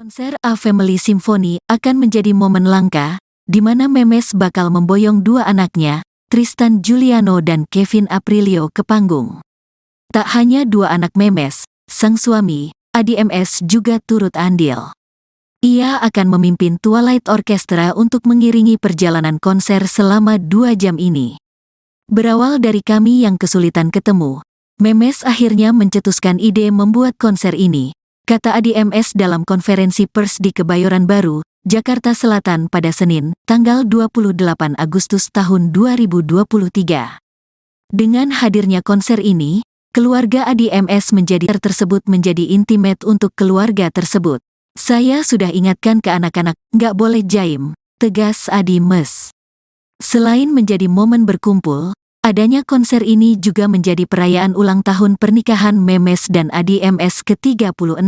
Konser A Family Symphony akan menjadi momen langka, di mana Memes bakal memboyong dua anaknya, Tristan Juliano dan Kevin Aprilio ke panggung. Tak hanya dua anak Memes, sang suami, Adi MS juga turut andil. Ia akan memimpin Twilight Orchestra untuk mengiringi perjalanan konser selama 2 jam ini. Berawal dari kami yang kesulitan ketemu, Memes akhirnya mencetuskan ide membuat konser ini, kata Adi MS dalam konferensi pers di Kebayoran Baru, Jakarta Selatan pada Senin, tanggal 28 Agustus tahun 2023. Dengan hadirnya konser ini, keluarga Adi MS tersebut menjadi intimate untuk keluarga tersebut. Saya sudah ingatkan ke anak-anak, nggak boleh jaim, tegas Adi Mes. Selain menjadi momen berkumpul, adanya konser ini juga menjadi perayaan ulang tahun pernikahan Memes dan Adi MS ke-36.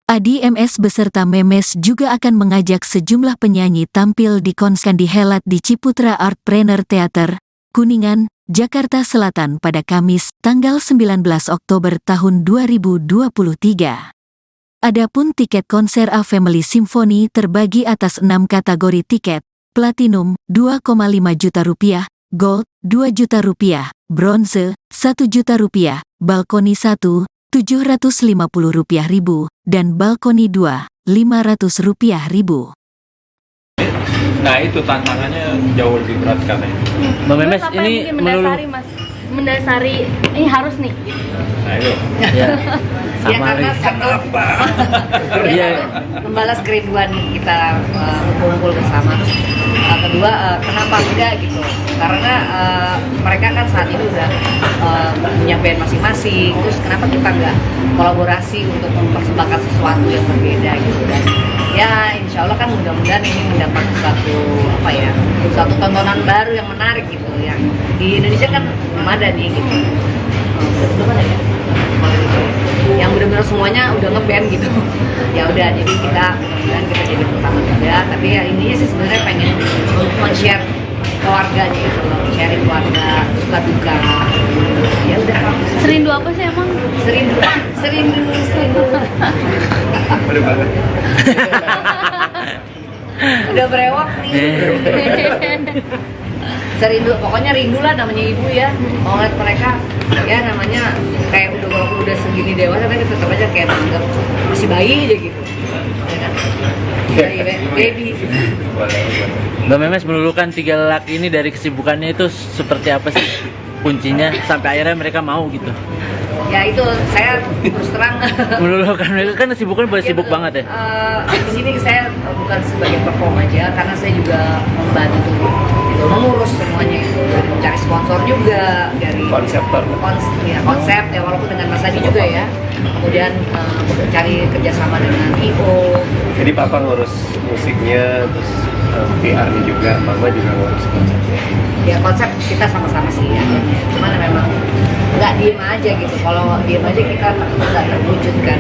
Adi MS beserta Memes juga akan mengajak sejumlah penyanyi tampil di konser dihelat di Ciputra Artpreneur Theater, Kuningan, Jakarta Selatan pada Kamis, tanggal 19 Oktober tahun 2023. Adapun tiket konser A Family Symphony terbagi atas 6 kategori tiket: Platinum, 2,5 juta rupiah, Gold, 2 juta rupiah, Bronze, 1 juta rupiah, Balkoni 1, 750 rupiah ribu, dan Balkoni 2, 500 rupiah ribu. Nah itu tantangannya jauh lebih berat katanya. Mbak Memes ini mendasari mas, mendasari ini harus nih. Nah itu. Ya, Ya sama karena satu Iya. membalas kerinduan kita kumpul bersama. Kedua, kenapa enggak gitu? Karena mereka kan saat ini udah punya band masing-masing. Terus kenapa kita enggak kolaborasi untuk mempersembahkan sesuatu yang berbeda gitu? Dan ya insya Allah kan mudah-mudahan ini mendapat satu tontonan baru yang menarik gitu. Yang di Indonesia kan belum ada nih gitu. Belum ada ya? Yang benar-benar semuanya udah ngeband gitu. Ya udah, jadi kita mudah-mudahan kita jadi pertama juga. Tapi ya intinya sih sebenarnya pengen men-share keluarganya gitu loh, sharing keluarga, suka duka. Ya udah. Serindu apa sih emang? Serindu. Udah banget. Udah berewak nih. Serindu, pokoknya rindu lah namanya ibu ya. Mau ngeliat mereka, ya namanya kayak walaupun udah segini dewasa, tapi tetap aja kayak menganggap masih bayi aja gitu. Ya kan? Baby. Mbak Memes melulukan 3 lelaki ini dari kesibukannya itu seperti apa sih kuncinya sampai akhirnya mereka mau gitu? Ya itu saya terus terang Melulukan mereka kan kesibukan boleh sibuk banget ya. Di sini saya bukan sebagai perform aja, karena saya juga membantu gitu, mengurus semuanya itu, dari mencari sponsor juga, dari konsep ya walaupun dengan Mas Adi juga ya, kemudian mencari kerjasama dengan IO. Jadi papa ngurus musiknya, terus PR-nya juga, mama juga ngurus konsepnya. Ya konsep kita sama-sama sih ya, cuman memang nggak diem aja gitu. Kalau diem aja kita nggak terwujudkan.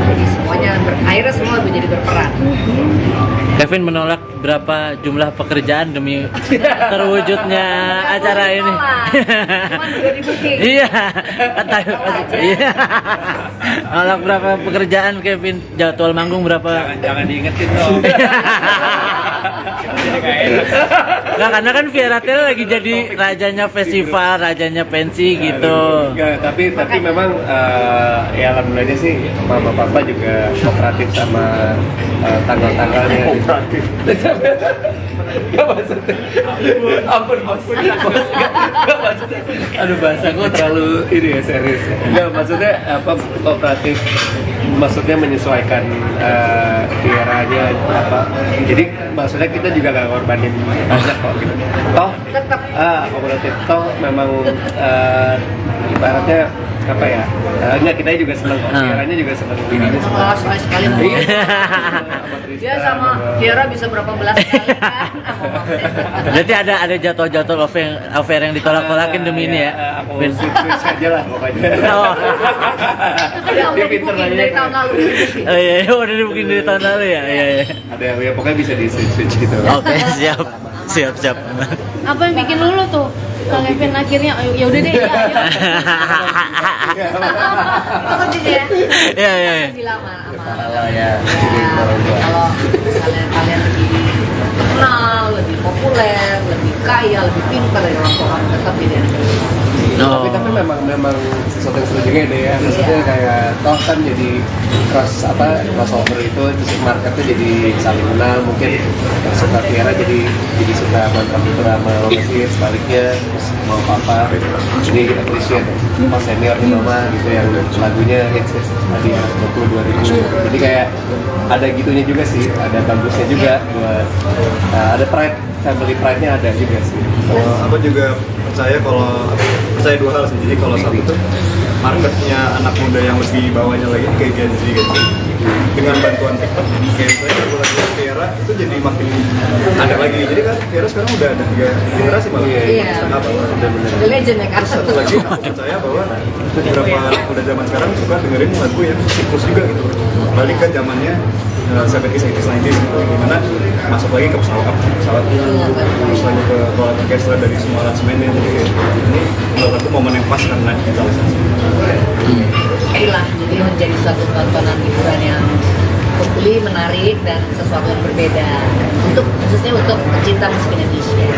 Jadi semuanya akhirnya semua menjadi berperan. Kevin menolak berapa jumlah pekerjaan demi terwujudnya acara ini. Cuman udah di-booking. Iya, kata iya. Nolak berapa pekerjaan Kevin, jadwal manggung berapa? Jangan diingetin dong. Jadi kayak enak. Nah, karena kan Vieratel lagi jadi rajanya festival, rajanya pensi gitu. Enggak, tapi memang ya alhamdulillahnya sih mama papa juga kooperatif sama tanggal-tanggalnya. Kooperatif. Gak maksudnya. Ampun bos. Gak maksudnya. Aduh bahasa gue terlalu ini ya serius. Enggak maksudnya kooperatif. Maksudnya menyesuaikan Vieranya apa. Jadi maksudnya kita juga gak ngorbanin banyak kok gitu. Toh Tetap kooperatif toh memang ibaratnya apa ya? Enggak, kita juga seneng kok. Vieranya juga seneng bininya seneng. Oh, sekali Iya. Dia sama Viera bisa berapa belas kali kan. Berarti ada jadwal-jadwal affair yang ditolak-tolakin demi ini ya. Aku switch aja lah pokoknya. Oh. Ada yang udah di-booking dari tahun lalu. Oh iya, udah dibikin dari tahun lalu ya. Iya. Ada yang ya pokoknya bisa di switch gitu. Oke, siap. Apa yang bikin lulu tuh? Kang Kevin akhirnya ya udah deh ya. Itu kuncinya ya. Iya, iya, iya. Bilang sama Kalau ya, ya, kalau misalnya kalian lebih terkenal, lebih populer, lebih kaya, lebih pintar dari orang tua kamu, tetap jadi anak yang pintar. tapi memang sesuatu yang seru juga deh ya, maksudnya kayak toh kan jadi crossover itu terus marketnya jadi saling kenal, mungkin yang suka Tiara jadi suka mantan itu sama Mesir, sebaliknya terus mau papa jadi appreciate pas seniornya mama gitu yang lagunya hits tadi ya 20 jadi kayak ada gitunya juga sih, ada bagusnya juga buat ada pride, family pride-nya ada juga sih. Aku juga percaya dua hal sih. Jadi kalau satu tuh marketnya anak muda yang lebih bawahnya lagi kayak Gen Z gitu, dengan bantuan TikTok kayak saya lagu Tiara itu jadi makin ada lagi. Jadi kan Tiara sekarang udah ada 3 generasi malah. Iya. Setengah bahwa The legend ya kan. satu lagi aku percaya bahwa beberapa anak muda zaman sekarang suka dengerin lagu yang siklus juga gitu, balik ke zamannya 70s, 80s, 90s gitu, dimana masuk lagi ke pesawat terus lagi ke roller orkestra dari semua aransemennya. Jadi ini menurut aku momen yang pas karena digitalisasi. Itulah, jadi menjadi suatu tontonan hiburan yang hopefully menarik dan sesuatu yang berbeda khususnya untuk pecinta musik Indonesia.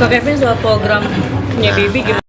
Kak Kevin soal programnya Bibi gimana?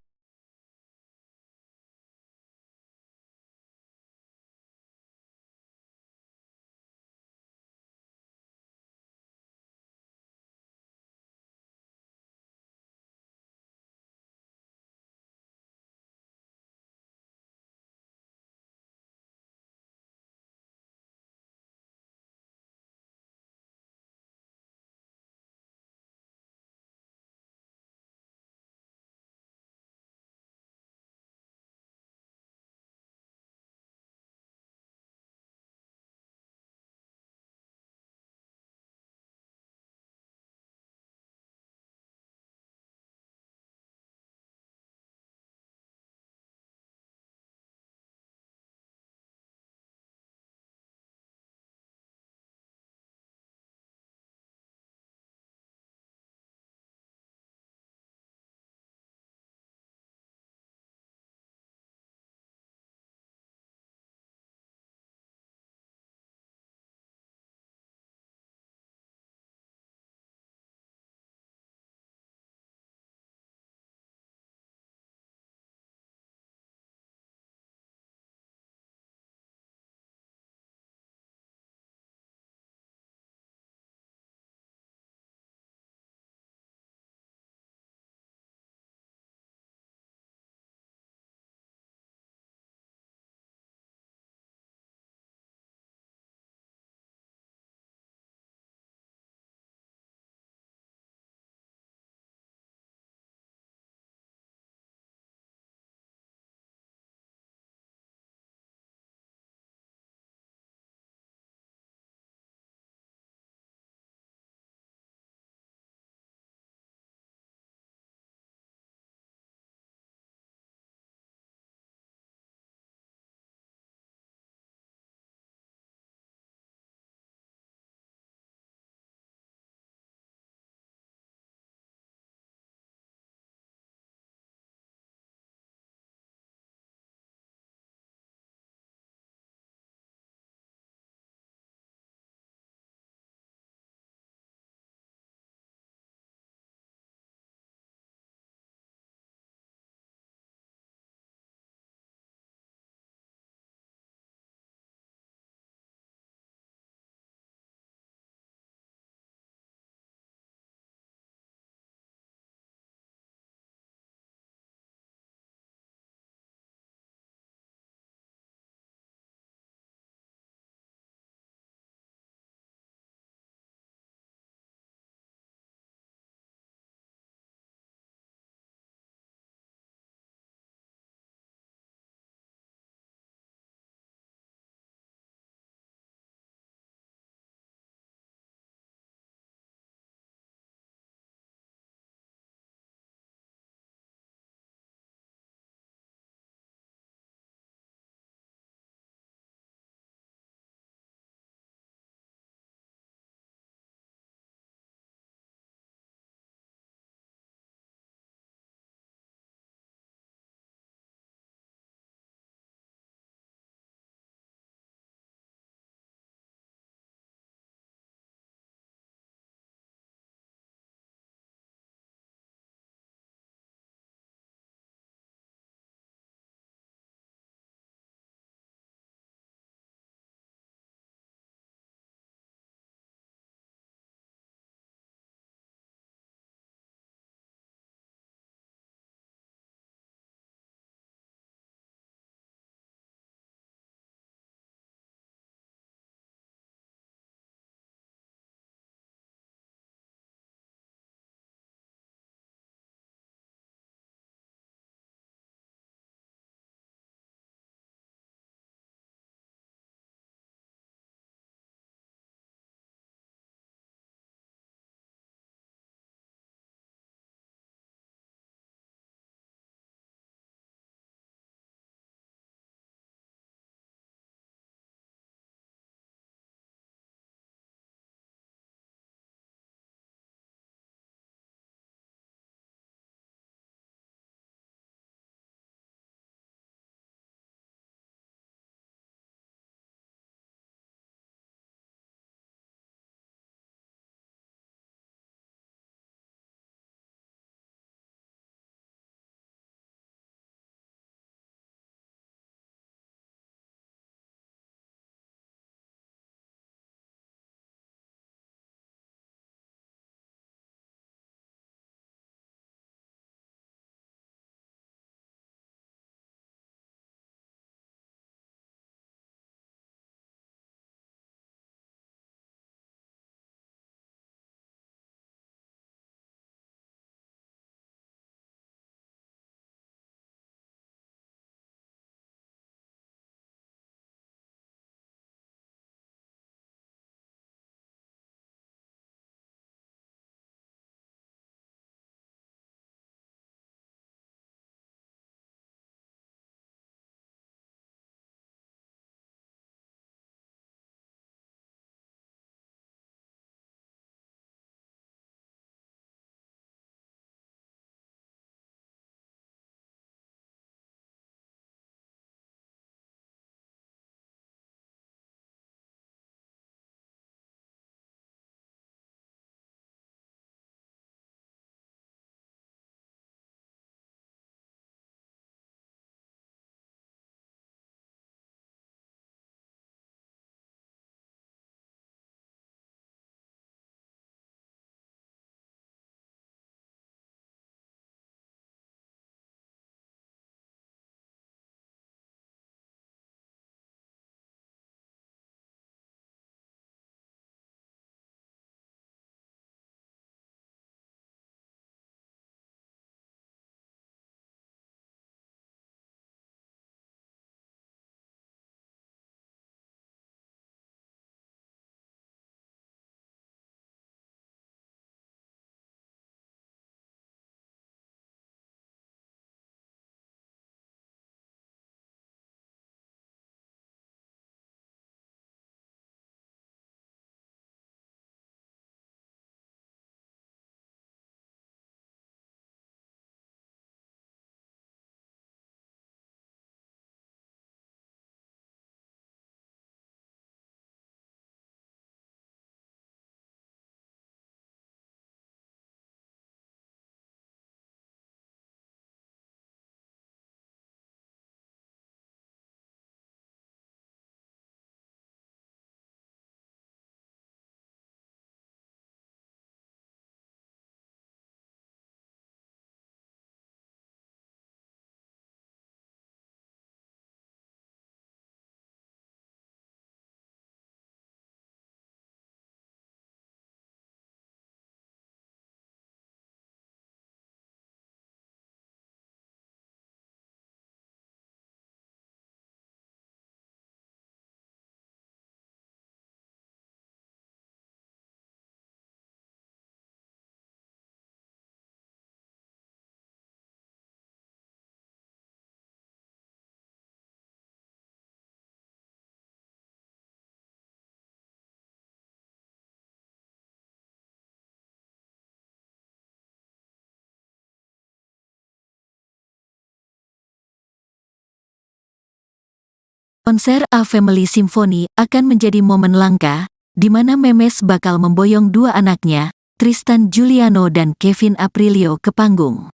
Konser A Family Symphony akan menjadi momen langka, di mana Memes bakal memboyong dua anaknya, Tristan Juliano dan Kevin Aprilio ke panggung.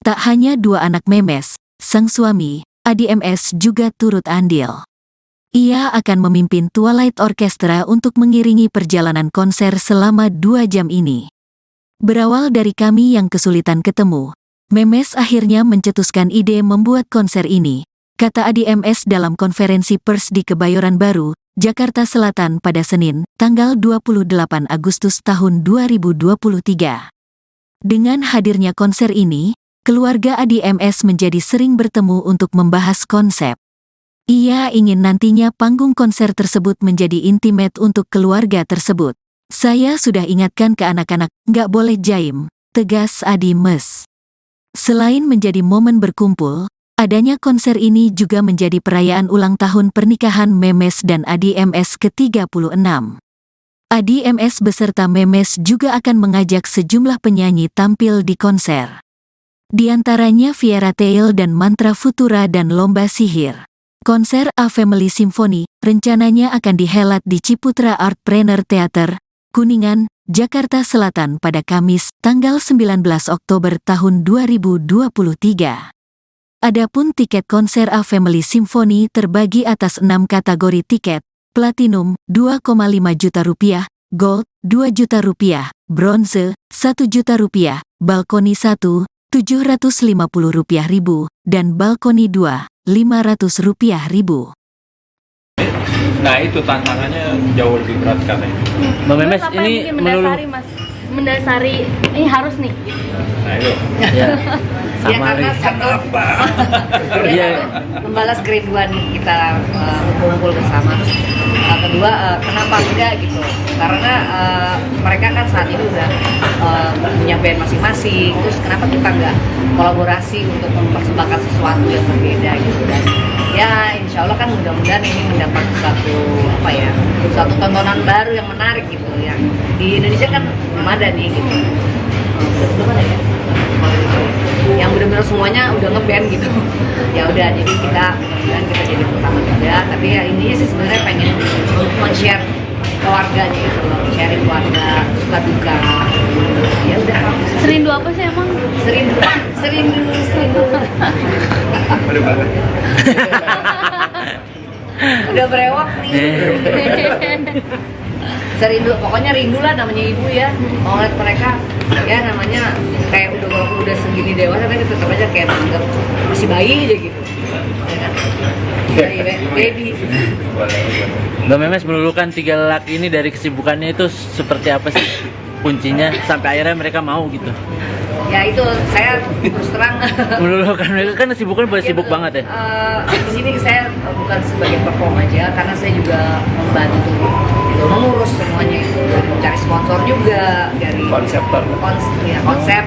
Tak hanya dua anak Memes, sang suami, Adi MS juga turut andil. Ia akan memimpin Twilight Orchestra untuk mengiringi perjalanan konser selama 2 jam ini. Berawal dari kami yang kesulitan ketemu, Memes akhirnya mencetuskan ide membuat konser ini, kata Adi MS dalam konferensi pers di Kebayoran Baru, Jakarta Selatan pada Senin, tanggal 28 Agustus tahun 2023. Dengan hadirnya konser ini, keluarga Adi MS menjadi sering bertemu untuk membahas konsep. Ia ingin nantinya panggung konser tersebut menjadi intimate untuk keluarga tersebut. Saya sudah ingatkan ke anak-anak, nggak boleh jaim, tegas Adi Mes. Selain menjadi momen berkumpul, adanya konser ini juga menjadi perayaan ulang tahun pernikahan Memes dan Adi MS ke-36. Adi MS beserta Memes juga akan mengajak sejumlah penyanyi tampil di konser. Di antaranya Viera Tail dan Mantra Futura dan Lomba Sihir. Konser A Family Symphony rencananya akan dihelat di Ciputra Artpreneur Theater, Kuningan, Jakarta Selatan pada Kamis, tanggal 19 Oktober tahun 2023. Adapun tiket konser A Family Symphony terbagi atas 6 kategori tiket: Platinum, 2,5 juta rupiah, Gold, 2 juta rupiah, Bronze, 1 juta rupiah, Balkoni 1, 750 rupiah ribu, dan Balkoni 2, 500 rupiah ribu. Nah itu tantangannya jauh lebih berat katanya. Mbak Memes Terus apa ini yang bikin mendasari mas, mendasari ini harus nih. Nah itu. Ya, Ya sama karena Ri. satu, Iya. membalas kerinduan kita berkumpul bersama. Kedua, kenapa enggak gitu? Karena mereka kan saat ini udah punya band masing-masing. Terus kenapa kita enggak kolaborasi untuk mempersembahkan sesuatu yang berbeda gitu? Dan ya insya Allah kan mudah-mudahan ini mendapat satu tontonan baru yang menarik gitu. Yang di Indonesia kan belum ada nih gitu. Belum ada ya? Yang benar-benar semuanya udah ngeband gitu. Ya udah, jadi kita mudah-mudahan kita jadi pertama juga. Tapi ya intinya sih sebenarnya pengen men-share keluarganya gitu loh, sharing keluarga, suka duka. Ya udah. Serindu apa sih emang? Serindu. Aduh banget. Udah berewak nih. Serindu, pokoknya rindu lah namanya ibu ya. Mau lihat mereka, ya namanya kayak udah segini dewasa tapi tetap aja kayak anggap masih bayi aja gitu. Ya kan? Baby. Mbak Memes meluluhkan 3 laki ini dari kesibukannya itu seperti apa sih kuncinya sampai akhirnya mereka mau gitu? Ya itu saya terus terang Meluluhkan mereka kan kesibukan boleh sibuk banget ya. Di sini saya bukan sebagai perform aja, karena saya juga membantu gitu, mengurus semuanya itu, mencari sponsor juga dari konsep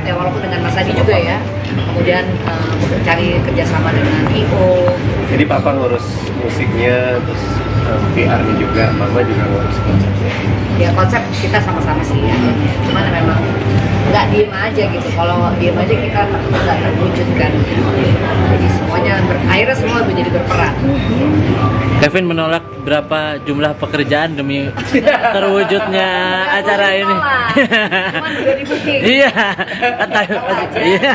ya walaupun dengan Mas Adi juga ya. Kemudian cari kerjasama dengan IO. Jadi papa ngurus musiknya, terus PR-nya juga, mama juga ngurus konsepnya. Ya konsep kita sama-sama sih ya. Cuman memang nggak diem aja gitu. Kalau diem aja kita nggak terwujudkan. Jadi semuanya akhirnya semua menjadi berperan. Kevin menolak berapa jumlah pekerjaan demi terwujudnya acara ini. Cuman udah di booking. Iya, kata iya.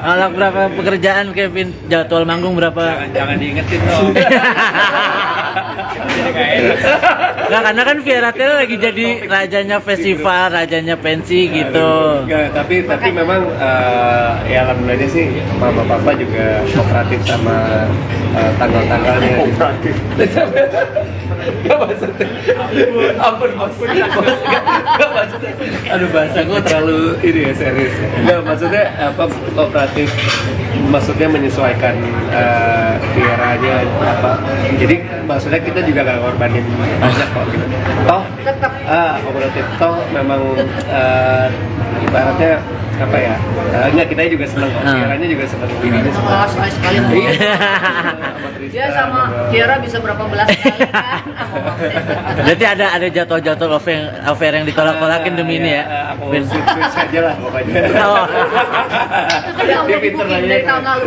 Nolak berapa pekerjaan Kevin, jadwal manggung berapa? Jangan diingetin dong. Jadi nggak enak. Nah, karena kan Viera Tail lagi jadi rajanya festival, rajanya pensi gitu. Enggak, tapi memang ya alhamdulillahnya sih mama papa juga kooperatif sama tanggal-tanggalnya. Kooperatif. Gak maksudnya. Ampun. Gak maksudnya. Aduh bahasa gue terlalu ini ya serius. Gak maksudnya apa kooperatif. Maksudnya menyesuaikan Vieranya apa. Jadi maksudnya kita juga gak ngorbanin banyak kok gitu. Toh Tetap kooperatif toh memang ibaratnya apa ya? Enggak, kita juga senang kok. Tiaranya juga senang. Oh, sekali-sekali mau. Dia sama Tiara bisa berapa belas kali kan? Berarti ada jadwal affair yang ditolak-tolakin demi ini ya. Aku switch aja lah pokoknya. Oh. Udah pinter dibukin lah dari ya. tahun lalu.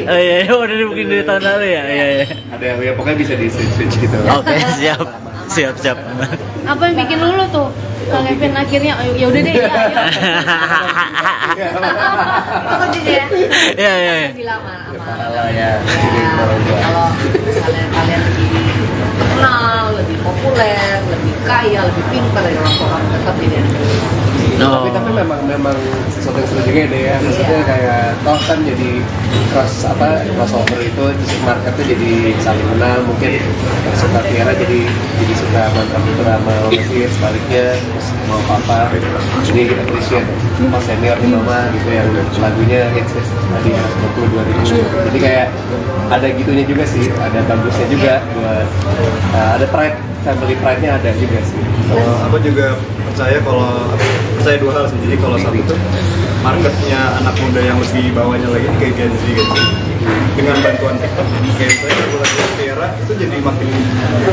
Oh iya, udah dibikin dari tahun lalu ya. Iya, iya. Ada ya pokoknya bisa di switch gitu. Oke, siap. Siap. Apa yang bikin lulu tuh? Kang Kevin akhirnya ya udah deh ya. Aku juga ya. Iya. Lebih lama sama. Kalau ya, Ya, kalau misalnya kalian lebih terkenal, lebih populer, lebih kaya, lebih pintar dari orang tua, tetap jadi anak. No. tapi memang sesuatu yang seru juga deh ya. Maksudnya kayak toh kan jadi crossover itu terus marketnya jadi saling kenal, mungkin yang suka Tiara jadi suka mantra putra sama Messi, sebaliknya terus mau apa jadi kita appreciate pas senior nih mama gitu yang lagunya hits tadi ya 20 jadi kayak ada gitunya juga sih, ada bagusnya juga buat ada pride, family pride-nya ada juga sih. Kalau aku juga percaya dua hal sih. Jadi kalau satu tuh market punya anak muda yang lebih bawahnya lagi kayak Gen Z gitu. Dengan bantuan TikTok, kayak saya lagu Tiara itu jadi makin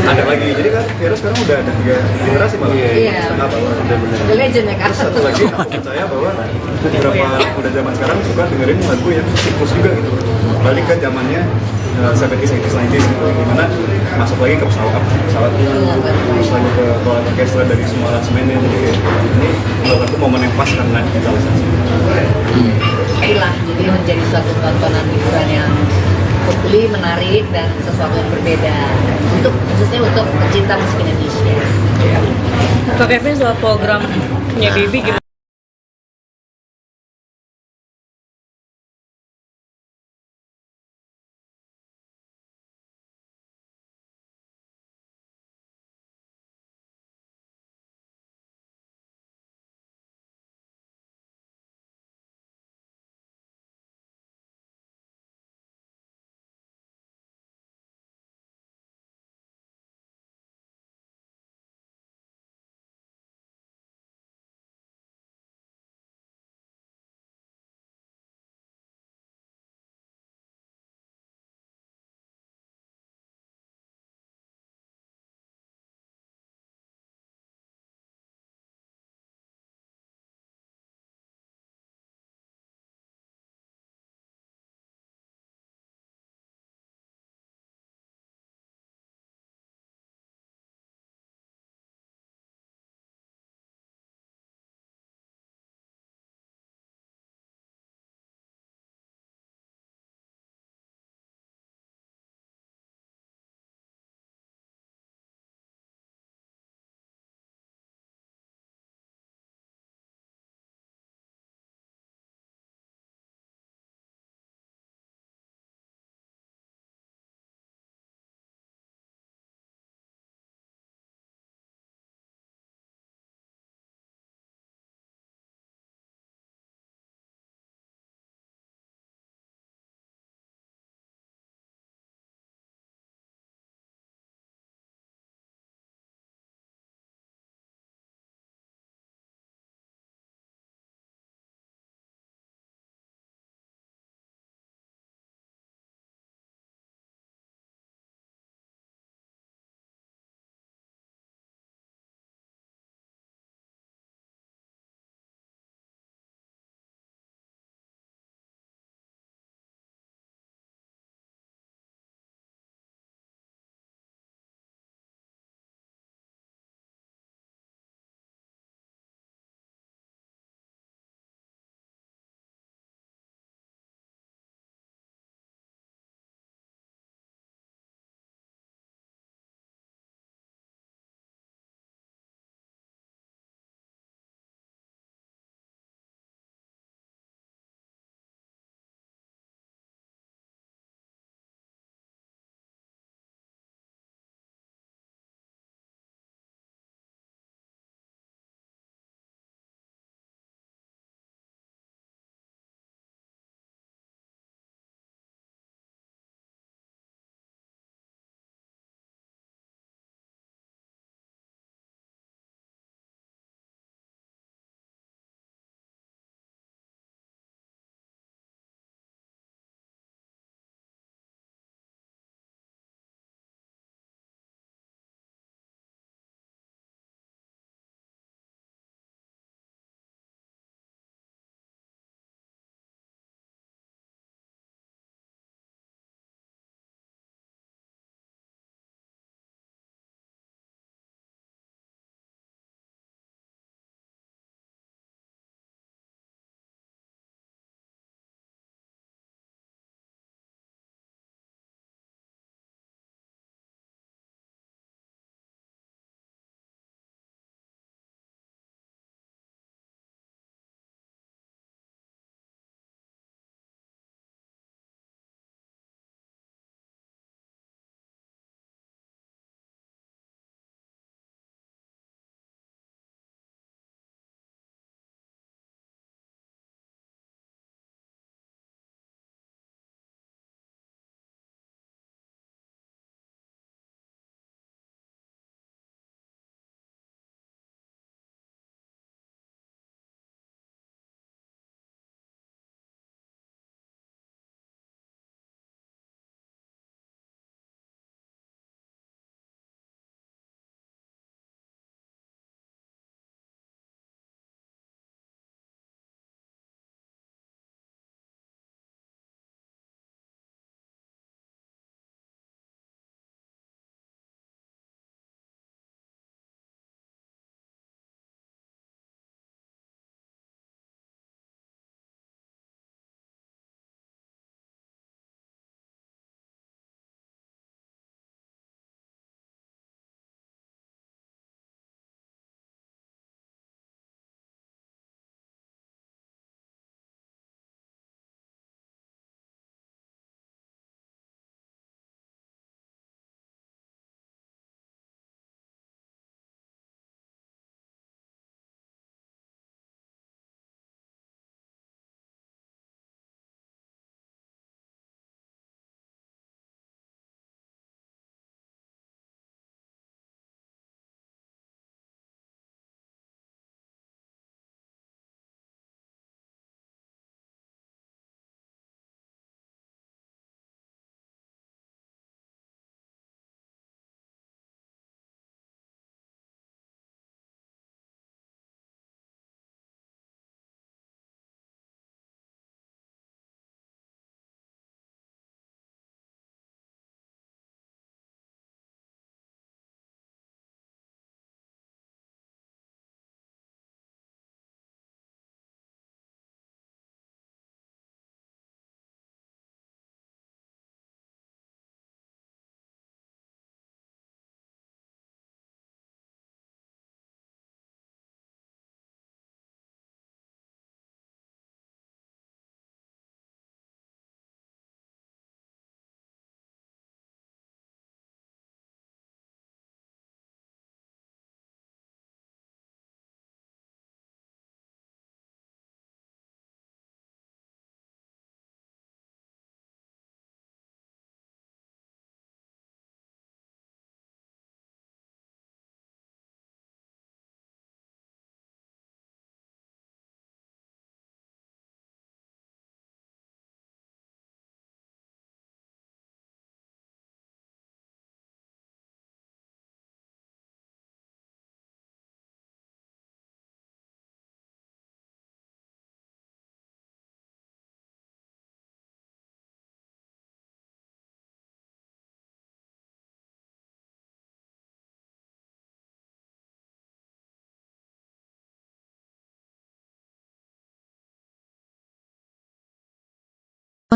ada lagi. Jadi kan Tiara sekarang udah ada 3 generasi malah. Iya. Kenapa? The legend ya kan. Satu lagi aku percaya bahwa beberapa muda zaman sekarang suka dengerin lagu yang siklus juga gitu. Balik ke zamannya 70s, 80s, 90s gitu, dimana masuk lagi ke pesawat terus lagi ke bola orkestra dari semua aransemennya. Jadi kayak ini menurut aku momen yang pas karena digitalisasi. Itulah, jadi menjadi suatu tontonan hiburan yang hopefully menarik dan sesuatu yang berbeda khususnya untuk pecinta musik Indonesia. Kak Kevin soal programnya Bibi gimana?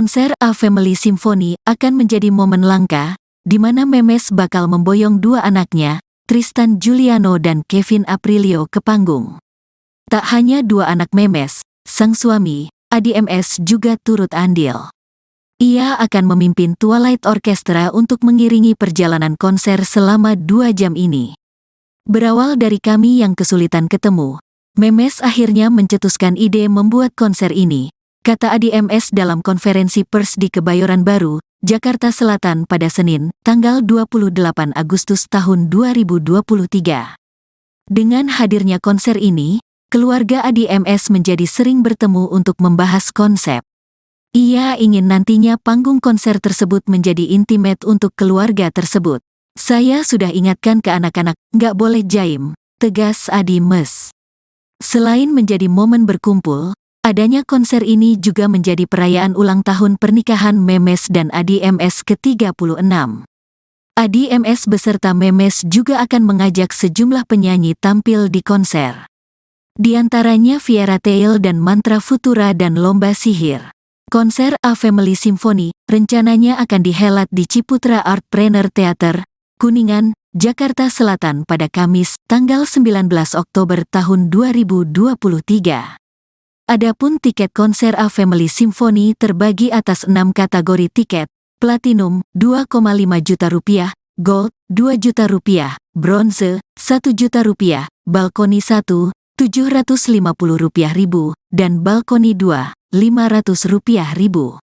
Konser A Family Symphony akan menjadi momen langka, di mana Memes bakal memboyong dua anaknya, Tristan Juliano dan Kevin Aprilio ke panggung. Tak hanya dua anak Memes, sang suami, Adi MS juga turut andil. Ia akan memimpin Twilight Orchestra untuk mengiringi perjalanan konser selama 2 jam ini. Berawal dari kami yang kesulitan ketemu, Memes akhirnya mencetuskan ide membuat konser ini, kata Adi MS dalam konferensi pers di Kebayoran Baru, Jakarta Selatan pada Senin, tanggal 28 Agustus tahun 2023. Dengan hadirnya konser ini, keluarga Adi MS menjadi sering bertemu untuk membahas konsep. Ia ingin nantinya panggung konser tersebut menjadi intimate untuk keluarga tersebut. Saya sudah ingatkan ke anak-anak, nggak boleh jaim, tegas Adi MS. Selain menjadi momen berkumpul, adanya konser ini juga menjadi perayaan ulang tahun pernikahan Memes dan Adi MS ke-36. Adi MS beserta Memes juga akan mengajak sejumlah penyanyi tampil di konser. Di antaranya Viera Tail dan Mantra Futura dan Lomba Sihir. Konser A Family Symphony rencananya akan dihelat di Ciputra Artpreneur Theater, Kuningan, Jakarta Selatan pada Kamis, tanggal 19 Oktober tahun 2023. Adapun tiket konser A Family Symphony terbagi atas 6 kategori tiket: Platinum, 2,5 juta rupiah, Gold, 2 juta rupiah, Bronze, 1 juta rupiah, Balkoni 1, 750 rupiah ribu, dan Balkoni 2, 500 rupiah ribu.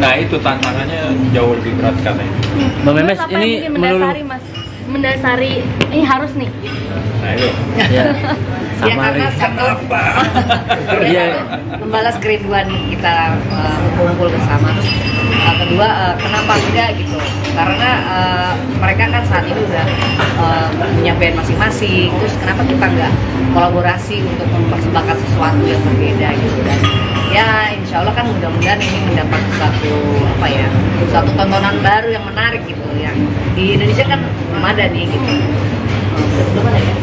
Nah itu tantangannya jauh lebih berat katanya. Mbak Memes Terus apa ini yang mungkin mendasari mas? Mendasari ini harus nih. Nah itu. ya, Ya sama karena satu Iya. membalas kerinduan kita kumpul bersama. Terus kedua kenapa enggak gitu? Karena mereka kan saat ini udah punya band masing-masing. Terus kenapa kita enggak kolaborasi untuk mempersembahkan sesuatu yang berbeda gitu? Dan ya insya Allah kan mudah-mudahan ini mendapat satu tontonan baru yang menarik gitu. Yang di Indonesia kan belum ada nih gitu. Belum ada ya?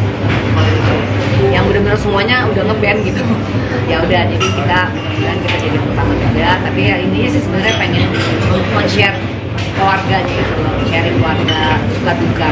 Yang benar-benar semuanya udah ngeband gitu. Ya udah, jadi kita mudah-mudahan kita jadi pertama juga. Tapi ya intinya sih sebenarnya pengen men-share keluarganya gitu loh, sharing keluarga, suka duka.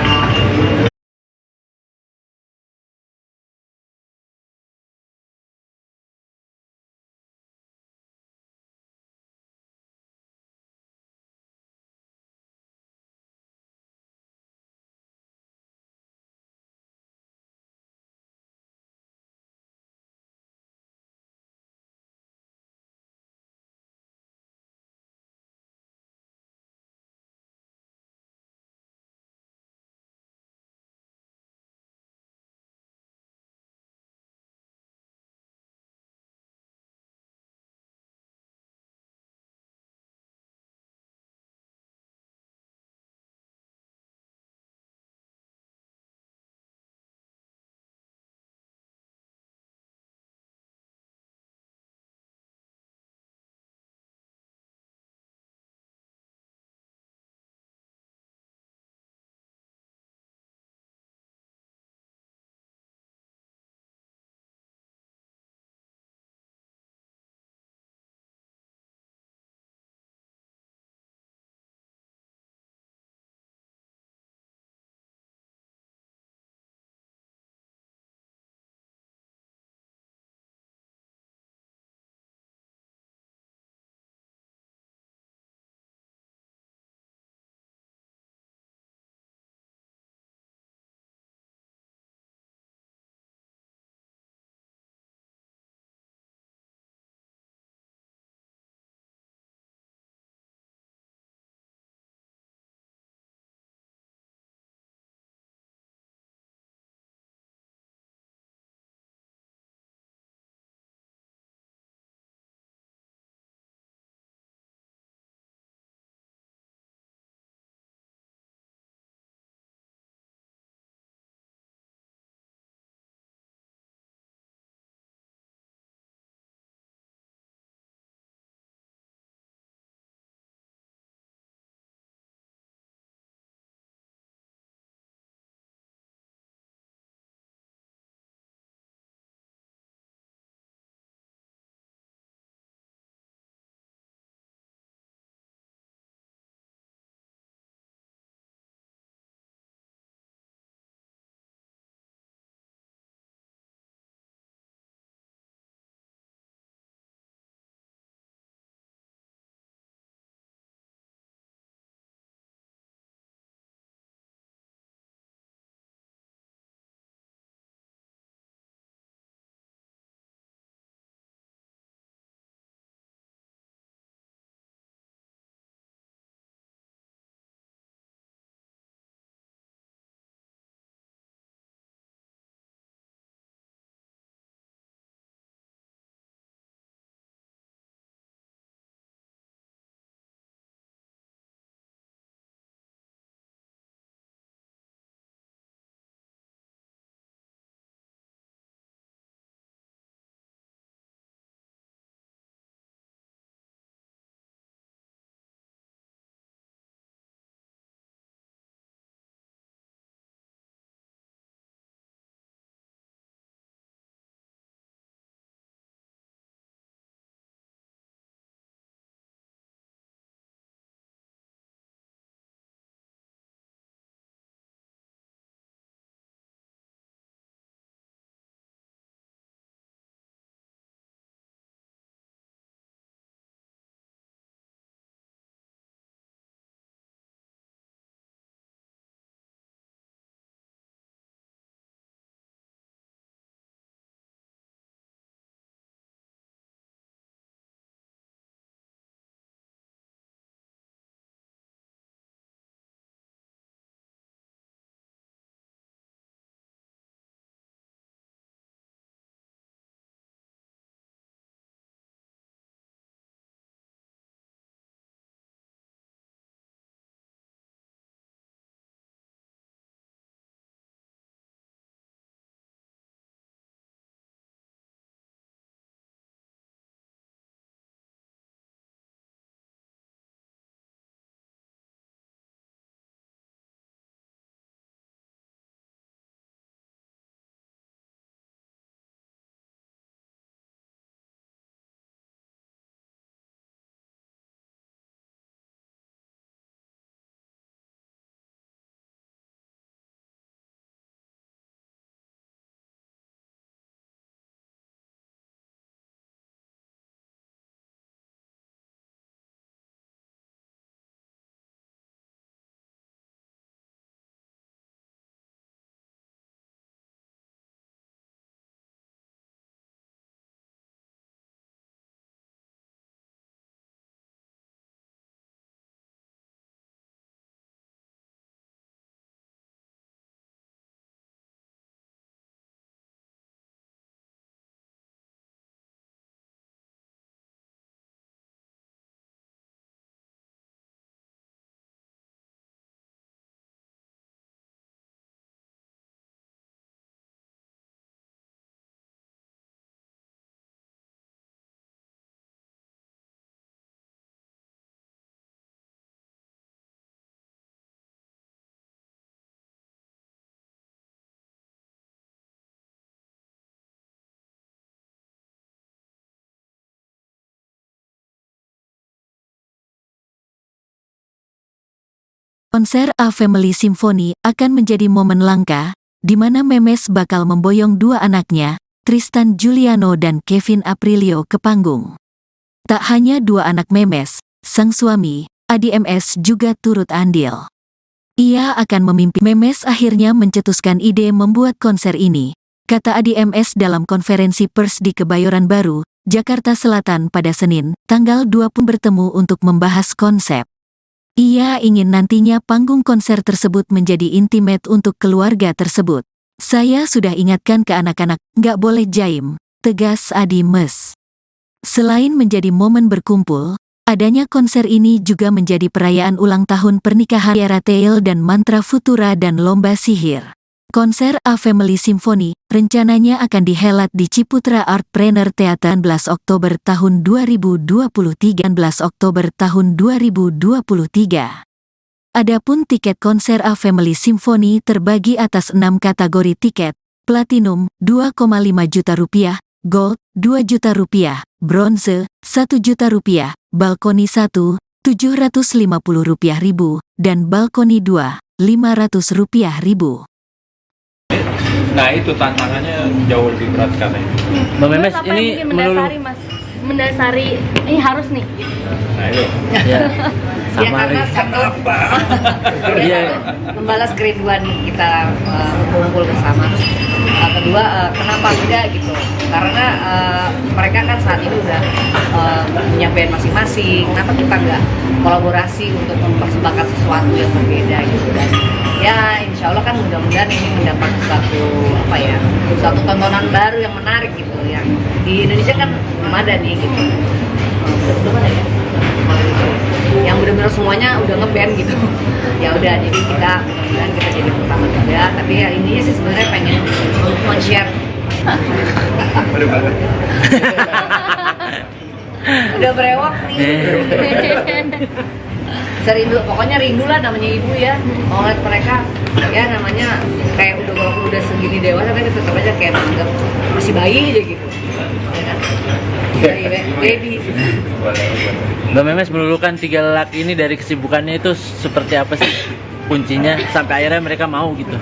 Konser A Family Symphony akan menjadi momen langka, di mana Memes bakal memboyong dua anaknya, Tristan Juliano dan Kevin Aprilio ke panggung. Tak hanya dua anak Memes, sang suami, Adi MS juga turut andil. Ia akan memimpin. Memes akhirnya mencetuskan ide membuat konser ini, kata Adi MS dalam konferensi pers di Kebayoran Baru, Jakarta Selatan pada Senin, tanggal 20 bertemu untuk membahas konsep. Ia ingin nantinya panggung konser tersebut menjadi intimate untuk keluarga tersebut. Saya sudah ingatkan ke anak-anak, nggak boleh jaim, tegas Adi Mes. Selain menjadi momen berkumpul, adanya konser ini juga menjadi perayaan ulang tahun pernikahan Fairy Tail dan Mantra Futura dan Lomba Sihir. Konser A Family Symphony rencananya akan dihelat di Ciputra Artpreneur Theater 11 Oktober tahun 2023. Adapun tiket konser A Family Symphony terbagi atas 6 kategori tiket: Platinum 2,5 juta rupiah, Gold 2 juta rupiah, Bronze 1 juta rupiah, Balkoni 1 750 rupiah ribu, dan Balkoni 2 500 rupiah ribu. Nah itu tantangannya jauh lebih berat katanya. Mbak Memes Terus apa ini yang bikin mendasari mas, mendasari ini harus nih. Nah itu. ya, Ya sama karena lagi. satu Iya. membalas kerinduan kita kumpul bersama. Terus kedua kenapa enggak gitu? Karena mereka kan saat ini udah punya band masing-masing. Kenapa kita enggak kolaborasi untuk mempersembahkan sesuatu yang berbeda gitu? Dan ya insya Allah kan mudah-mudahan ini mendapat satu tontonan baru yang menarik gitu. Yang di Indonesia kan belum ada nih gitu. Belum ada ya? Yang benar-benar semuanya udah ngeband gitu. Ya udah, jadi kita mudah-mudahan kita jadi pertama juga. Tapi ya intinya sih sebenarnya pengen men-share. Aduh banget. Udah berewak nih. Serindu, pokoknya rindu lah namanya ibu ya. Mau lihat mereka ya namanya kayak walaupun udah segini dewasa kan tetap aja kayak menganggap masih bayi aja gitu. Ya kan? Baby. Mbak Memes meluluhkan 3 laki ini dari kesibukannya itu seperti apa sih kuncinya sampai akhirnya mereka mau gitu?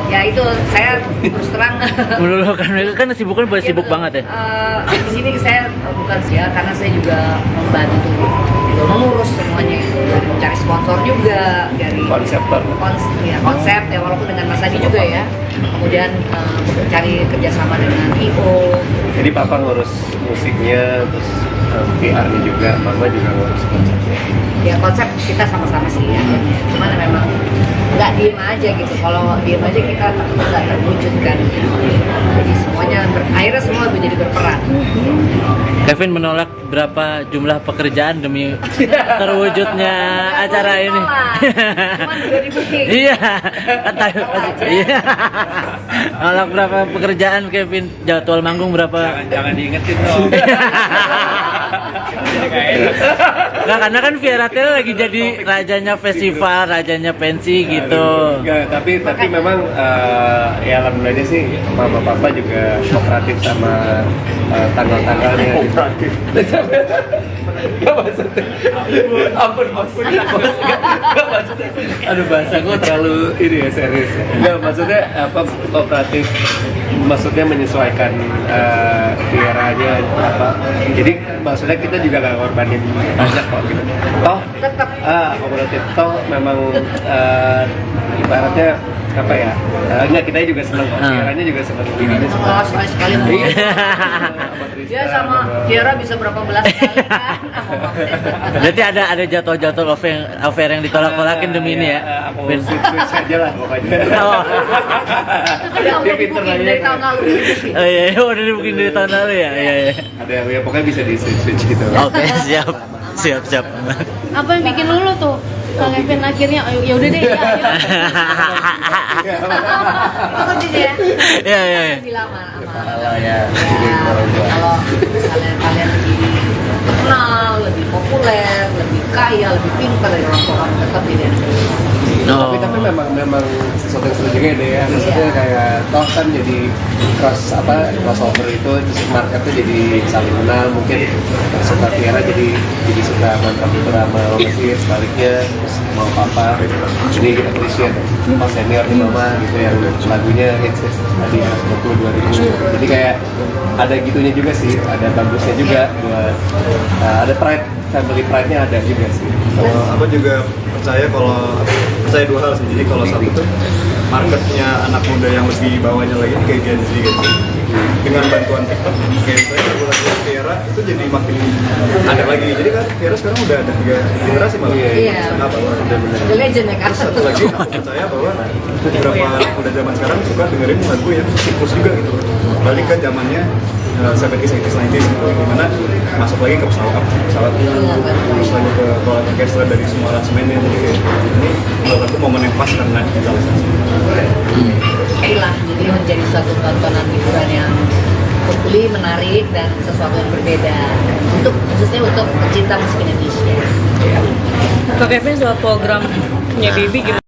Ya itu saya terus terang Meluluhkan mereka kan kesibukan boleh sibuk banget ya. Di sini saya bukan ya karena saya juga membantu gitu, mengurus semuanya itu, dari mencari sponsor juga, dari konsep ya walaupun dengan Mas Adi juga ya. Kemudian mencari kerjasama dengan IO. Jadi papa ngurus musiknya, terus PR-nya juga, mama juga ngurus konsepnya. Ya konsep kita sama-sama sih ya. Cuman memang nggak diem aja gitu. Kalau diem aja kita nggak terwujud kan. Jadi semuanya akhirnya semua menjadi berperan. Kevin menolak berapa jumlah pekerjaan demi terwujudnya acara ini. Cuman udah di-booking. Iya, kata iya. Nolak berapa pekerjaan Kevin? Jadwal manggung berapa? Jangan diingetin dong. Nggak, karena kan Fairy Tail lagi jadi rajanya festival, rajanya pensi gitu. Enggak, tapi memang ya alhamdulillahnya sih mama papa juga kooperatif sama tanggal-tanggalnya. Kooperatif. Gak maksudnya. Ampun. Gak maksudnya. Aduh bahasa gue terlalu ini ya serius. Enggak maksudnya kooperatif. Maksudnya menyesuaikan Fieranya apa. Jadi maksudnya kita juga gak ngorbanin banyak kok gitu. Toh tetap kooperatif. Toh memang ibaratnya apa ya? Enggak, kita juga seneng kok. Fieranya juga seneng dirinya seneng. Oh, sekali dia sama Tiara bisa berapa belas kali kan? Berarti ada jadwal-jadwal affair yang ditolak-tolakin demi ini ya? Switch aja lah pokoknya. Oh. Dia pinter dari tahun lalu. Oh iya, udah dibikin dari tahun lalu ya? Iya. Ada ya pokoknya bisa di switch gitu. Oke, siap. Apa yang bikin lulu tuh? Kang Kevin akhirnya ya udah deh ya. Aku juga ya. Iya. Bilang sama Kalau ya, kalau misalnya kalian lebih terkenal, lebih populer, lebih kaya, lebih pintar dari orang tua kamu tetap jadi anak. tapi memang sesuatu yang seru juga deh ya. Maksudnya kayak toh kan jadi crossover itu terus marketnya jadi saling kenal, mungkin suka Tiara jadi suka mantra sama Mesir, sebaliknya terus mau papa jadi appreciate pas senior nih mama gitu yang lagunya hits tadi 22.000, jadi kayak ada gitunya juga sih, ada bagusnya juga buat ada pride, family pride-nya ada juga sih. Kalau aku juga percaya dua hal sih. Jadi kalau satu tuh marketnya anak muda yang lebih bawahnya lagi ini kayak Gen Z gitu. Dengan bantuan TikTok, kayak saya lagu-lagu Tiara itu jadi makin ada lagi. Jadi kan Tiara sekarang udah ada 3 generasi malah. Iya. Kenapa? The legend ya kan. Satu lagi aku percaya bahwa beberapa anak muda zaman sekarang suka dengerin lagu yang siklus juga gitu. Balik ke zamannya 70s, 80s, 90s gitu, dimana masuk lagi ke pesawat terus lagi ke bola orkestra dari semua aransemennya. Jadi kayak ini menurut aku momen yang pas karena digitalisasi. Itulah, jadi menjadi suatu tontonan hiburan yang hopefully menarik dan sesuatu yang berbeda khususnya untuk pecinta musik Indonesia. Kak Kevin soal programnya Bibi gimana?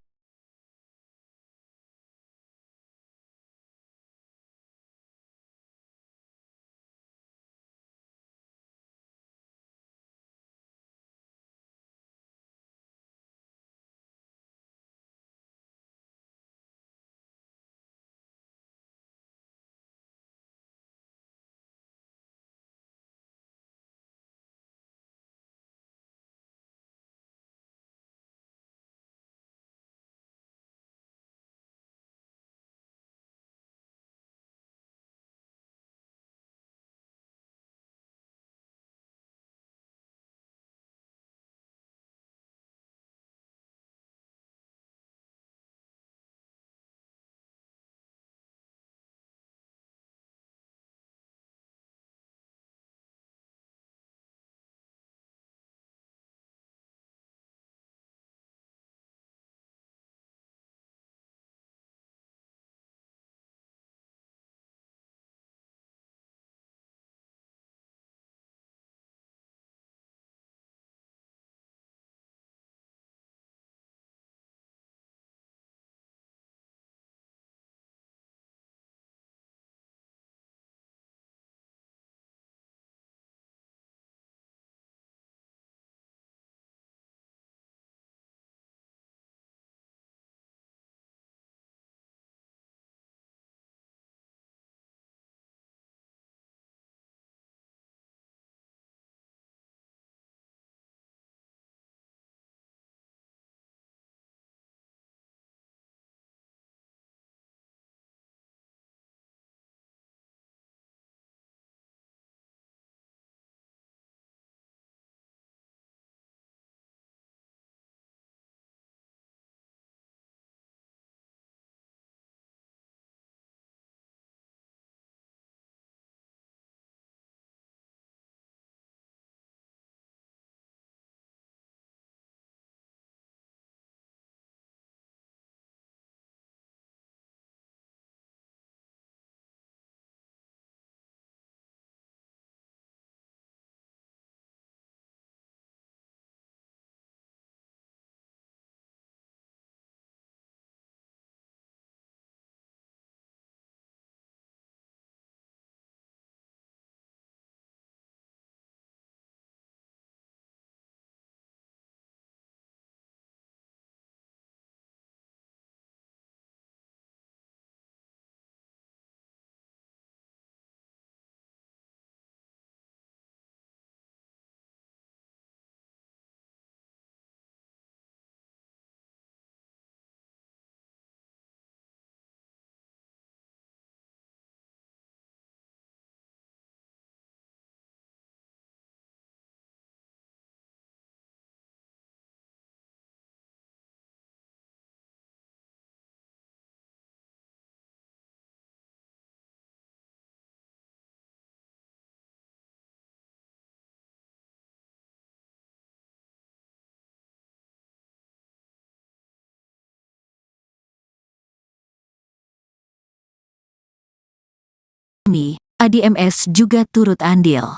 ADMS juga turut andil.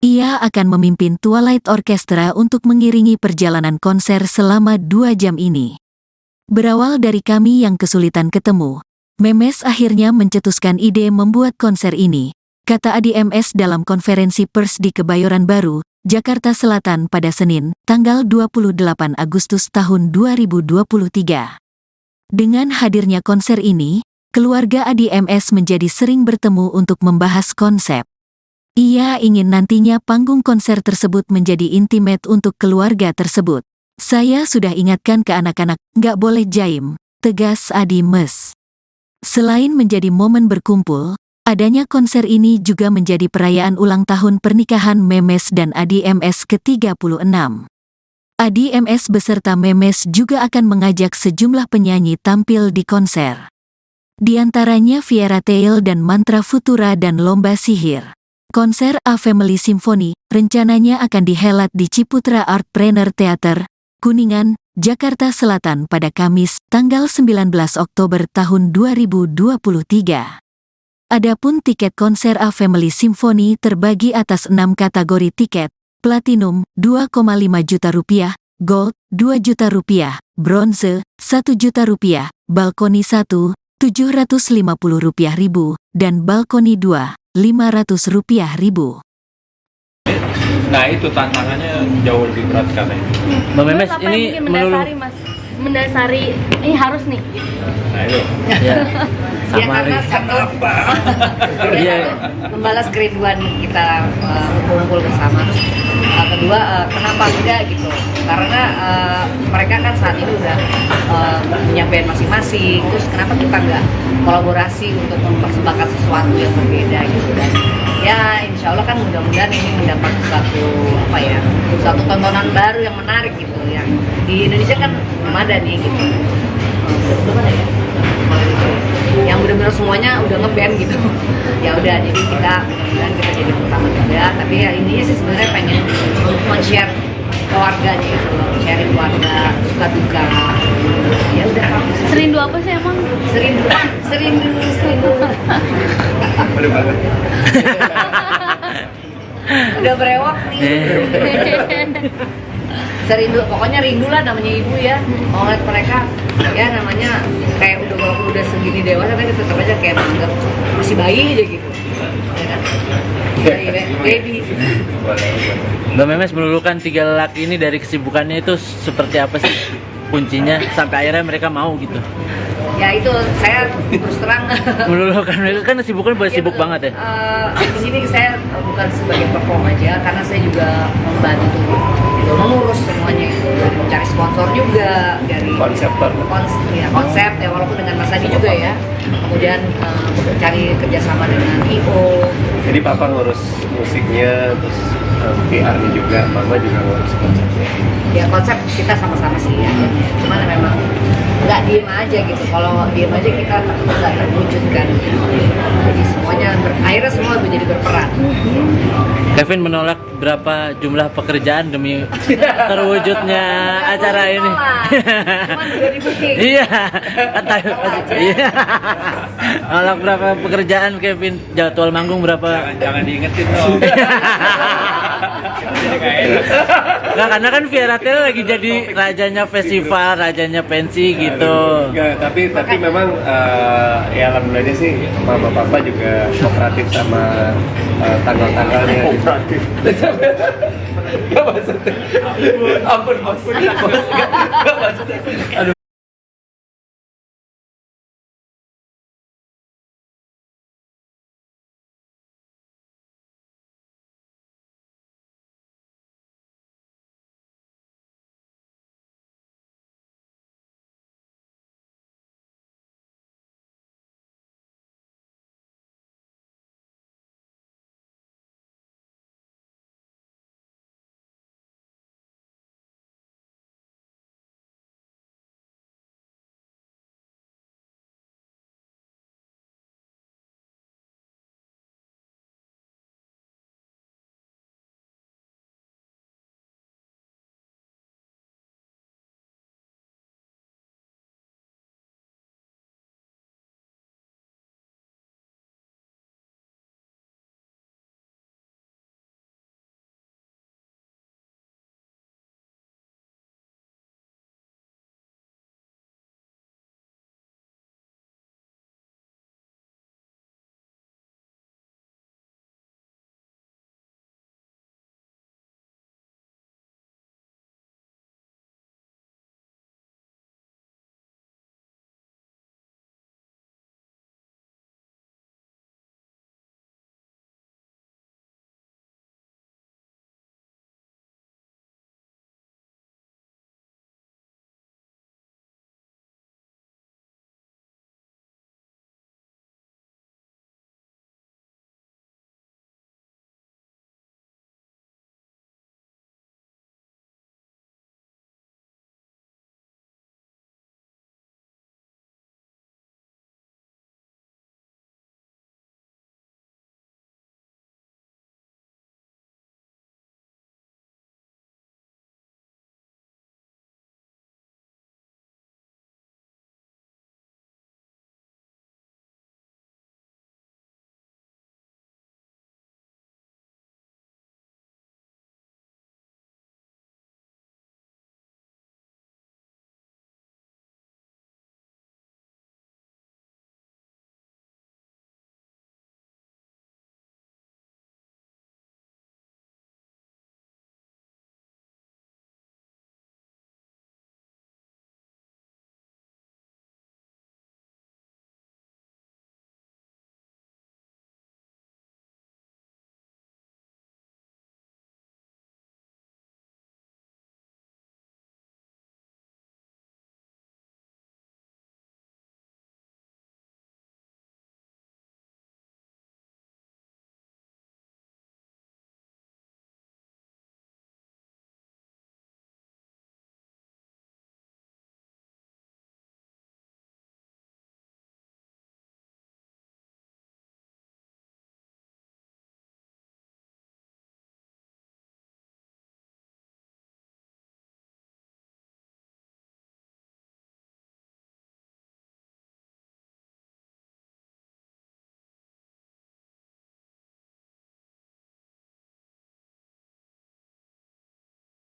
Ia akan memimpin Twilight Orchestra untuk mengiringi perjalanan konser selama 2 jam ini. Berawal dari kami yang kesulitan ketemu, Memes akhirnya mencetuskan ide membuat konser ini, kata Adi MS dalam konferensi pers di Kebayoran Baru, Jakarta Selatan pada Senin, tanggal 28 Agustus tahun 2023. Dengan hadirnya konser ini, keluarga Adi MS menjadi sering bertemu untuk membahas konsep. Ia ingin nantinya panggung konser tersebut menjadi intimate untuk keluarga tersebut. Saya sudah ingatkan ke anak-anak, nggak boleh jaim, tegas Adi MS. Selain menjadi momen berkumpul, adanya konser ini juga menjadi perayaan ulang tahun pernikahan Memes dan Adi MS ke-36. Adi MS beserta Memes juga akan mengajak sejumlah penyanyi tampil di konser. Di antaranya Viera Tail dan Mantra Futura dan Lomba Sihir. Konser A Family Symphony rencananya akan dihelat di Ciputra Artpreneur Theater, Kuningan, Jakarta Selatan pada Kamis, tanggal 19 Oktober tahun 2023. Adapun tiket konser A Family Symphony terbagi atas 6 kategori tiket: Platinum, 2,5 juta rupiah, Gold, 2 juta rupiah, Bronze, 1 juta rupiah, Balkoni 1, 750 rupiah ribu, dan Balkoni 2, 500 rupiah ribu. Nah itu tantangannya jauh lebih berat katanya. Mbak Memes Apa yang ini bikin mendasari mas? Mendasari ini harus nih. Nah itu. ya, Ya sama karena satu, Iya. membalas kerinduan kita berkumpul bersama. Terus kedua, kenapa enggak gitu? Karena mereka kan saat ini udah punya band masing-masing. Terus kenapa kita enggak kolaborasi untuk mempersembahkan sesuatu yang berbeda gitu? Dan ya insya Allah kan mudah-mudahan ini mendapat satu tontonan baru yang menarik gitu. Yang di Indonesia kan belum ada nih gitu. Belum ada ya? Yang benar-benar semuanya udah ngeband gitu. Ya udah, jadi kita mudah-mudahan kita jadi pertama juga. Tapi ya intinya sih sebenarnya pengen men-share keluarganya gitu loh, sharing keluarga, suka duka. Ya udah. Serindu apa sih emang? Serindu. Udah banget. Udah berewok nih. Serindu, pokoknya rindu lah namanya ibu ya. Mau ngeliat mereka, ya namanya kayak udah segini dewasa tapi tetap aja kayak menganggap masih bayi aja gitu. Ya kan? Baby. Mbak Memes meluluhkan 3 laki ini dari kesibukannya itu seperti apa sih kuncinya sampai akhirnya mereka mau gitu? Ya itu saya terus terang. Meluluhkan mereka kan kesibukan buat sibuk banget ya. Di sini saya bukan sebagai perform aja, karena saya juga membantu mengurus semuanya itu, dari mencari sponsor juga, dari konsep ya walaupun dengan Mas Adi juga ya, kemudian cari kerjasama dengan IO. Jadi papa ngurus musiknya, terus PR-nya juga, mama juga ngurus konsepnya. Ya konsep kita sama-sama sih ya, cuman memang nggak diem aja gitu. Kalau diem aja kita nggak terwujudkan gitu. Jadi semuanya akhirnya semua menjadi berperan. Kevin menolak berapa jumlah pekerjaan demi terwujudnya acara ini. Cuman udah di booking. Iya, kata iya. Nolak berapa pekerjaan Kevin, jadwal manggung berapa? Jangan diingetin dong. Jadi nggak enak. Nah, karena kan Viera Tail lagi jadi rajanya festival, rajanya pensi gitu. Enggak, tapi memang ya alhamdulillahnya sih mama papa juga kooperatif sama tanggal-tanggalnya. Kooperatif. Gak maksudnya. Ampun bos. Gak maksudnya. Aduh.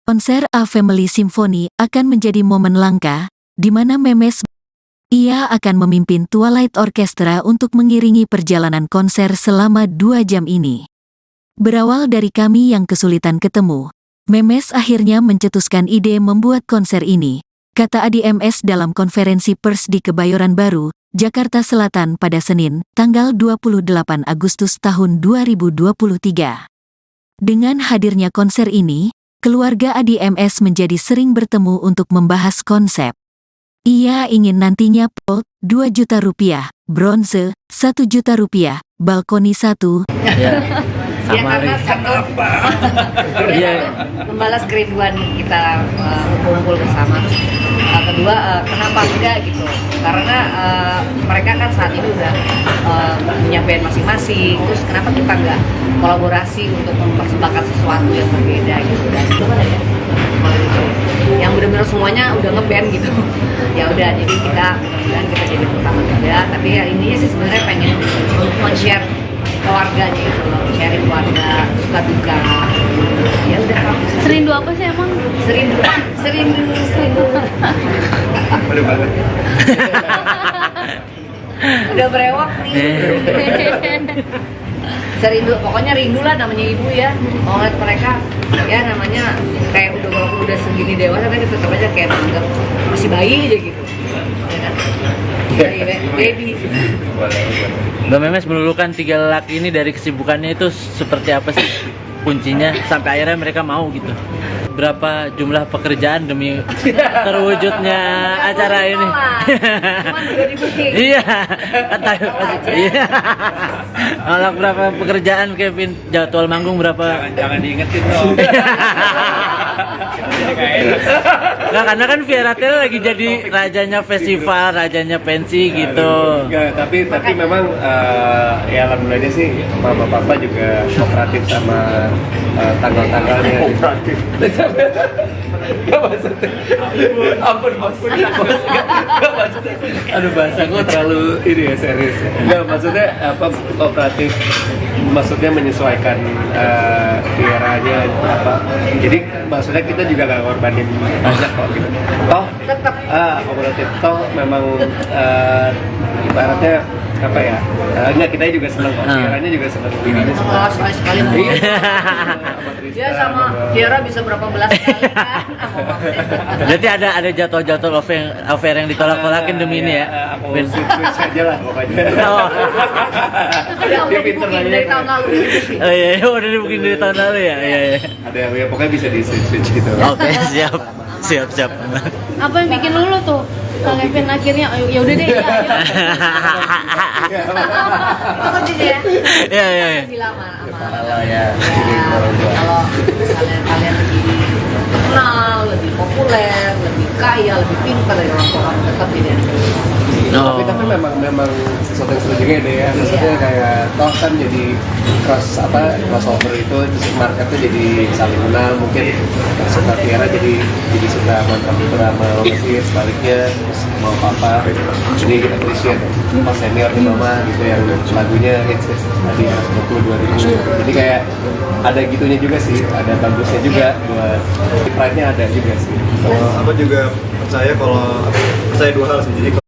Konser A Family Symphony akan menjadi momen langka, di mana Memes ia akan memimpin Twilight Orchestra untuk mengiringi perjalanan konser selama 2 jam ini. Berawal dari kami yang kesulitan ketemu, Memes akhirnya mencetuskan ide membuat konser ini, kata ADMS dalam konferensi pers di Kebayoran Baru, Jakarta Selatan pada Senin, tanggal 28 Agustus tahun 2023. Dengan hadirnya konser ini, keluarga ADMS menjadi sering bertemu untuk membahas konsep. Ia ingin nantinya gold 2 juta rupiah, bronze 1 juta rupiah, balkoni 1. Ya, Ya sama karena satu Iya. membalas kerinduan kita kumpul bersama. Terus kedua kenapa enggak gitu? Karena mereka kan saat ini udah punya band masing-masing. Terus kenapa kita enggak kolaborasi untuk mempersembahkan sesuatu yang berbeda gitu? Dan yang benar-benar semuanya udah ngeband gitu. Ya udah, jadi kita mudah-mudahan kita jadi pertama juga. Tapi ya intinya sih sebenarnya pengen men-share keluarganya gitu loh, sharing keluarga, suka duka. Ya udah. Serindu apa sih emang? Serindu. Aduh banget. Udah berewak nih. Serindu, pokoknya rindu lah namanya ibu ya. Mau lihat mereka, ya namanya kayak udah walaupun udah segini dewasa tapi tetap aja kayak menganggap masih bayi aja gitu. Ya kan? Baby. Mbak Memes melulukan 3 laki ini dari kesibukannya itu seperti apa sih kuncinya sampai akhirnya mereka mau gitu? Berapa jumlah pekerjaan demi terwujudnya acara ini? Cuman udah di booking. Iya, kata iya. Nolak berapa pekerjaan Kevin? Jadwal manggung berapa? Jangan diingetin dong. Nah, karena kan Vieratel lagi jadi rajanya festival, rajanya pensi gitu. Enggak, tapi memang ya alhamdulillahnya sih mama papa juga kooperatif sama tanggal-tanggalnya. Kooperatif. Gak maksudnya. Ampun bos. Gak maksudnya. Aduh bahasa gue terlalu ini ya serius. Gak maksudnya apa kooperatif. Maksudnya menyesuaikan Vieranya apa. Jadi maksudnya kita juga gak ngorbanin banyak kok gitu. Toh Tetap kooperatif toh memang ibaratnya apa ya? Enggak, kita juga senang kok. Vieranya juga senang. Vieranya senang. mengelola sekali Iya. dia sama Tiara bisa berapa belas kali kan sama Mama. Berarti ada jadwal-jadwal affair yang ditolak-tolakin demi ini ya. Aku switch aja lah pokoknya. Oh. Ada Dia udah pinter di-booking nanya. dari tahun lalu. Oh iya, udah dibikin dari tahun lalu ya. Iya, iya. Ada yang ya pokoknya bisa di switch gitu. Oke, siap. Siap. Apa yang bikin lulu tuh? Kang Kevin akhirnya ya udah deh ya. Apa sih ya? Iya. Lebih lama sama. Kalau ya, Ya, kalau misalnya kalian lebih terkenal, lebih populer, lebih kaya, lebih pintar dari orang tetap jadi Oh. tapi memang sesuatu yang seru juga deh ya. Maksudnya kayak toh kan jadi crossover itu terus marketnya jadi saling kenal, mungkin yang suka Tiara jadi suka mantap itu sama Messi, sebaliknya terus mau papa jadi appreciate pas senior nih mama gitu yang lagunya hits tadi 20 2000. Jadi kayak ada gitunya juga sih, ada bagusnya juga buat pride-nya ada juga sih. Aku juga percaya 2 hal sih. Jadi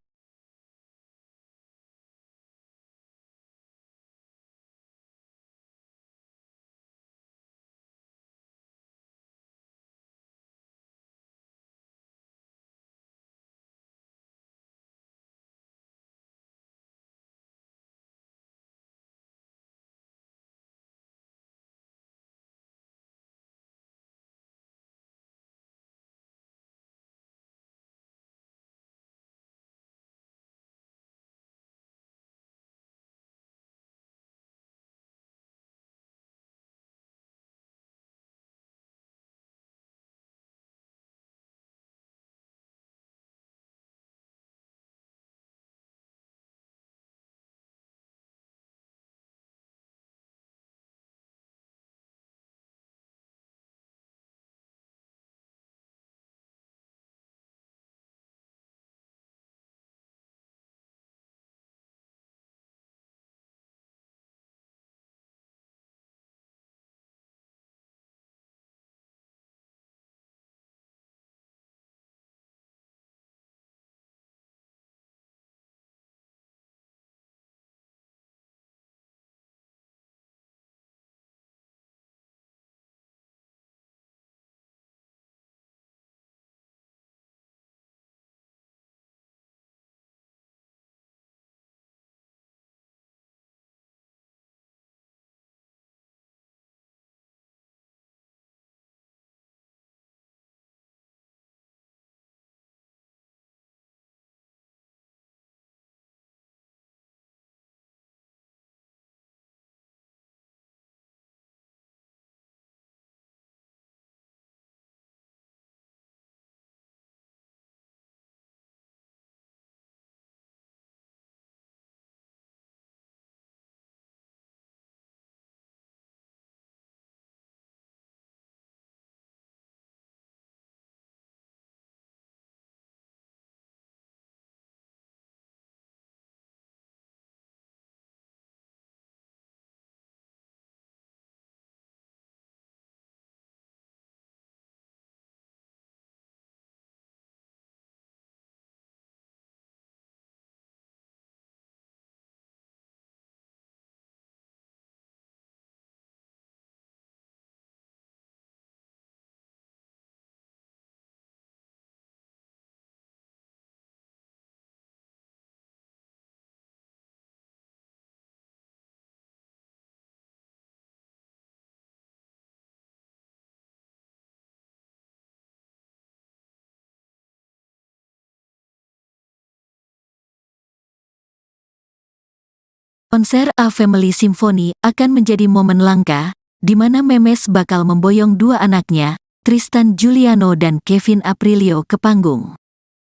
Konser A Family Symphony akan menjadi momen langka, di mana Memes bakal memboyong dua anaknya, Tristan Juliano dan Kevin Aprilio ke panggung.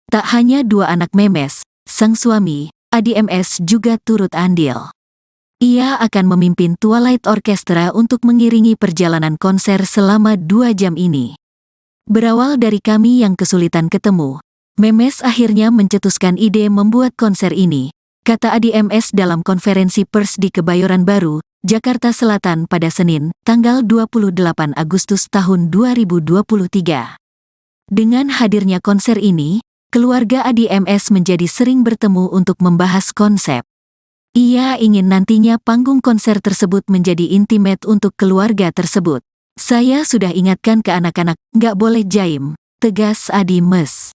Tak hanya dua anak Memes, sang suami, Adi MS juga turut andil. Ia akan memimpin Twilight Orchestra untuk mengiringi perjalanan konser selama 2 jam ini. Berawal dari kami yang kesulitan ketemu, Memes akhirnya mencetuskan ide membuat konser ini, kata Adi MS dalam konferensi pers di Kebayoran Baru, Jakarta Selatan pada Senin, tanggal 28 Agustus tahun 2023. Dengan hadirnya konser ini, keluarga Adi MS menjadi sering bertemu untuk membahas konsep. Ia ingin nantinya panggung konser tersebut menjadi intimate untuk keluarga tersebut. Saya sudah ingatkan ke anak-anak, nggak boleh jaim, tegas Adi Mes.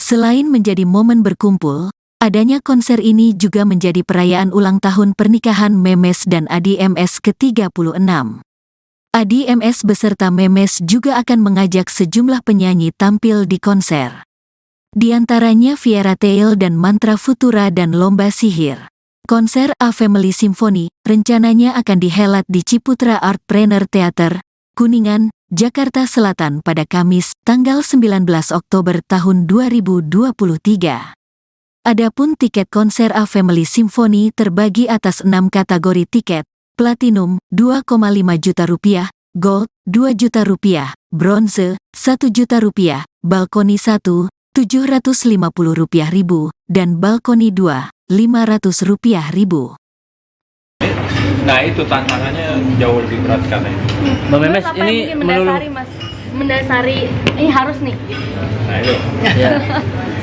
Selain menjadi momen berkumpul, adanya konser ini juga menjadi perayaan ulang tahun pernikahan Memes dan Adi MS ke-36. Adi MS beserta Memes juga akan mengajak sejumlah penyanyi tampil di konser. Di antaranya Viera Tail dan Mantra Futura dan Lomba Sihir. Konser A Family Symphony rencananya akan dihelat di Ciputra Artpreneur Theater, Kuningan, Jakarta Selatan pada Kamis, tanggal 19 Oktober tahun 2023. Adapun tiket konser A Family Symphony terbagi atas 6 kategori tiket: Platinum, 2,5 juta rupiah, Gold, 2 juta rupiah, Bronze, 1 juta rupiah, Balkoni 1, 750 rupiah ribu, dan Balkoni 2, 500 rupiah ribu. Nah itu tantangannya jauh lebih berat karena ini. Mbak Memes Terus apa ini yang bikin mendasari mas, mendasari ini harus nih. Nah itu. ya,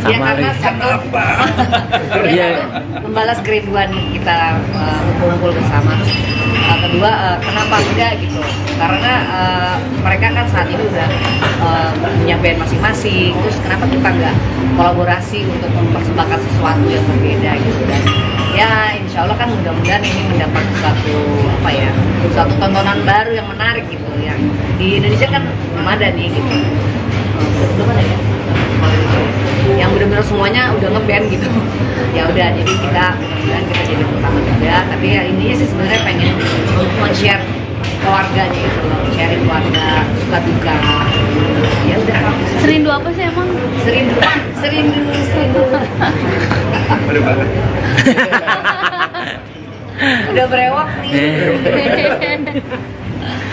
Ya sama karena lagi. satu, Iya. membalas kerinduan kita kumpul bersama. Terus kedua, kenapa enggak gitu? Karena mereka kan saat ini udah punya band masing-masing. Terus kenapa kita enggak kolaborasi untuk mempersembahkan sesuatu yang berbeda gitu kan? Ya insya Allah kan mudah-mudahan ini mendapat satu tontonan baru yang menarik gitu. Yang di Indonesia kan belum ada nih gitu. Belum ada ya? Yang benar-benar semuanya udah ngeband gitu. Ya udah, jadi kita mudah-mudahan kita jadi pertama juga. Tapi ya intinya sih sebenarnya pengen men-share keluarganya gitu loh, share keluarga, suka duka. Ya udah. Serindu apa sih emang? Serindu. Aduh banget. Udah berewak nih.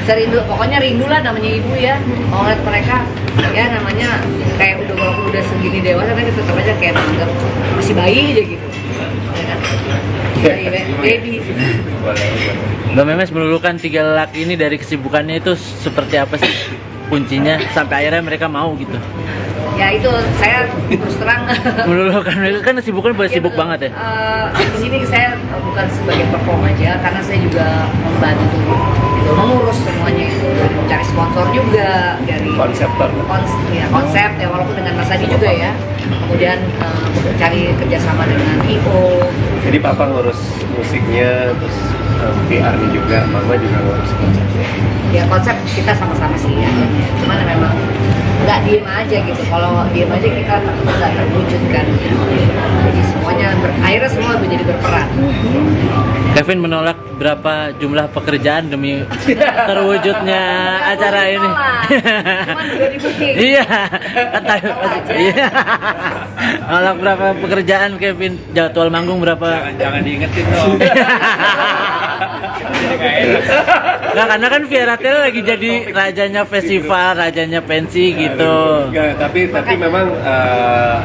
Serindu, pokoknya rindu lah namanya ibu ya. Mau ngeliat mereka, ya namanya kayak walaupun udah segini dewasa kan tetap aja kayak menganggap masih bayi aja gitu. Ya kan? Baby. Mbak Memes melulukan 3 lelaki ini dari kesibukannya itu seperti apa sih kuncinya sampai akhirnya mereka mau gitu? Ya itu saya terus terang. Melulukan mereka kan kesibukan boleh sibuk banget ya. Di sini saya bukan sebagai perform aja, karena saya juga membantu gitu, mengurus semuanya itu, mencari sponsor juga dari konsep ya walaupun dengan Mas Adi juga ya. Kemudian cari kerjasama dengan IO. Jadi papa ngurus musiknya, terus PR-nya juga, mama juga ngurus konsepnya. Ya konsep kita sama-sama sih ya. Cuman memang nggak diem aja gitu. Kalau diem aja kita nggak terwujud kan. Jadi semuanya akhirnya semua menjadi berperan. Kevin menolak berapa jumlah pekerjaan demi terwujudnya acara ini. Cuman udah di-booking. Iya, kata iya. Menolak berapa pekerjaan Kevin, jadwal manggung berapa? Jangan diingetin dong. Nggak, karena kan Viera Tail lagi jadi rajanya festival, rajanya pensi gitu. Enggak, tapi memang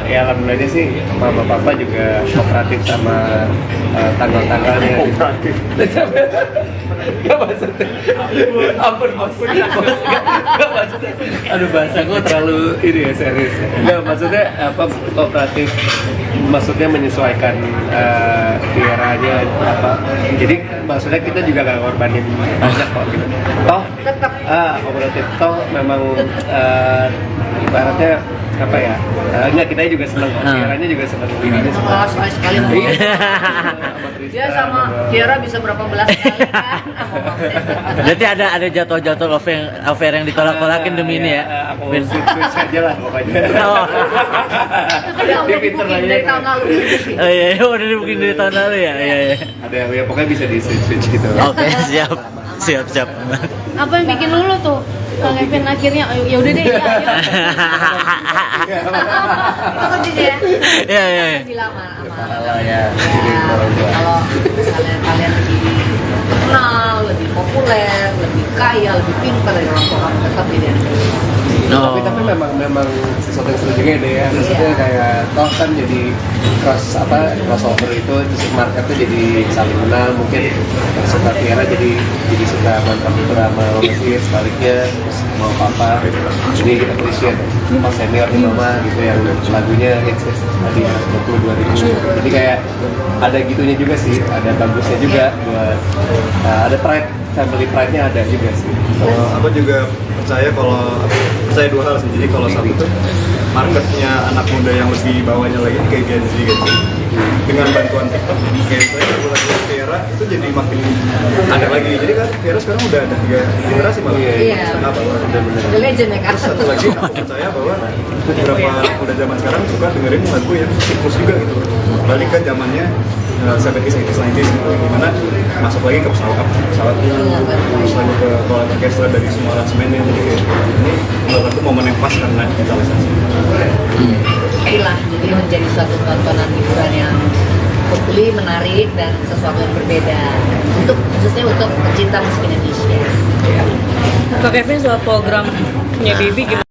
ya alhamdulillah sih mama papa juga kooperatif sama tanggal-tanggalnya. Kooperatif. Enggak maksudnya. Ampun. Enggak maksudnya. Aduh bahasa gue terlalu ini ya serius. Enggak maksudnya kooperatif. Maksudnya menyesuaikan Viera-nya apa. Jadi maksudnya kita juga nggak ngorbanin banyak kok gitu. Toh kooperatif toh memang ibaratnya apa ya? Enggak, kita juga seneng, Tiaranya juga seneng, Wininya seneng. Oh, sekali-sekali mau. Iya. Dia sama Tiara bisa berapa belas kali kan? Berarti ada jadwal-jadwal affair yang ditolak-tolakin demi ini ya. Aku switch aja lah pokoknya. Oh. Dia udah booking dari tahun lalu. Oh iya, udah dibukin dari tahun lalu ya. Iya, iya. Ada yang ya pokoknya bisa di switch gitu. Oke, siap. Apa yang bikin lulu tuh? Kang Kevin akhirnya ya udah deh ya. Itu juga ya. Iya. Bilang sama Paralel ya. kalau misalnya kalian lebih terkenal, lebih populer, lebih kaya, lebih pintar dari orang tua kamu, tetap beda. No. Tapi memang sesuatu yang seru juga deh ya. Maksudnya kayak toh kan jadi crossover itu terus marketnya jadi saling kenal, mungkin yang suka Tiara jadi suka mantan drama Mesir, sebaliknya terus mau papa jadi kita appreciate pas senior nih mama gitu yang lagunya hits tadi 22 ribu. Jadi kayak ada gitunya juga sih, ada bagusnya juga buat ada pride, family pride-nya ada juga sih. Kalau aku juga percaya dua hal sih. Jadi kalau satu tuh marketnya anak muda yang lebih bawahnya lagi kayak Gen Z gitu. Dengan bantuan TikTok, kayak saya lagu Tiara itu jadi makin ada lagi. Jadi kan Tiara sekarang udah ada 3 generasi malah. Iya. Setengah bahwa The legend ya kan. satu lagi aku percaya bahwa beberapa udah zaman sekarang suka dengerin lagu yang siklus juga gitu. Balik ke zamannya 70s, 80s, 90s gitu, dimana masuk lagi ke pesawat terus lagi ke kolam orkestra dari semua aransemennya. Jadi kayak ini menurut aku momen yang pas karena digitalisasi. Itulah jadi menjadi suatu tontonan hiburan yang hopefully menarik dan sesuatu yang berbeda khususnya untuk pecinta musik Indonesia. Kak Kevin soal programnya Bibi gimana?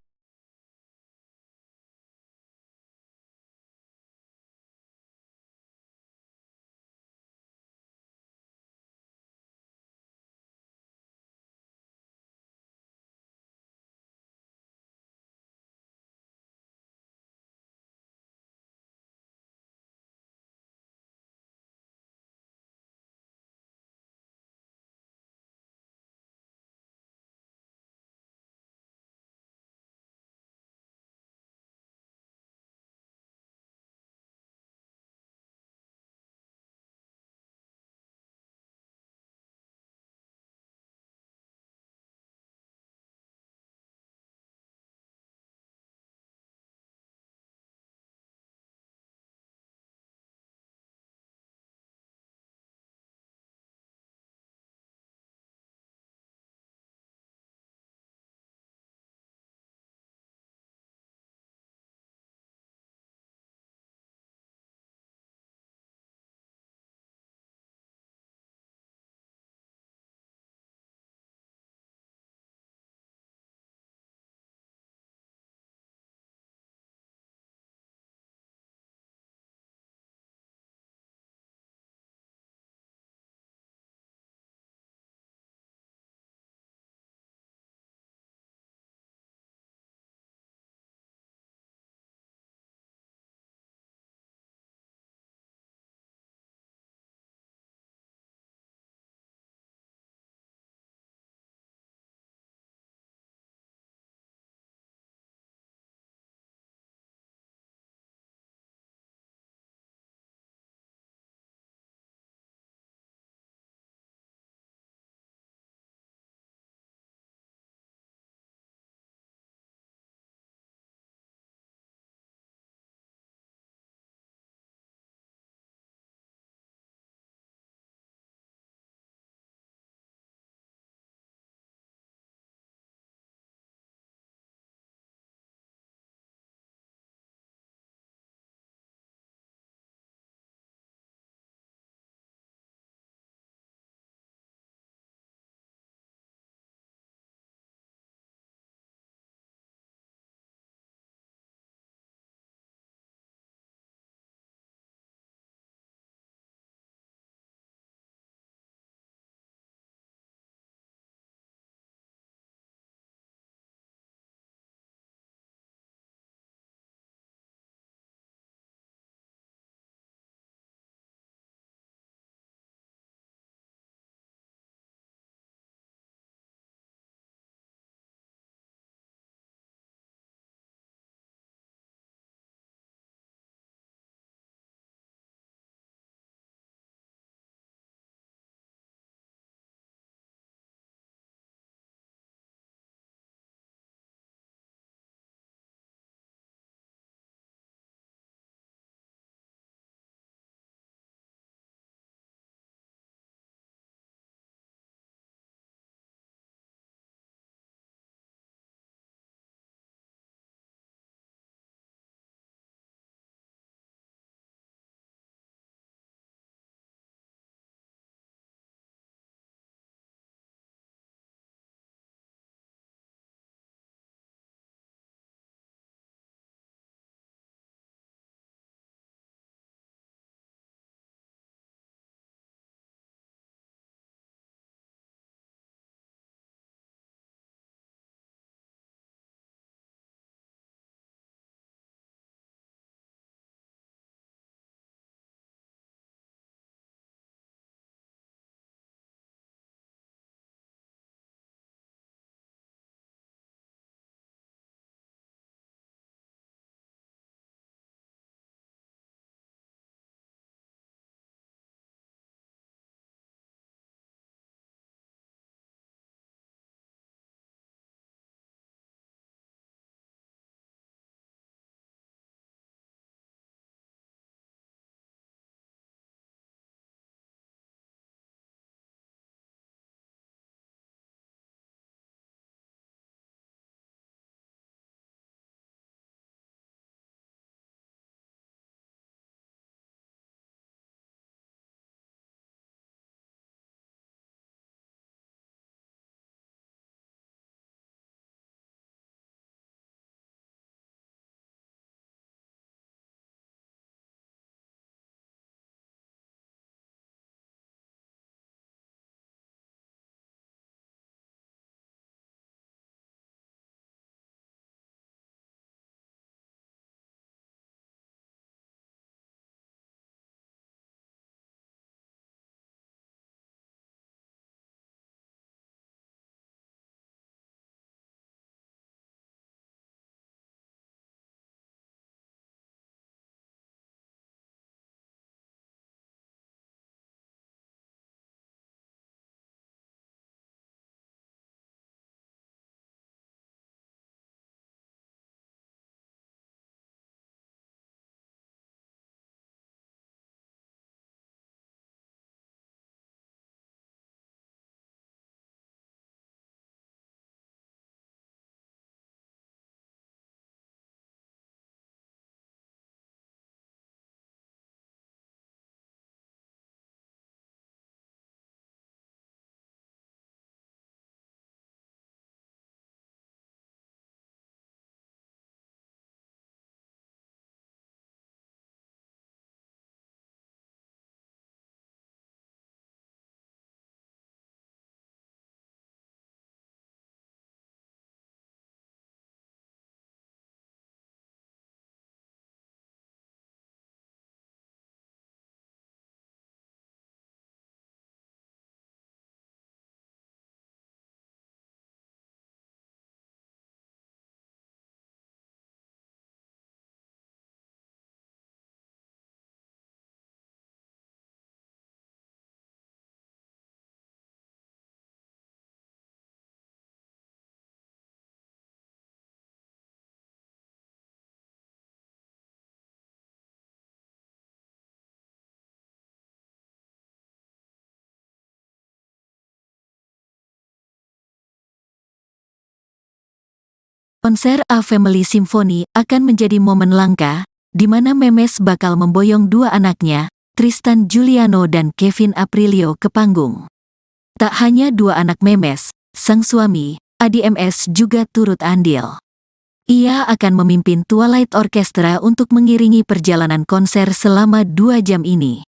Konser A Family Symphony akan menjadi momen langka, di mana Memes bakal memboyong dua anaknya, Tristan Juliano dan Kevin Aprilio ke panggung. Tak hanya dua anak Memes, sang suami, Adi MS juga turut andil. Ia akan memimpin Twilight Orchestra untuk mengiringi perjalanan konser selama 2 jam ini.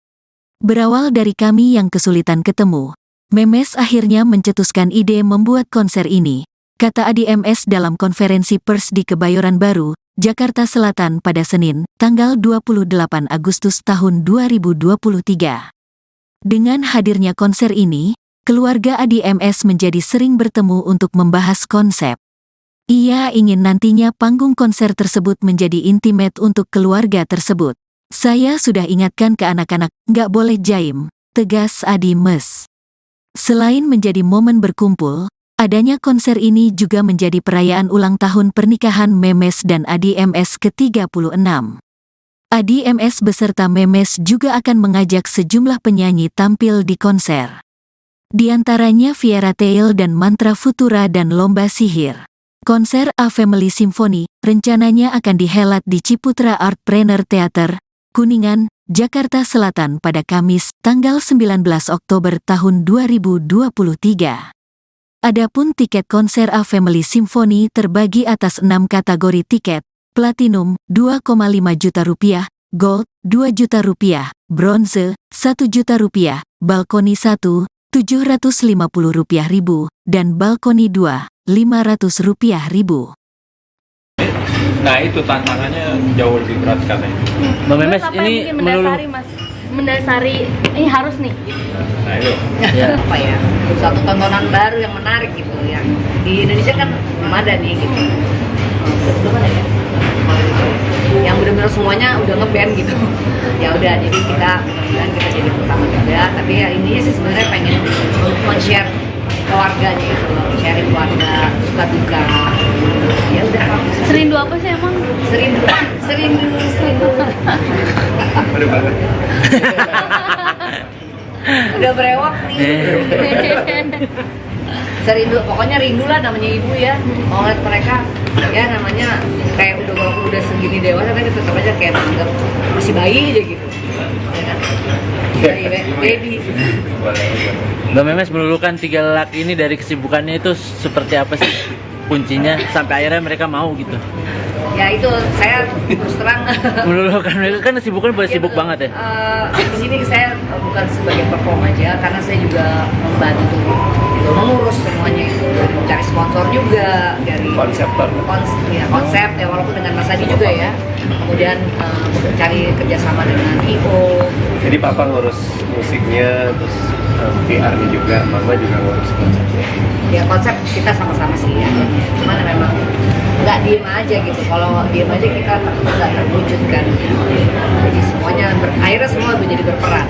Berawal dari kami yang kesulitan ketemu, Memes akhirnya mencetuskan ide membuat konser ini, kata Adi MS dalam konferensi pers di Kebayoran Baru, Jakarta Selatan pada Senin, tanggal 28 Agustus tahun 2023. Dengan hadirnya konser ini, keluarga Adi MS menjadi sering bertemu untuk membahas konsep. Ia ingin nantinya panggung konser tersebut menjadi intimate untuk keluarga tersebut. Saya sudah ingatkan ke anak-anak, nggak boleh jaim, tegas Adi Mes. Selain menjadi momen berkumpul, adanya konser ini juga menjadi perayaan ulang tahun pernikahan Memes dan Adi MS ke-36. Adi MS beserta Memes juga akan mengajak sejumlah penyanyi tampil di konser. Di antaranya Viera Tail dan Mantra Futura dan Lomba Sihir. Konser A Family Symphony rencananya akan dihelat di Ciputra Artpreneur Theater, Kuningan, Jakarta Selatan pada Kamis, tanggal 19 Oktober tahun 2023. Adapun tiket konser A Family Symphony terbagi atas 6 kategori tiket: Platinum, 2,5 juta rupiah, Gold, 2 juta rupiah, Bronze, 1 juta rupiah, Balkoni 1, 750 rupiah ribu, dan Balkoni 2, 500 rupiah ribu. Nah itu tantangannya jauh lebih berat katanya. Mbak Memes Terus apa ini yang bikin mendasari mas? Mendasari ini harus nih. Nah itu. Ya. Apa ya, satu tontonan baru yang menarik gitu, yang di Indonesia kan belum ada nih gitu. Belum ada ya, yang benar-benar semuanya udah ngeband gitu. Ya udah, jadi kita mudah-mudahan kita jadi pertama juga, tapi ya intinya sih sebenarnya pengen men-share keluarganya gitu loh, sharing keluarga, suka duka. Ya udah. Serindu apa sih emang? Serindu. Udah banget. Udah berewak nih. Serindu, pokoknya rindu lah namanya ibu ya. Mau ngeliat mereka, ya namanya kayak udah walaupun udah segini dewasa, tapi tetap aja kayak menganggap masih bayi aja gitu. Ya kan? Baby. Mbak Memes meluluhkan 3 lelaki ini dari kesibukannya itu seperti apa sih kuncinya sampai akhirnya mereka mau gitu? Ya itu saya terus terang. Meluluhkan mereka kan kesibukan buat sibuk banget ya. Di sini saya bukan sebagai perform aja, karena saya juga membantu gitu, mengurus semuanya itu, mencari sponsor juga dari konsep ya, walaupun dengan Mas Adi juga ya. Kemudian mencari kerjasama dengan IO. Jadi papa ngurus musiknya, terus PR-nya juga, mama juga ngurus konsepnya. Ya konsep kita sama-sama sih ya. Cuman memang nggak diem aja gitu. Kalau diem aja kita nggak terwujud kan. Jadi semuanya akhirnya semua menjadi berperan.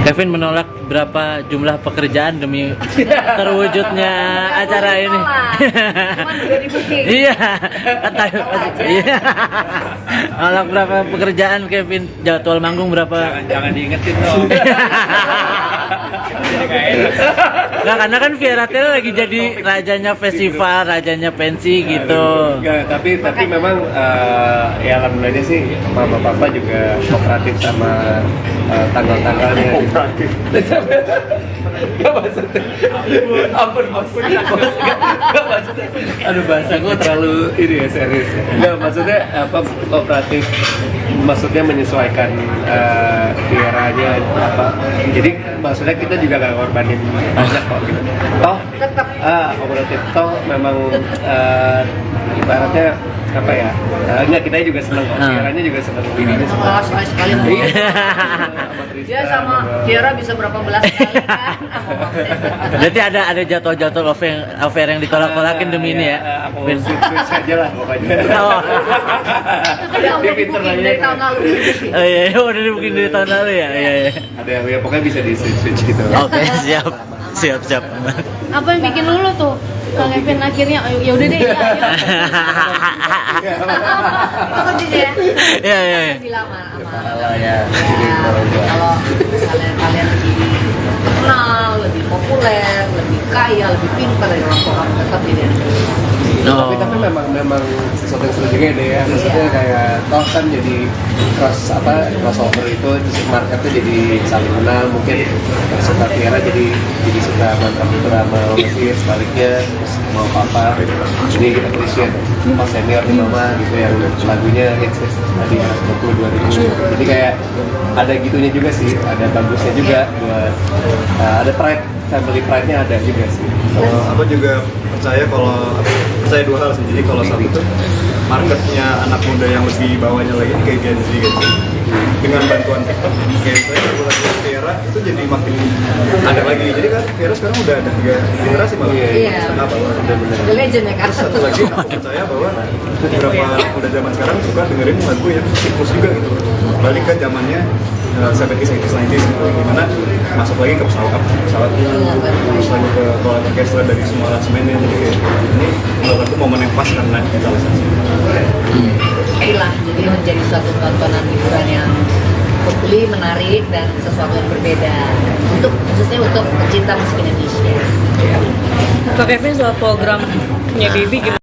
Kevin menolak berapa jumlah pekerjaan demi terwujudnya acara ini. Cuman udah di booking. Iya, kata iya. Menolak berapa pekerjaan Kevin, jadwal manggung berapa? Jangan diingetin dong. Jadi nggak enak. Nggak, karena kan Viera Tail lagi jadi rajanya festival, rajanya pensi gitu. Enggak, tapi memang ya alhamdulillahnya sih mama papa juga kooperatif sama tanggal-tanggalnya. Kooperatif. Gak maksudnya. Ampun. Gak maksudnya. Aduh, bahasa gue terlalu ini ya, serius. Gak maksudnya apa kooperatif, maksudnya menyesuaikan Viera-nya apa. Jadi maksudnya kita juga gak ngorbanin banyak kok gitu. Toh tetap kooperatif, toh memang ibaratnya apa ya, enggak, kita juga seneng kok, Viera-nya juga seneng, bininya seneng. Oh, sekali dia sama Viera bisa berapa belas kali kan. Berarti ada jadwal-jadwal affair yang ditolak-tolakin demi ini ya. Aku switch aja lah pokoknya. Oh. Dia udah booking dari tahun lalu. Oh iya, udah dibikin dari tahun lalu ya. Iya. Ada ya, pokoknya bisa di switch gitu. Oke, siap. Apa yang bikin lulu tuh? Kang Kevin akhirnya, ya udah deh, ya. Itu kuncinya ya. Iya. Bilang sama Ya. kalau misalnya kalian lebih terkenal, lebih populer, lebih kaya, lebih pintar dari orang tua, kamu tetap jadi anak. Tapi memang sesuatu yang seru juga deh ya. Maksudnya kayak toh kan jadi crossover itu terus marketnya jadi saling kenal, mungkin yang suka Tiara jadi suka mantra putra sama Ovi, sebaliknya terus mau papa ini kita appreciate pas senior di mama gitu yang lagunya hits tadi 22 ribu. Jadi kayak ada gitunya juga sih, ada bagusnya juga buat ada pride, family pride-nya ada juga sih. Kalau aku juga percaya dua hal sih. Jadi kalau satu tuh marketnya anak muda yang lebih bawahnya lagi kayak Gen Z gitu. Dengan bantuan TikTok, kayak saya lagu Tiara itu jadi makin ada lagi. Jadi kan Tiara sekarang udah ada 3 generasi malah. Iya. Setengah bawah. The legend ya kan. Satu lagi aku percaya bahwa beberapa muda zaman sekarang suka dengerin lagu yang siklus juga gitu. Balik ke zamannya 70s, 80s, 90s gitu, dimana masuk lagi ke pesawat terus lagi ke roller orchestra dari semua aransemennya. Jadi kayak ini menurut aku momen yang pas karena digitalisasi. Itulah, jadi menjadi suatu tontonan hiburan yang hopefully menarik dan sesuatu yang berbeda khususnya untuk pecinta musik Indonesia. Kak Kevin soal programnya Bibi gimana?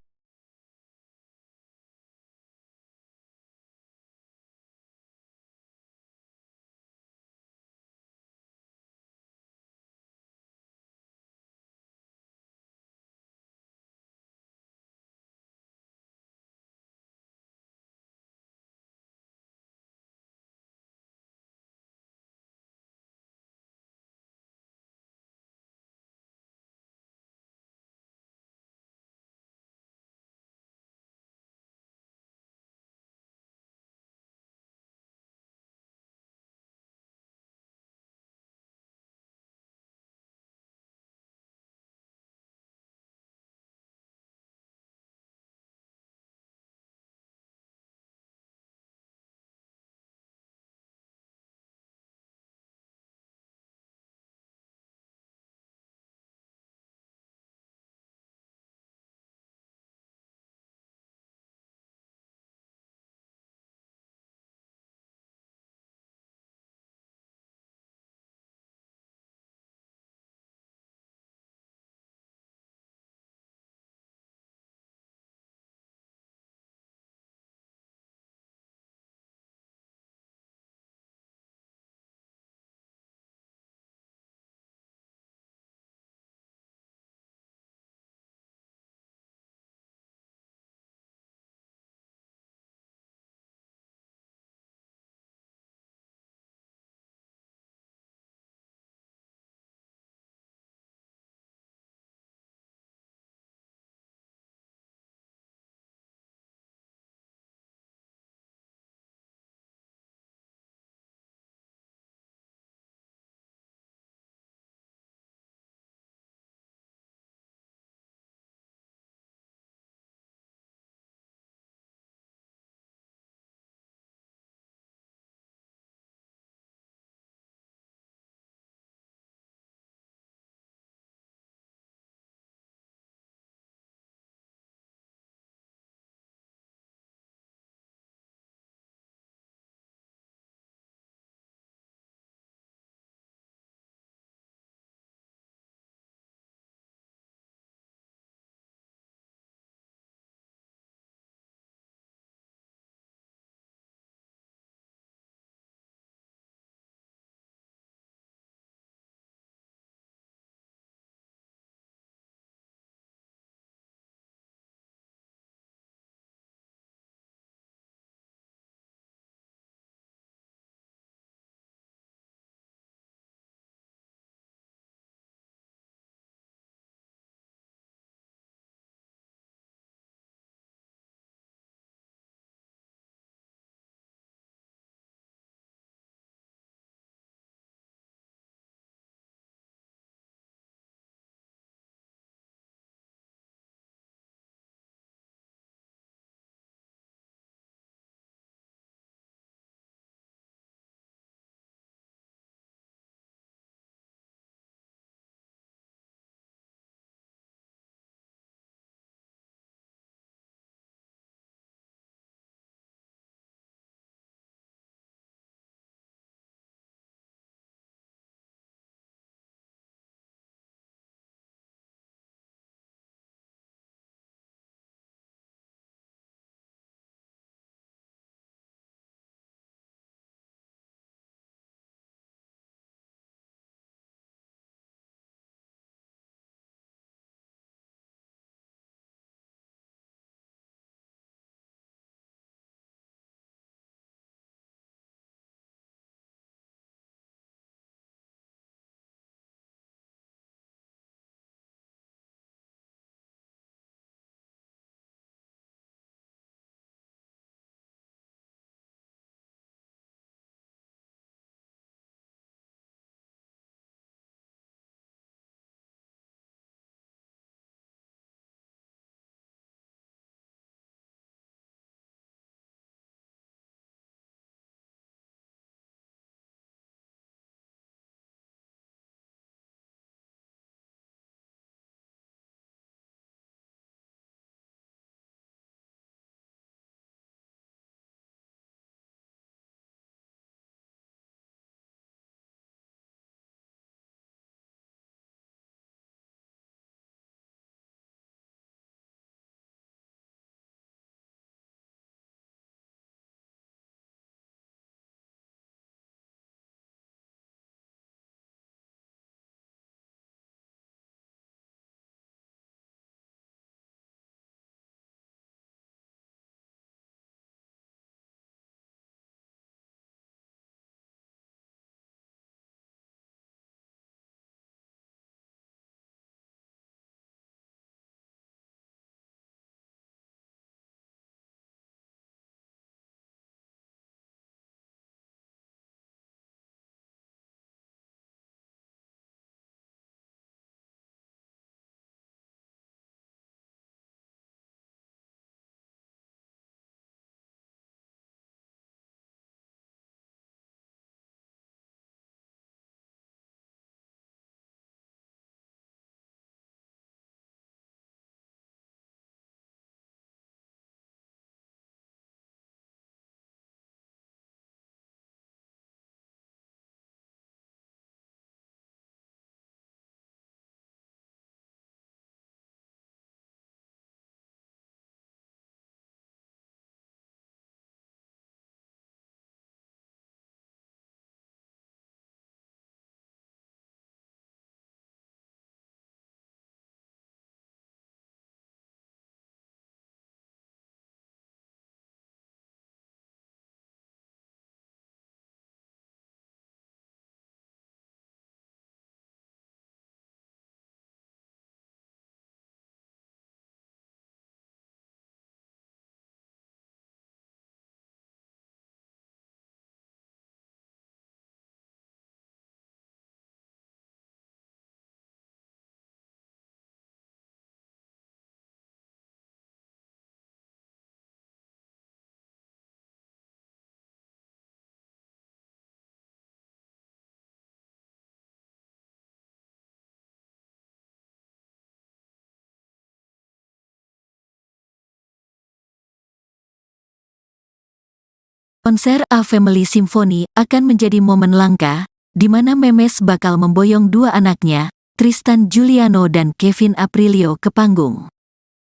Konser A Family Symphony akan menjadi momen langka, di mana Memes bakal memboyong dua anaknya, Tristan Juliano dan Kevin Aprilio ke panggung.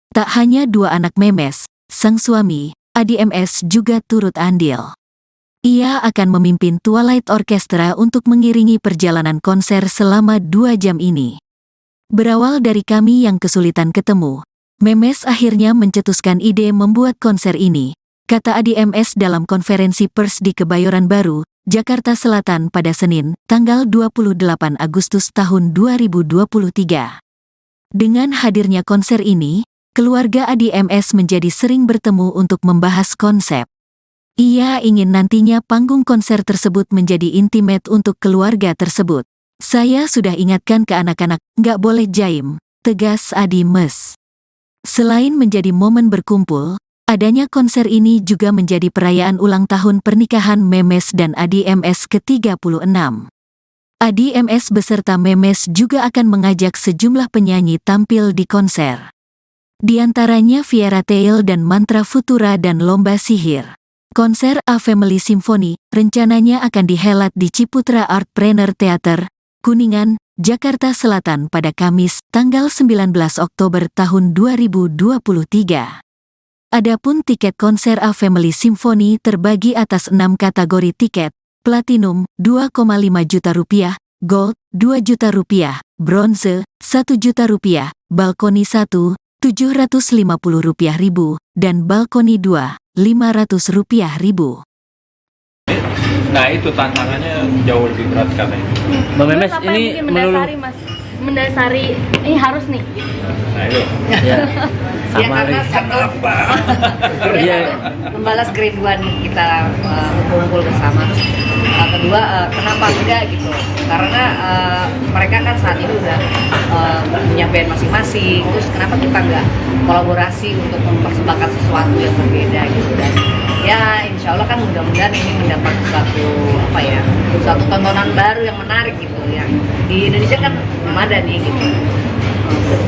Tak hanya dua anak Memes, sang suami, Adi MS juga turut andil. Ia akan memimpin Twilight Orchestra untuk mengiringi perjalanan konser selama 2 jam ini. Berawal dari kami yang kesulitan ketemu, Memes akhirnya mencetuskan ide membuat konser ini, kata Adi MS dalam konferensi pers di Kebayoran Baru, Jakarta Selatan pada Senin, tanggal 28 Agustus tahun 2023. Dengan hadirnya konser ini, keluarga Adi MS menjadi sering bertemu untuk membahas konsep. Ia ingin nantinya panggung konser tersebut menjadi intimate untuk keluarga tersebut. Saya sudah ingatkan ke anak-anak, nggak boleh jaim, tegas Adi MS. Selain menjadi momen berkumpul, adanya konser ini juga menjadi perayaan ulang tahun pernikahan Memes dan Adi MS ke-36. Adi MS beserta Memes juga akan mengajak sejumlah penyanyi tampil di konser. Di antaranya Viera Tail dan Mantra Futura dan Lomba Sihir. Konser A Family Symphony rencananya akan dihelat di Ciputra Artpreneur Theater, Kuningan, Jakarta Selatan pada Kamis, tanggal 19 Oktober tahun 2023. Adapun tiket konser A Family Symphony terbagi atas 6 kategori tiket: Platinum, 2,5 juta rupiah, Gold, 2 juta rupiah, Bronze, 1 juta rupiah, Balkoni 1, 750 rupiah ribu, dan Balkoni 2, 500 rupiah ribu. Nah itu tantangannya jauh lebih berat katanya. Mbak Memes Terus apa ini yang bikin mendasari mas? Mendasari, ini harus nih. Nah itu. ya, Ya sama karena Ri. satu, Iya. membalas kerinduan kita kumpul bersama. Terus kedua, kenapa enggak gitu? Karena mereka kan saat ini udah punya band masing-masing. Terus kenapa kita enggak kolaborasi untuk mempersembahkan sesuatu yang berbeda gitu? Dan ya insya Allah kan mudah-mudahan ini mendapat suatu tontonan baru yang menarik gitu. Yang di Indonesia kan belum ada nih gitu.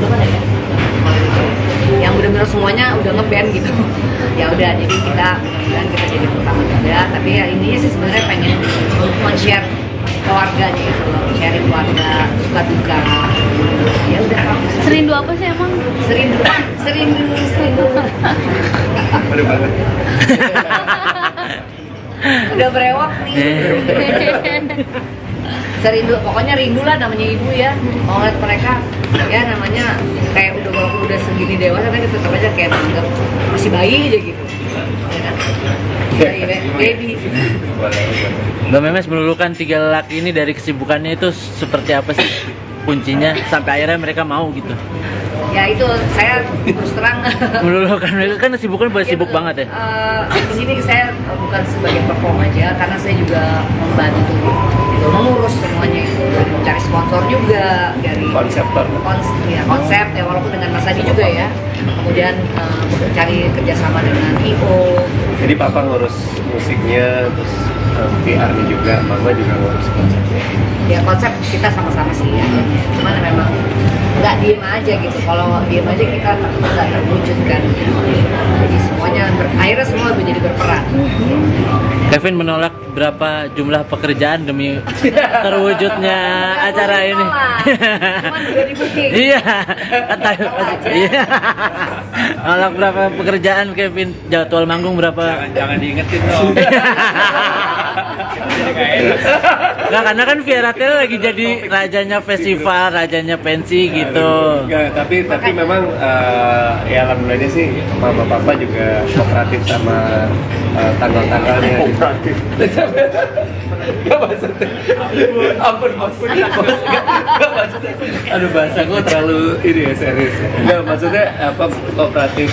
Belum ada ya? Yang benar-benar semuanya udah ngeband gitu. Ya udah, jadi kita mudah-mudahan kita jadi pertama juga. Tapi ya intinya sih sebenarnya pengen men-share keluarganya gitu loh, sharing keluarga, suka duka. Ya udah. Serindu apa sih emang? Serindu. Aduh banget. Udah berewak nih. Serindu, pokoknya rindu lah namanya ibu ya. Mau lihat mereka ya namanya kayak walaupun udah segini dewasa tapi tetap aja kayak menganggap masih bayi aja gitu. Ya kan? Baby. Mbak Memes melulukan 3 lelaki ini dari kesibukannya itu seperti apa sih kuncinya sampai akhirnya mereka mau gitu? Ya itu saya terus terang Melulukan mereka kan kesibukan boleh sibuk banget ya. Di sini saya bukan sebagai perform aja, karena saya juga membantu gitu, mengurus semuanya itu, cari sponsor juga dari konsep ya walaupun dengan Mas Adi juga ya. Kemudian cari kerjasama dengan IO. Jadi papa ngurus musiknya, terus PR-nya juga, mama juga ngurus konsepnya. Ya konsep kita sama-sama sih ya. Cuman memang nggak diem aja gitu. Kalau diem aja kita nggak terwujudkan. Jadi semuanya akhirnya semua menjadi berperan. Kevin menolak berapa jumlah pekerjaan demi terwujudnya acara ini. Cuman juga di booking. Iya, kata iya. Menolak berapa pekerjaan Kevin, jadwal manggung berapa? Jangan diingetin dong. Nggak, karena kan Viera Tail lagi jadi rajanya festival, rajanya pensi gitu. Enggak, tapi memang ya alhamdulillahnya sih mama papa juga kooperatif sama tanggal-tanggalnya. Kooperatif. Gak maksudnya. Ampun bos. Gak maksudnya. Aduh bahasa gue terlalu ini ya serius. Enggak maksudnya apa kooperatif.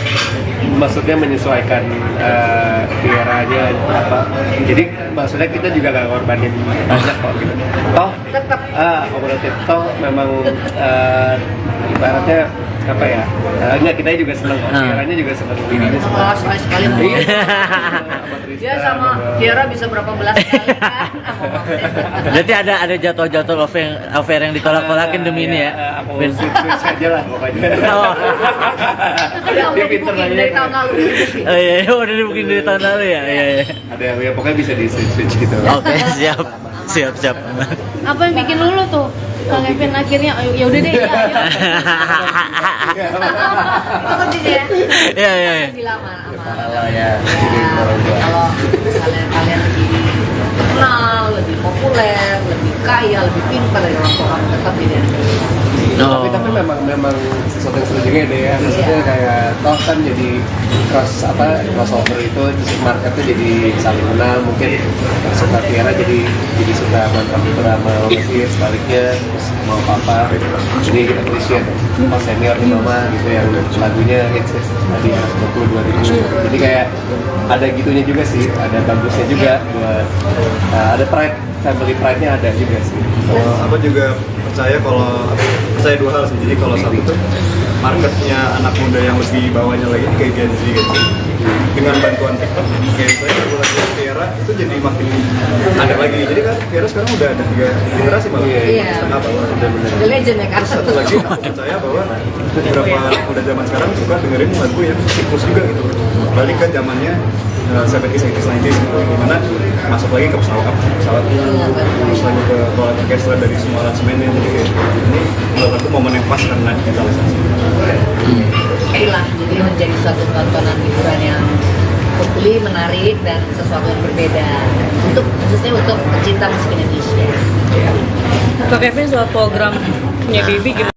Maksudnya menyesuaikan Vieranya apa. Jadi maksudnya kita juga gak ngorbanin banyak kok gitu. Toh Tetap kooperatif toh memang ibaratnya apa ya? Enggak, kita juga seneng kok. Vieranya juga seneng dirinya seneng. sekali dia sama Viera bisa berapa belas kali kan. Berarti ada jadwal-jadwal affair yang ditolak-tolakin demi ini ya. Aku Fans. switch aja lah pokoknya. Oh. Tapi udah Dia pinter di-booking nanya. dari tahun lalu. Oh iya, iya, udah dibikin dari tahun lalu ya. Iya, iya. Ada yang ya pokoknya bisa di switch gitu. Oke, siap. Siap, siap. Apa yang bikin lulu tuh? Kang Kevin akhirnya ya udah deh, ya, ayo. Itu kuncinya ya. Iya, iya, iya. Lebih lama sama. Salah ya. Ya, kalau misalnya kalian lebih terkenal, lebih populer, lebih kaya, lebih pintar dari orang tua kamu, tetap jadi anak baby. Oh. Tapi memang sesuatu yang seru juga deh ya. Maksudnya Iya. kayak toh kan jadi crossover itu terus marketnya jadi saling kenal, mungkin suka Tiara jadi suka mantap itu sama Messi, sebaliknya terus mau papa ini kita appreciate pas senior nih mama gitu yang lagunya hits tadi 22 ribu. Jadi kayak ada gitunya juga sih, ada bagusnya juga buat ada pride, family pride-nya ada juga sih. Kalau apa juga percaya dua hal sih. Jadi kalau satu tuh marketnya anak muda yang lebih bawahnya lagi kayak Gen Z gitu. Dengan bantuan TikTok, kayak saya lagu Tiara itu jadi makin ada lagi. Jadi kan Tiara sekarang udah ada 3 generasi malah. Iya. Setengah bawah. The legend ya kan. Satu lagi aku percaya bahwa beberapa muda zaman sekarang suka dengerin lagu yang siklus juga gitu. Balik ke zamannya 70s, 80s, 90s gitu, dimana masuk lagi ke pesawat terus lagi ke roller orchestra dari semua aransemennya. Jadi kayak ini menurut aku momen yang pas karena digitalisasi. Itulah, jadi menjadi suatu tontonan hiburan yang hopefully menarik dan sesuatu yang berbeda khususnya untuk pecinta musik Indonesia. Kak Kevin soal programnya Bibi gimana?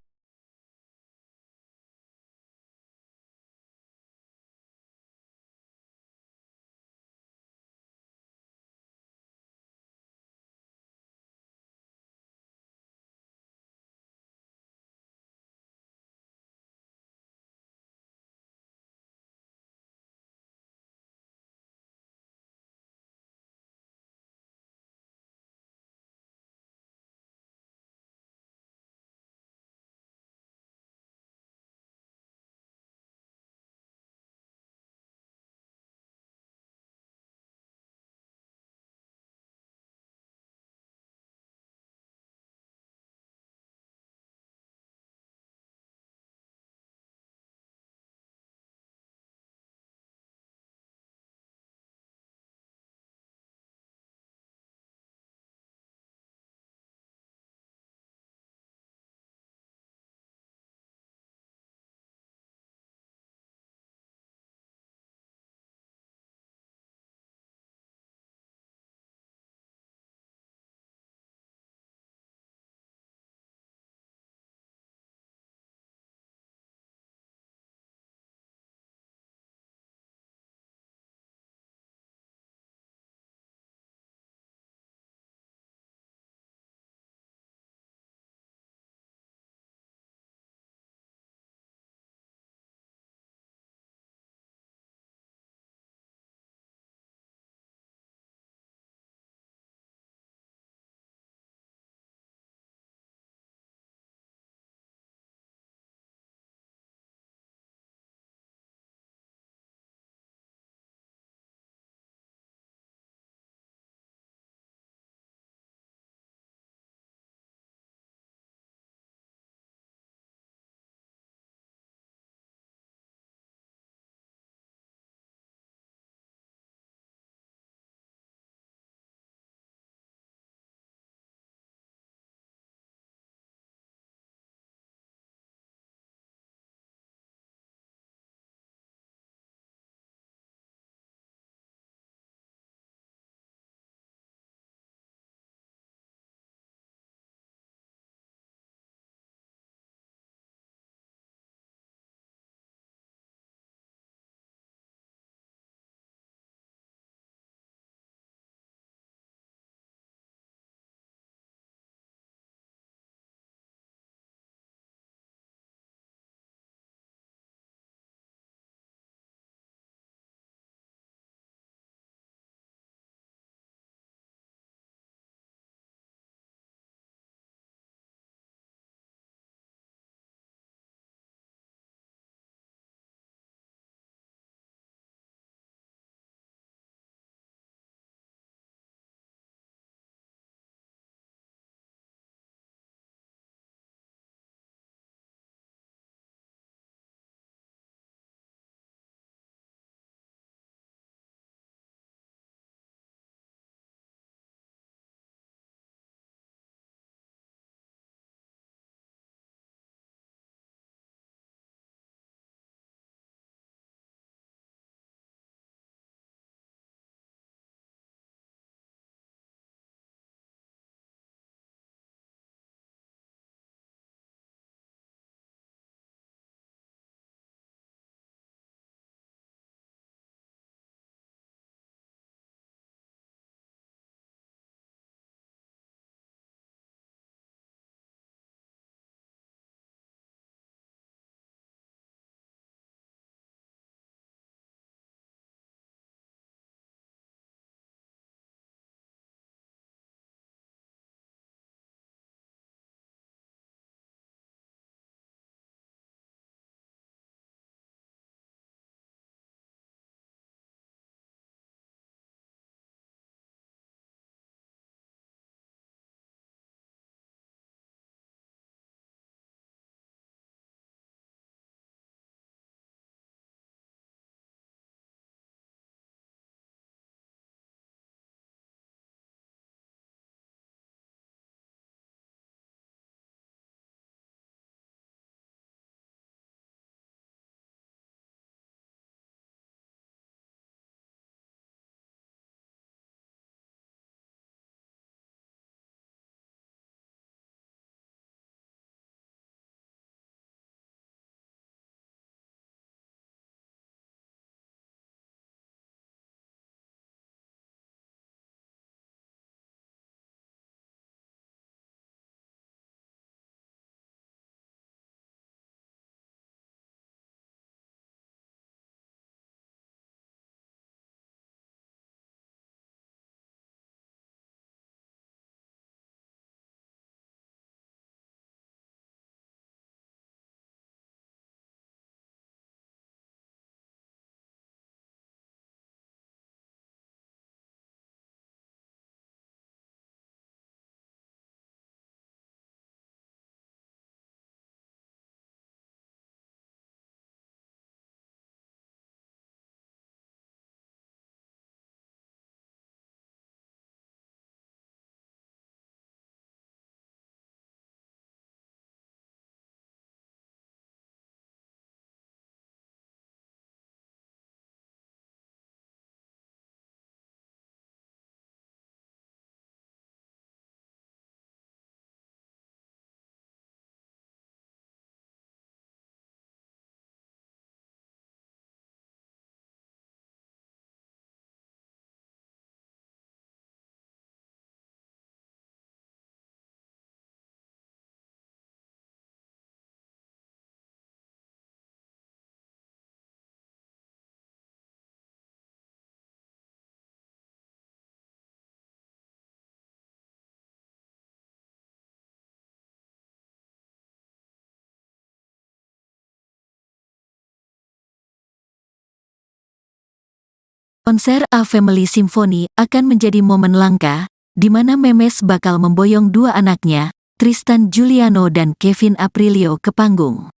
Konser A Family Symphony akan menjadi momen langka, di mana Memes bakal memboyong dua anaknya, Tristan Juliano dan Kevin Aprilio ke panggung.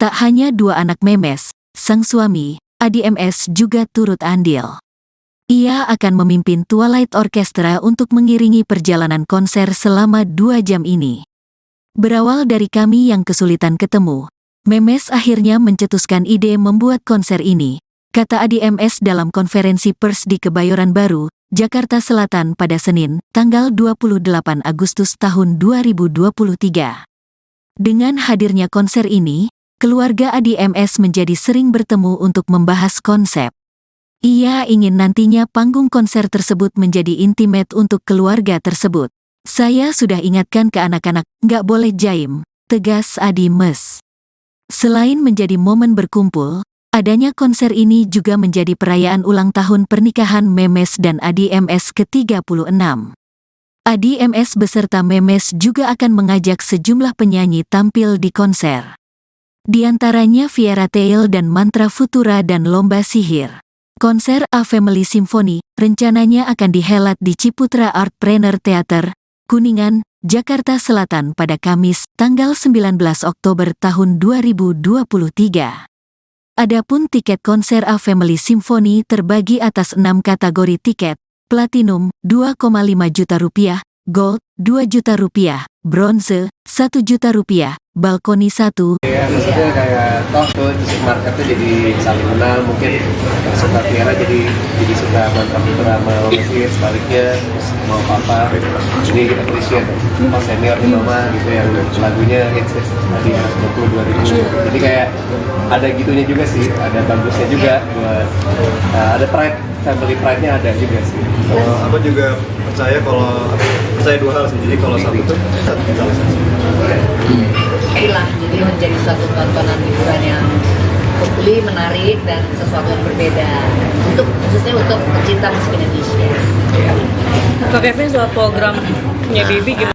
Tak hanya dua anak Memes, sang suami, Adi MS juga turut andil. Ia akan memimpin Twilight Orchestra untuk mengiringi perjalanan konser selama 2 jam ini. Berawal dari kami yang kesulitan ketemu, Memes akhirnya mencetuskan ide membuat konser ini, kata Adi MS dalam konferensi pers di Kebayoran Baru, Jakarta Selatan pada Senin, tanggal 28 Agustus tahun 2023. Dengan hadirnya konser ini, keluarga Adi MS menjadi sering bertemu untuk membahas konsep. Ia ingin nantinya panggung konser tersebut menjadi intimate untuk keluarga tersebut. Saya sudah ingatkan ke anak-anak, nggak boleh jaim, tegas Adi Mes. Selain menjadi momen berkumpul, adanya konser ini juga menjadi perayaan ulang tahun pernikahan Memes dan Adi MS ke-36. Adi MS beserta Memes juga akan mengajak sejumlah penyanyi tampil di konser. Di antaranya Viera Tail dan Mantra Futura dan Lomba Sihir. Konser A Family Symphony rencananya akan dihelat di Ciputra Artpreneur Theater, Kuningan, Jakarta Selatan pada Kamis, tanggal 19 Oktober tahun 2023. Adapun tiket konser A Family Symphony terbagi atas 6 kategori tiket: Platinum, 2,5 juta rupiah, Gold, 2 juta rupiah, Bronze, 1 juta rupiah, Balkoni 1. Ya, maksudnya kayak toh tuh marketnya jadi saling kenal, mungkin yang suka Viera jadi suka Mantra Putra sama Mesir, sebaliknya mau papa ini kita appreciate pas senior nih mama gitu yang lagunya hits tadi 22 ribu, jadi kayak ada gitunya juga sih, ada bagusnya juga buat ada pride, family pride-nya ada juga sih. Kalau aku juga percaya dua hal sih. Jadi kalau satu tuh digitalisasi. Hilang, jadi menjadi suatu tontonan hiburan yang hopefully menarik dan sesuatu yang berbeda khususnya untuk pecinta musik Indonesia. Kak Kevin soal programnya Baby gimana?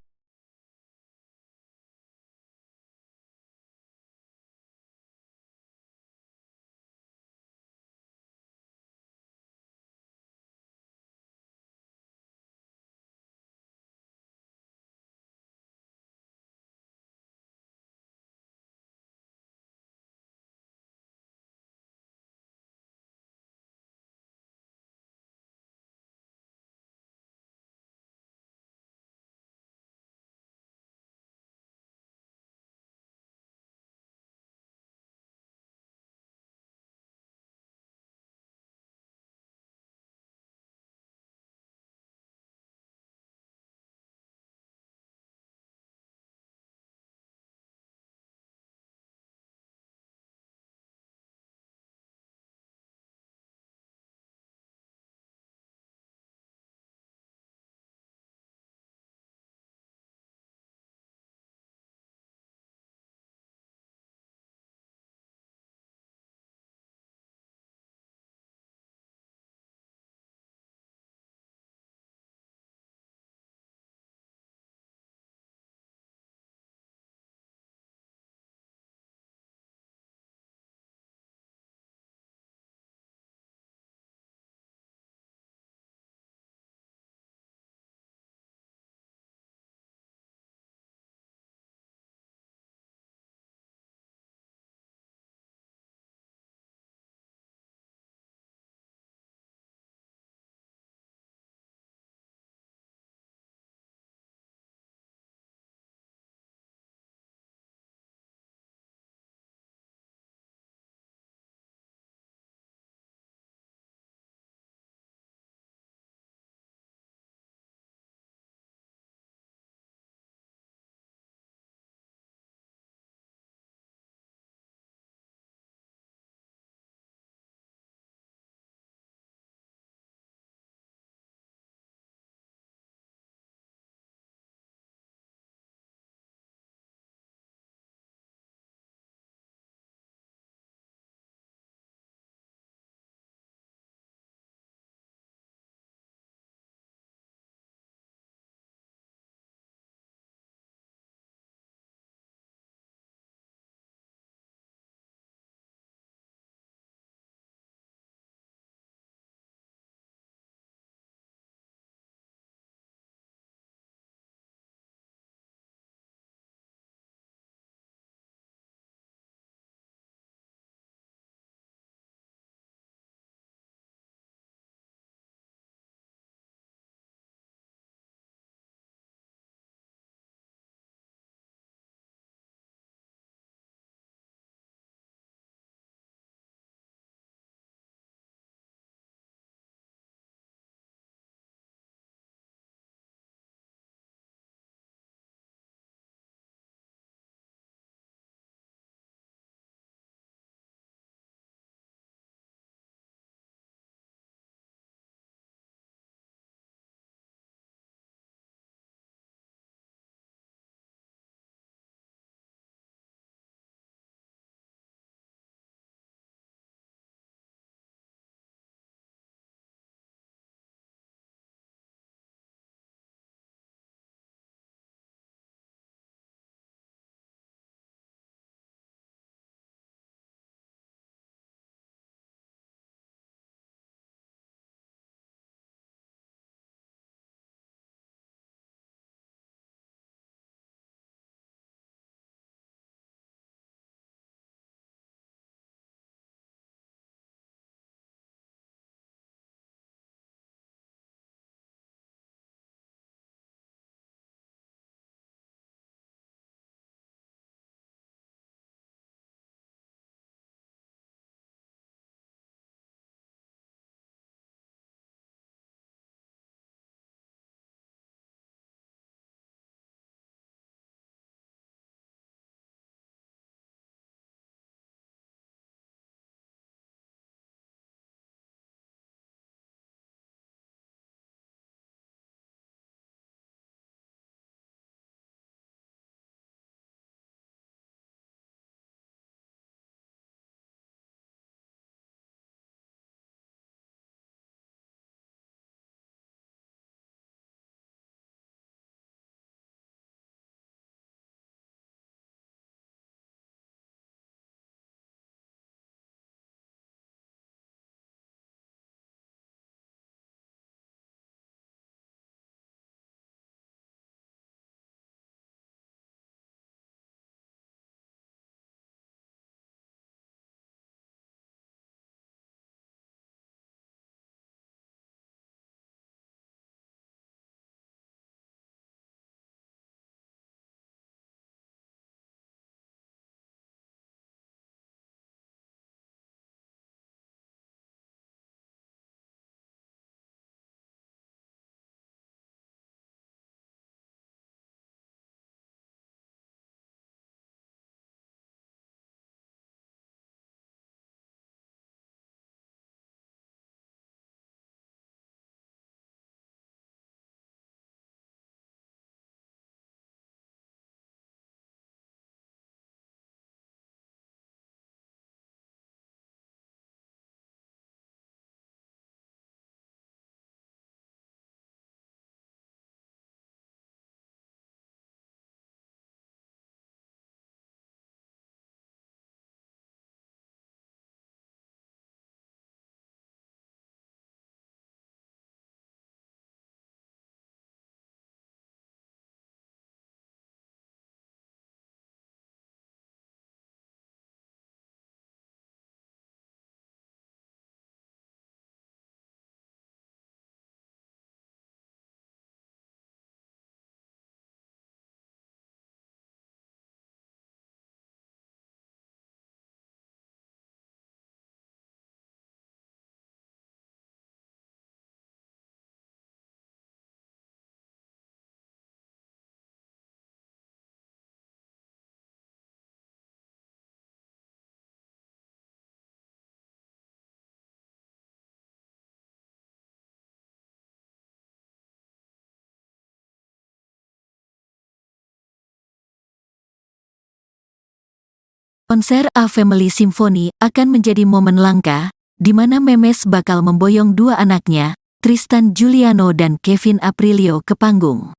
Konser A Family Symphony akan menjadi momen langka, di mana Memes bakal memboyong dua anaknya, Tristan Juliano dan Kevin Aprilio ke panggung.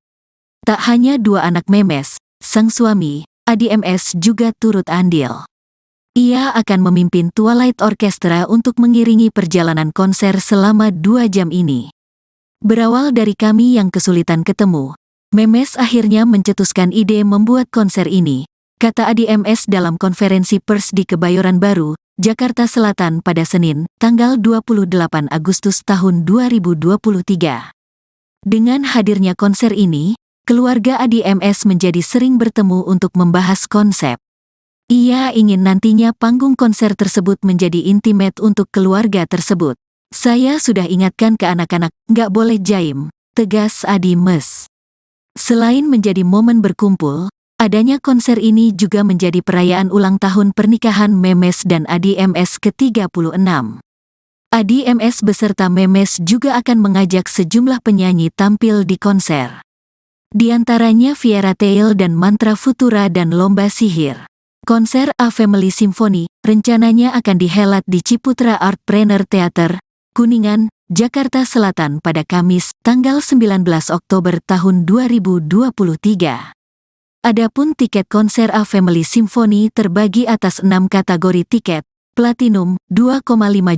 Tak hanya dua anak Memes, sang suami, Adi MS juga turut andil. Ia akan memimpin Twilight Orchestra untuk mengiringi perjalanan konser selama 2 jam ini. Berawal dari kami yang kesulitan ketemu, Memes akhirnya mencetuskan ide membuat konser ini, kata Adi MS dalam konferensi pers di Kebayoran Baru, Jakarta Selatan pada Senin, tanggal 28 Agustus tahun 2023. Dengan hadirnya konser ini, keluarga Adi MS menjadi sering bertemu untuk membahas konsep. Ia ingin nantinya panggung konser tersebut menjadi intimate untuk keluarga tersebut. Saya sudah ingatkan ke anak-anak, nggak boleh jaim, tegas Adi MS. Selain menjadi momen berkumpul, adanya konser ini juga menjadi perayaan ulang tahun pernikahan Memes dan Adi MS ke-36. Adi MS beserta Memes juga akan mengajak sejumlah penyanyi tampil di konser. Di antaranya Viera Tail dan Mantra Futura dan Lomba Sihir. Konser A Family Symphony rencananya akan dihelat di Ciputra Artpreneur Theater, Kuningan, Jakarta Selatan pada Kamis, tanggal 19 Oktober tahun 2023. Adapun tiket konser A Family Symphony terbagi atas 6 kategori tiket: Platinum, 2,5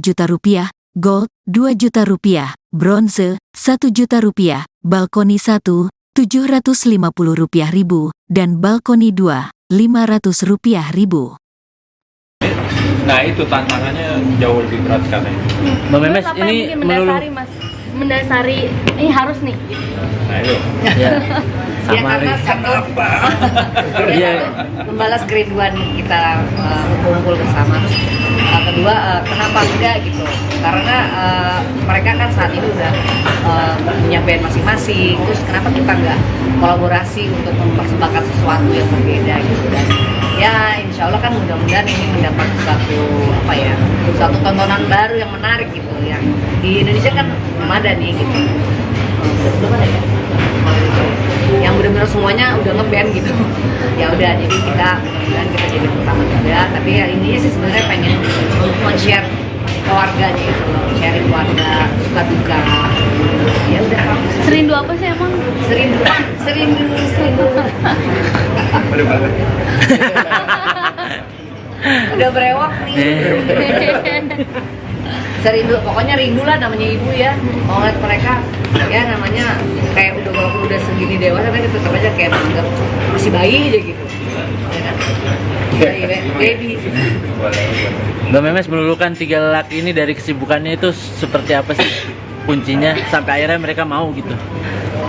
juta rupiah, Gold, 2 juta rupiah, Bronze, 1 juta rupiah, Balkoni 1, 750 rupiah ribu, dan Balkoni 2, 500 rupiah ribu. Nah itu tantangannya jauh lebih berat katanya. Mbak Memes Terus apa ini yang bikin mendasari, Mas? Mendasari, ini harus nih. Nah itu. Ya, Ya sama karena satu Iya. membalas kerinduan kita kumpul bersama. Terus kedua kenapa enggak gitu? Karena mereka kan saat ini udah punya band masing-masing. Terus kenapa kita enggak kolaborasi untuk mempersembahkan sesuatu yang berbeda gitu? Dan ya insya Allah kan mudah-mudahan ini mendapat satu tontonan baru yang menarik gitu. Yang di Indonesia kan belum ada nih gitu. Belum ada ya? Yang benar-benar semuanya udah ngeband gitu. Ya udah, jadi kita mudah-mudahan kita jadi pertama juga. Tapi ya intinya sih sebenarnya pengen men-share keluarganya gitu loh, sharing keluarga, suka duka. Ya udah. Serindu apa sih emang? Serindu. Udah banget. Udah berewok nih. Serindu, pokoknya rindu lah namanya ibu ya. Mau ngeliat mereka, ya namanya kayak udah walaupun udah segini dewasa kan tetap aja kayak menganggap masih bayi aja gitu. Ya kan? Baby. Mbak Memes melulukan 3 laki ini dari kesibukannya itu seperti apa sih kuncinya sampai akhirnya mereka mau gitu?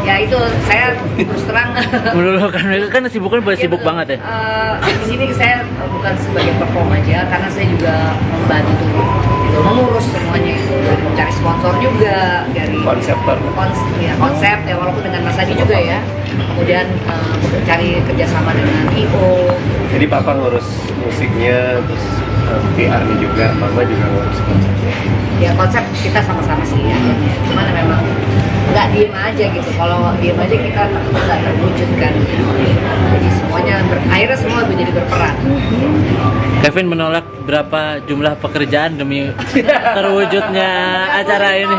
Ya itu saya terus terang Melulukan mereka kan kesibukan boleh sibuk banget ya. Di sini saya bukan sebagai perform aja, karena saya juga membantu mengurus semuanya itu, dari mencari sponsor juga, dari konsep ya walaupun dengan Mas Adi juga ya, kemudian mencari kerjasama dengan IO. Jadi papa ngurus musiknya, terus PR-nya juga, mama juga ngurus konsepnya. Ya konsep kita sama-sama sih ya, cuman memang nggak diem aja gitu. Kalau diem aja kita nggak terwujudkan. Jadi semuanya akhirnya semua menjadi berperan. Kevin menolak berapa jumlah pekerjaan demi terwujudnya acara ini.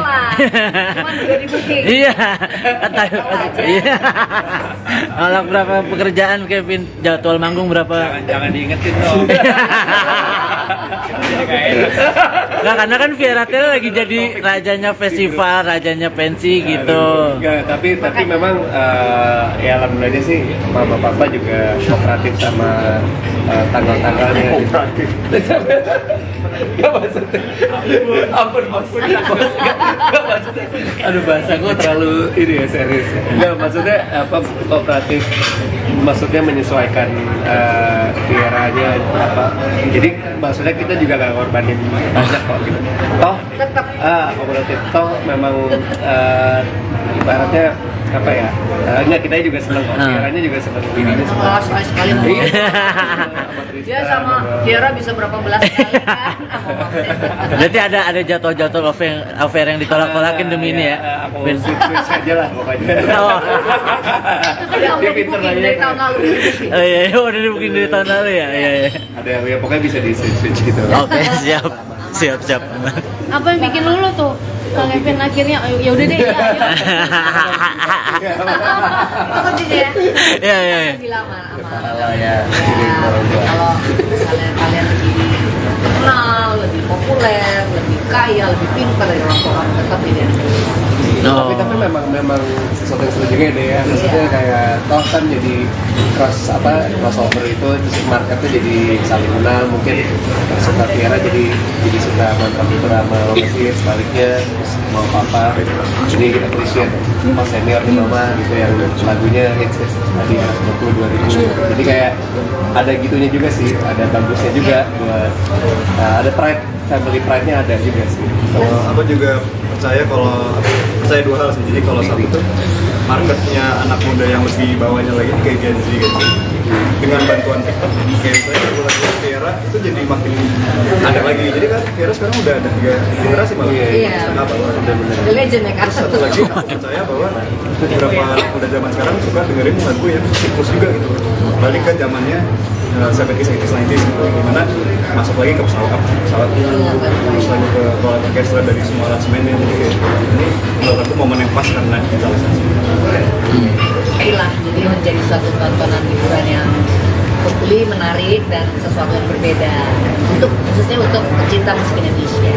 Cuman udah di-booking. Iya, kata iya. Nolak berapa pekerjaan Kevin? Jadwal manggung berapa? Jangan diingetin dong. Nah, karena kan Viera Tail lagi jadi rajanya festival, rajanya pensi gitu. Enggak, tapi memang ya alhamdulillahnya sih mama papa juga kooperatif sama tanggal-tanggalnya. Kooperatif. Gak maksudnya. Ampun bos. Gak maksudnya. Aduh bahasa gue terlalu ini ya serius. Enggak maksudnya apa kooperatif. Maksudnya menyesuaikan Vieranya apa. Jadi maksudnya kita juga gak ngorbanin banyak kok gitu. Toh tetap kooperatif. Toh memang ibaratnya apa ya? Enggak, kita juga seneng kok. Tiaranya juga seneng, bininya seneng. Oh, sekali mau. Iya. Dia sama Tiara bisa berapa belas kali kan? Berarti ada jadwal-jadwal affair yang ditolak-tolakin demi ini ya. Aku switch aja lah pokoknya. Oh. Ada yang Dia udah pinter di-booking lah dari ya. tahun lalu. Oh iya, udah dibikin dari tahun lalu ya. Iya, iya. Ada ya pokoknya bisa di switch gitu. Oke, siap. Siap. Apa yang bikin lulu tuh? Kang Kevin akhirnya ya udah deh ya. Itu kuncinya ya. Iya. Lebih lama sama. Kalau ya, Ya, kalau misalnya kalian lebih terkenal, lebih populer, lebih kaya, lebih pintar dari orang tua kamu, tetap jadi anak ini. Oh. tapi memang sesuatu yang seru juga deh ya. Maksudnya kayak toh kan jadi crossover itu terus marketnya jadi saling kenal, mungkin suka Tiara jadi suka mantap itu sama Messi, sebaliknya terus mau papa jadi kita appreciate pas senior nih mama gitu yang lagunya hits tadi ya 2000 jadi kayak ada gitunya juga sih, ada bagusnya juga buat ada family pride-nya ada juga sih. Kalau aku juga percaya dua hal sih. Jadi kalau satu tuh marketnya anak muda yang lebih bawahnya lagi kayak Gen Z gitu. Dengan bantuan TikTok, kayak saya lagu Tiara itu jadi makin ada lagi. Jadi kan Tiara sekarang udah ada 3 generasi malah. Iya. Kenapa? The legend ya kan. Terus satu lagi aku percaya bahwa beberapa udah zaman sekarang suka dengerin lagu yang siklus juga gitu. Balik ke zamannya 70s, 80s, 90s gitu, dimana masuk lagi ke pesawat terus lagi ke roller orchestra dari semua aransemennya. Jadi kayak ini menurut aku momen yang pas karena digitalisasi. Inilah, jadi menjadi suatu tontonan hiburan yang hopefully menarik dan sesuatu yang berbeda khususnya untuk pecinta musik Indonesia.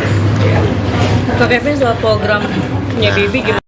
Kak Kevin soal programnya Bibi gimana?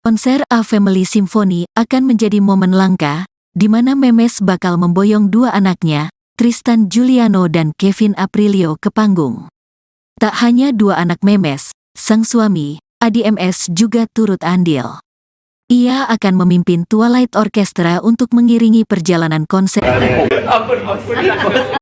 Konser A Family Symphony akan menjadi momen langka, di mana Memes bakal memboyong dua anaknya, Tristan Juliano dan Kevin Aprilio ke panggung. Tak hanya dua anak Memes, sang suami, Adi MS juga turut andil. Ia akan memimpin Twilight Orchestra untuk mengiringi perjalanan konser. Ampun.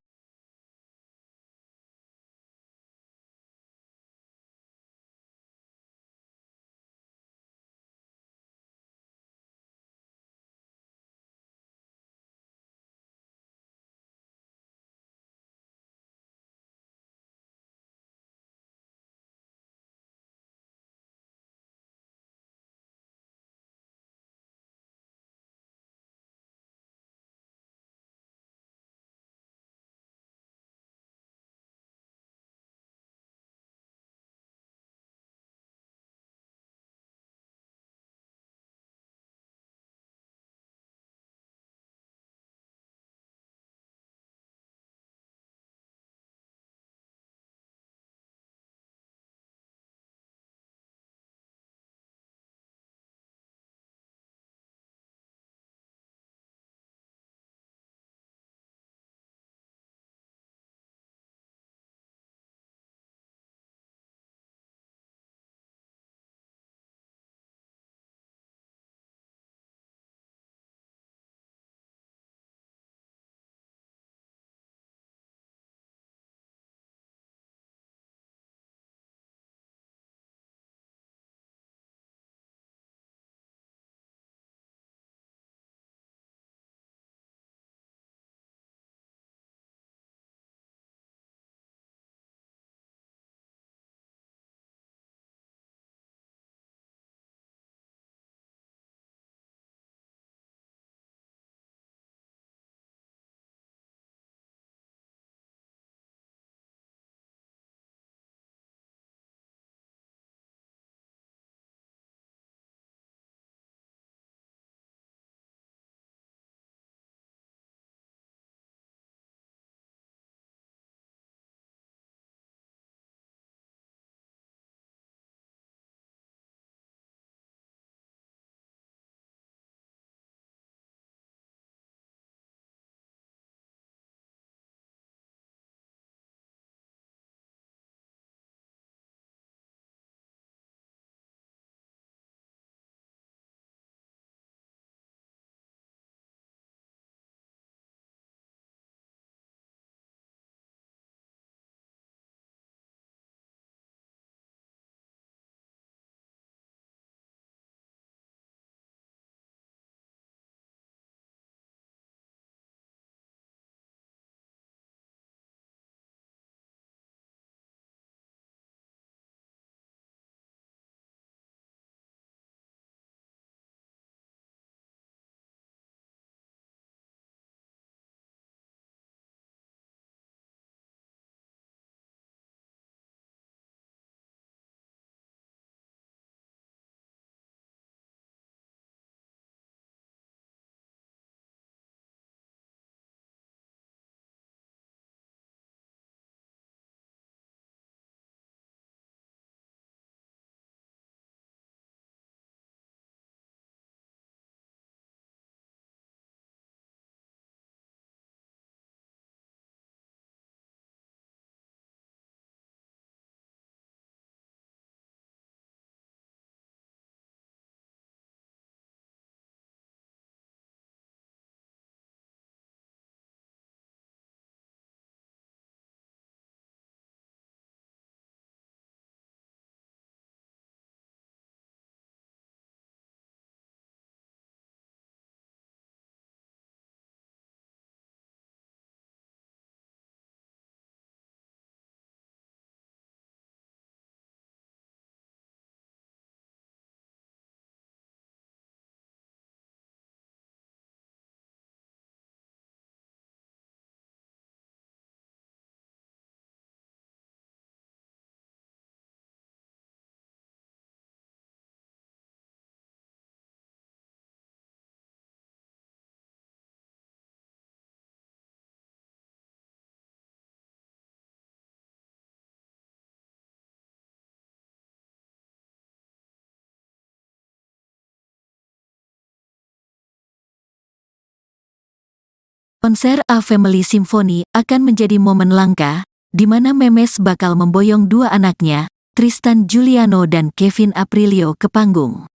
Konser A Family Symphony akan menjadi momen langka, di mana Memes bakal memboyong dua anaknya, Tristan Juliano dan Kevin Aprilio ke panggung.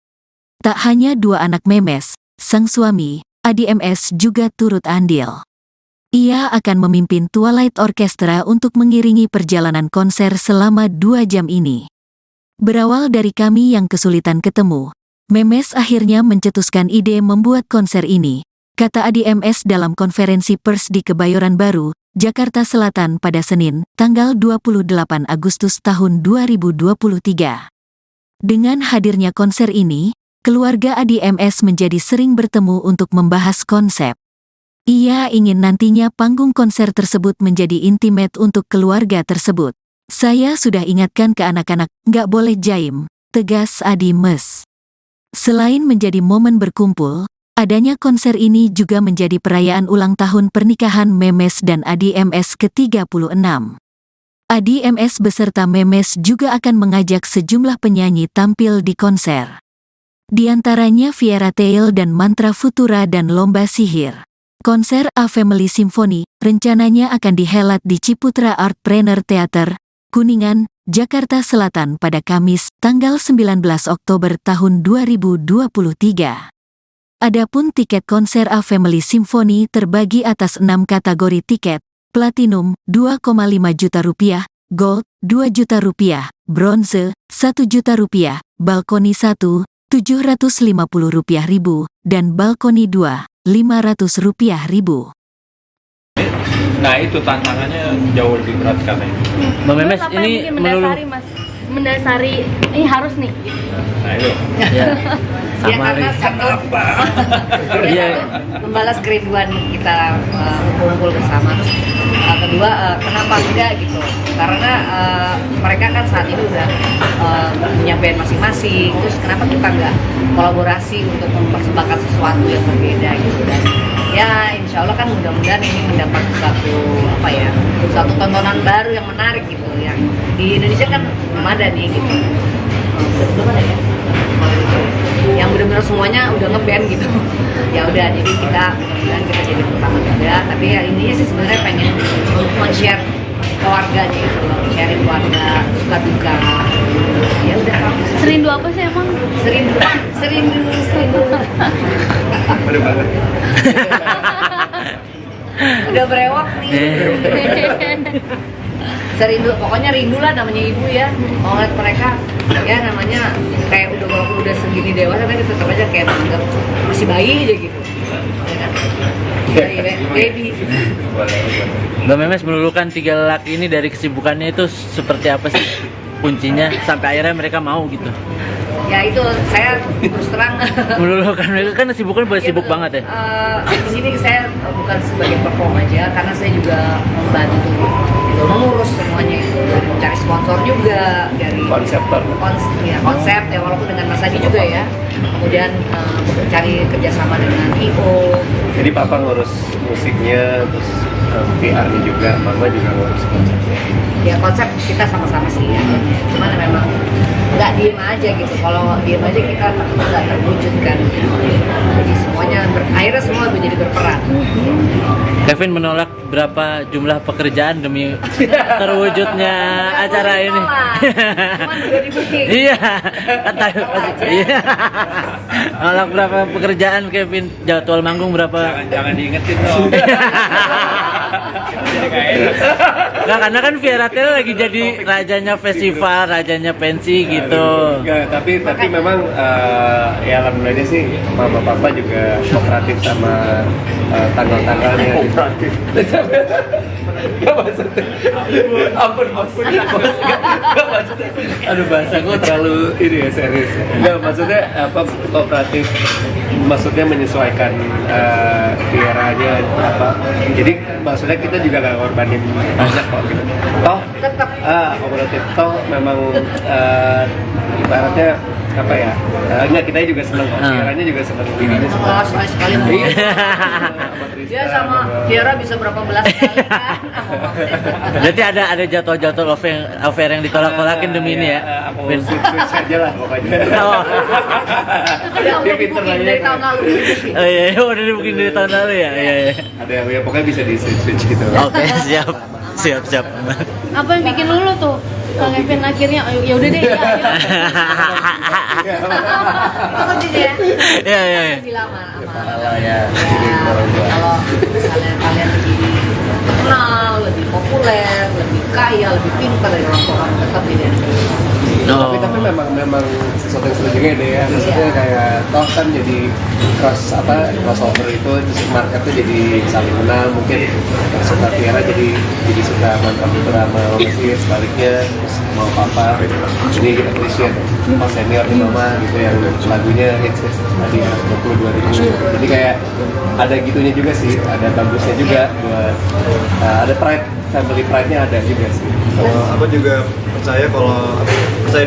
Tak hanya dua anak Memes, sang suami, Adi MS juga turut andil. Ia akan memimpin Twilight Orchestra untuk mengiringi perjalanan konser selama 2 jam ini. Berawal dari kami yang kesulitan ketemu, Memes akhirnya mencetuskan ide membuat konser ini, kata Adi MS dalam konferensi pers di Kebayoran Baru, Jakarta Selatan pada Senin, tanggal 28 Agustus tahun 2023. Dengan hadirnya konser ini, keluarga Adi MS menjadi sering bertemu untuk membahas konsep. Ia ingin nantinya panggung konser tersebut menjadi intimate untuk keluarga tersebut. Saya sudah ingatkan ke anak-anak, nggak boleh jaim, tegas Adi MS. Selain menjadi momen berkumpul, adanya konser ini juga menjadi perayaan ulang tahun pernikahan Memes dan Adi MS ke-36. Adi MS beserta Memes juga akan mengajak sejumlah penyanyi tampil di konser. Di antaranya Viera Tail dan Mantra Futura dan Lomba Sihir. Konser A Family Symphony rencananya akan dihelat di Ciputra Artpreneur Theater, Kuningan, Jakarta Selatan pada Kamis, tanggal 19 Oktober tahun 2023. Adapun tiket konser A Family Symphony terbagi atas 6 kategori tiket: Platinum, 2,5 juta rupiah, Gold, 2 juta rupiah, Bronze, 1 juta rupiah, Balkoni 1, 750 rupiah ribu, dan Balkoni 2, 500 rupiah ribu. Nah itu tantangannya jauh lebih berat karena ini. Mbak Memes Apa yang ini bikin mendasari, Mas? Mendasari, ini harus nih. Nah itu. Ya, Ya sama karena satu, Iya. membalas kerinduan kita kumpul bersama. Kedua, kenapa enggak gitu? Karena mereka kan saat ini udah punya band masing-masing. Terus kenapa kita enggak kolaborasi untuk mempersembahkan sesuatu yang berbeda gitu? Dan ya insya Allah kan mudah-mudahan ini mendapat satu tontonan baru yang menarik gitu. Yang di Indonesia kan belum ada nih gitu. Belum ada ya? Yang benar-benar semuanya udah ngeband gitu. Ya udah, jadi kita mudah-mudahan kita jadi pertama juga. Tapi ya intinya sih sebenarnya pengen men-share keluarganya gitu loh, sharing keluarga, suka duka. Ya udah. Serindu apa sih emang? Serindu. Aduh banget. Udah brewok nih. Serindu, pokoknya rindu lah namanya ibu ya. Mau lihat mereka, ya namanya kayak walaupun udah segini dewasa tapi tetap aja kayak menganggap masih bayi aja gitu. Ya kan? Baby. Mbak Memes melulukan 3 lelaki ini dari kesibukannya itu seperti apa sih kuncinya sampai akhirnya mereka mau gitu? Ya itu saya terus terang Melulukan mereka kan sibukan boleh sibuk banget ya. Di sini saya bukan sebagai perform aja, karena saya juga membantu gitu, mengurus semuanya itu, cari sponsor juga dari konsep ya, walaupun dengan Mas Adi juga ya. Kemudian cari kerjasama dengan IO. Jadi papa ngurus musiknya, terus PR-nya juga, mama juga ngurus konsepnya. Ya konsep kita sama-sama sih ya. Cuman memang nggak diem aja gitu. Kalau diem aja kita nggak terwujudkan. Jadi semuanya akhirnya semua menjadi berperan. Kevin menolak berapa jumlah pekerjaan demi terwujudnya acara ini. Cuman juga di booking. Iya, kata iya. Nolak berapa pekerjaan Kevin, jadwal manggung berapa? Jangan diingetin dong. Jadi nggak enak. Nggak, karena kan Viera Tail lagi jadi rajanya festival, rajanya pensi gitu. Enggak, tapi memang ya alhamdulillah sih mama papa juga kooperatif sama tanggal-tanggalnya. Kooperatif. Gak maksudnya. Ampun bos. Gak maksudnya. Aduh bahasa gue terlalu ini ya serius. Enggak maksudnya apa kooperatif. Maksudnya menyesuaikan Vieranya apa. Jadi maksudnya kita juga gak ngorbanin banyak kok gitu. Toh tetap kooperatif toh memang ibaratnya apa ya? Enggak, kita juga seneng kok. Tiaranya juga seneng dirinya Oh, suka. sekali-sekali mau. Iya. Dia sama Tiara bisa berapa belas kali kan? Berarti ada jadwal-jadwal affair yang ditolak-tolakin demi ini ya. Aku switch aja lah pokoknya. Oh. Udah Dia pinter di-booking lah dari ya. tahun lalu. Oh iya, udah dibikin dari tahun lalu ya. Iya, iya. Ada yang ya pokoknya bisa di switch gitu. Oke, siap. Siap, siap. Apa yang bikin lulu tuh? Kang Kevin akhirnya ya udah deh ya. Itu kuncinya ya. Iya, iya, iya. Lebih lama. Pahala ya. Ya, kalau misalnya kalian lebih terkenal, lebih populer, lebih kaya, lebih pintar dari orang tua kamu, tetap beda. No. Tapi memang sesuatu yang seru juga deh ya. Maksudnya kayak toh kan jadi crossover itu terus marketnya jadi saling kenal, mungkin yang suka Tiara jadi suka mantan drama masih sebaliknya terus mau apa ini kita appreciate pas senior nih mama gitu yang lagunya hits tadi ya 22 ribu. Jadi kayak ada gitunya juga sih, ada bagusnya juga buat ada pride, family pride-nya ada juga sih. Kalau aku juga percaya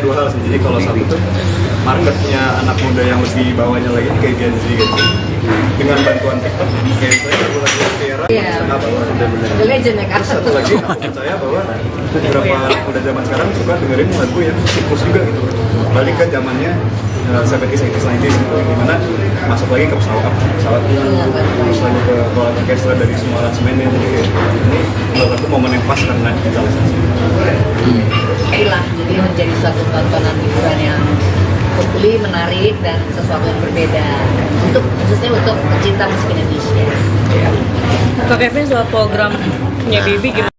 dua hal sih. Jadi kalau satu tuh marketnya anak muda yang lebih bawahnya lagi kayak Gen Z gitu. Dengan bantuan TikTok, kayak saya lagu-lagu Tiara Iya. sangat benar-benar. The legend ya kan. Satu lagi aku percaya bahwa beberapa anak muda zaman sekarang suka dengerin lagu yang siklus juga gitu. Balik ke zamannya 70s, 80s, 90s gitu, dimana masuk lagi ke pesawat terus lagi ke roller orchestra dari semua aransemennya. Jadi kayak ini menurut aku momen yang pas karena digitalisasi. Inilah, jadi menjadi suatu tontonan hiburan yang hopefully menarik dan sesuatu yang berbeda khususnya untuk pecinta musik Indonesia. Kak Kevin soal programnya Bibi gimana?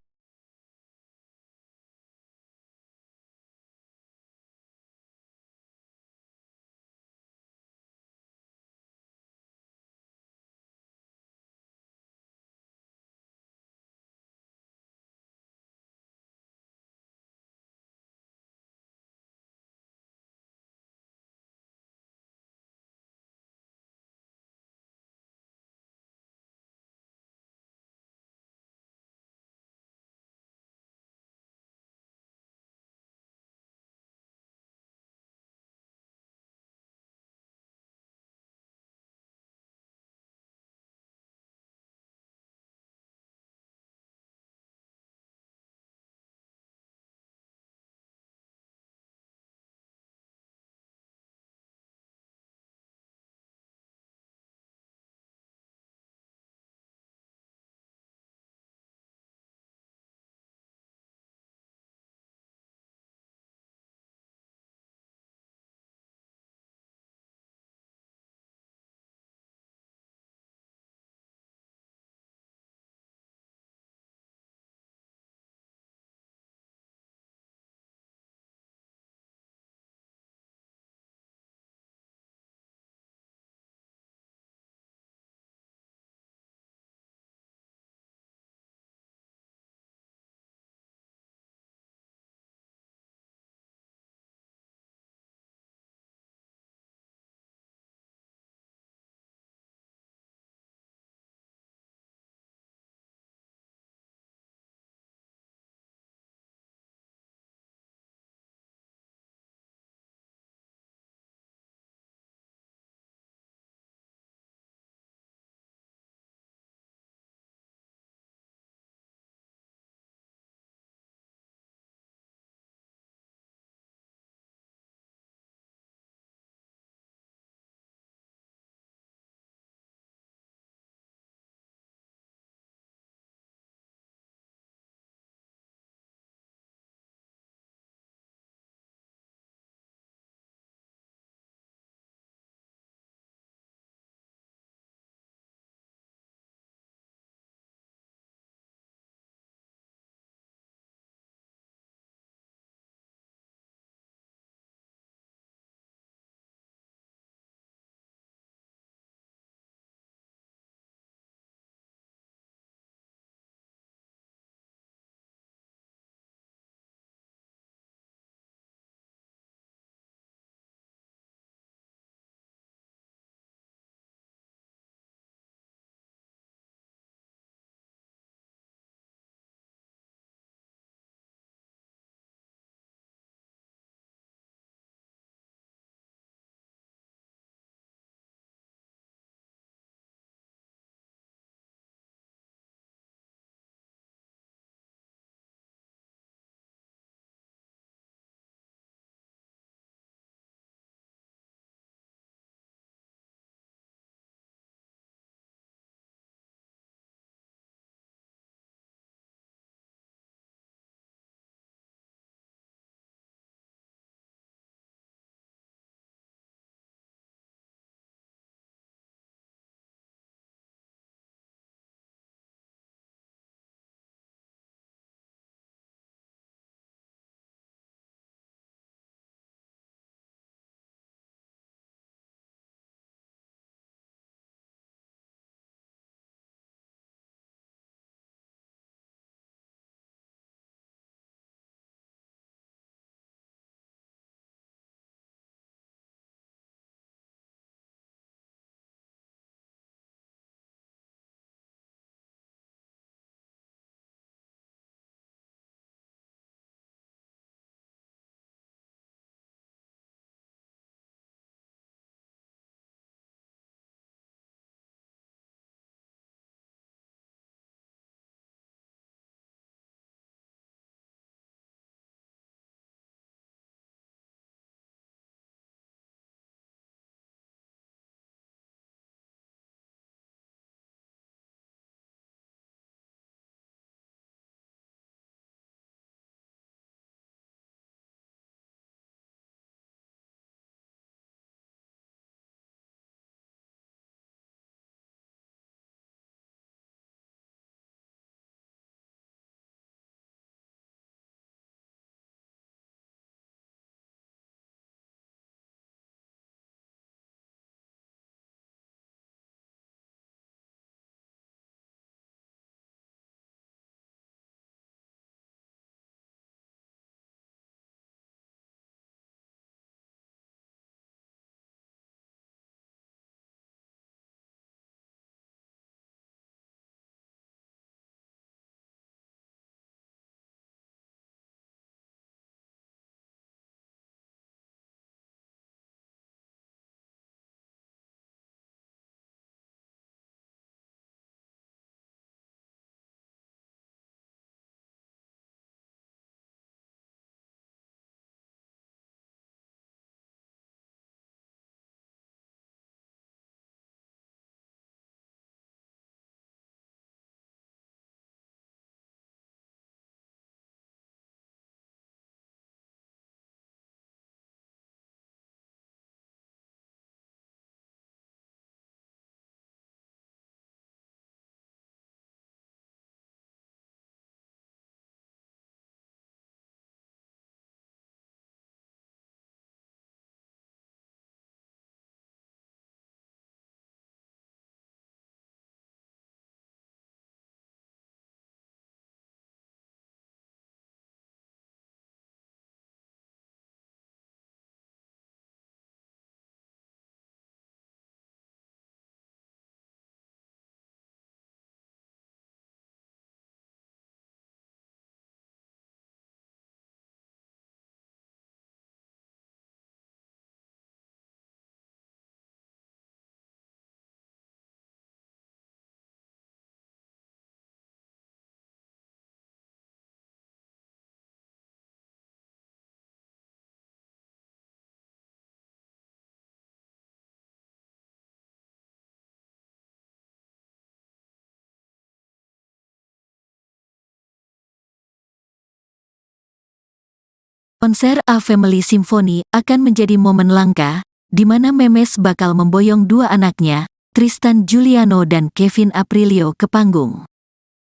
Konser A Family Symphony akan menjadi momen langka, di mana Memes bakal memboyong dua anaknya, Tristan Juliano dan Kevin Aprilio ke panggung.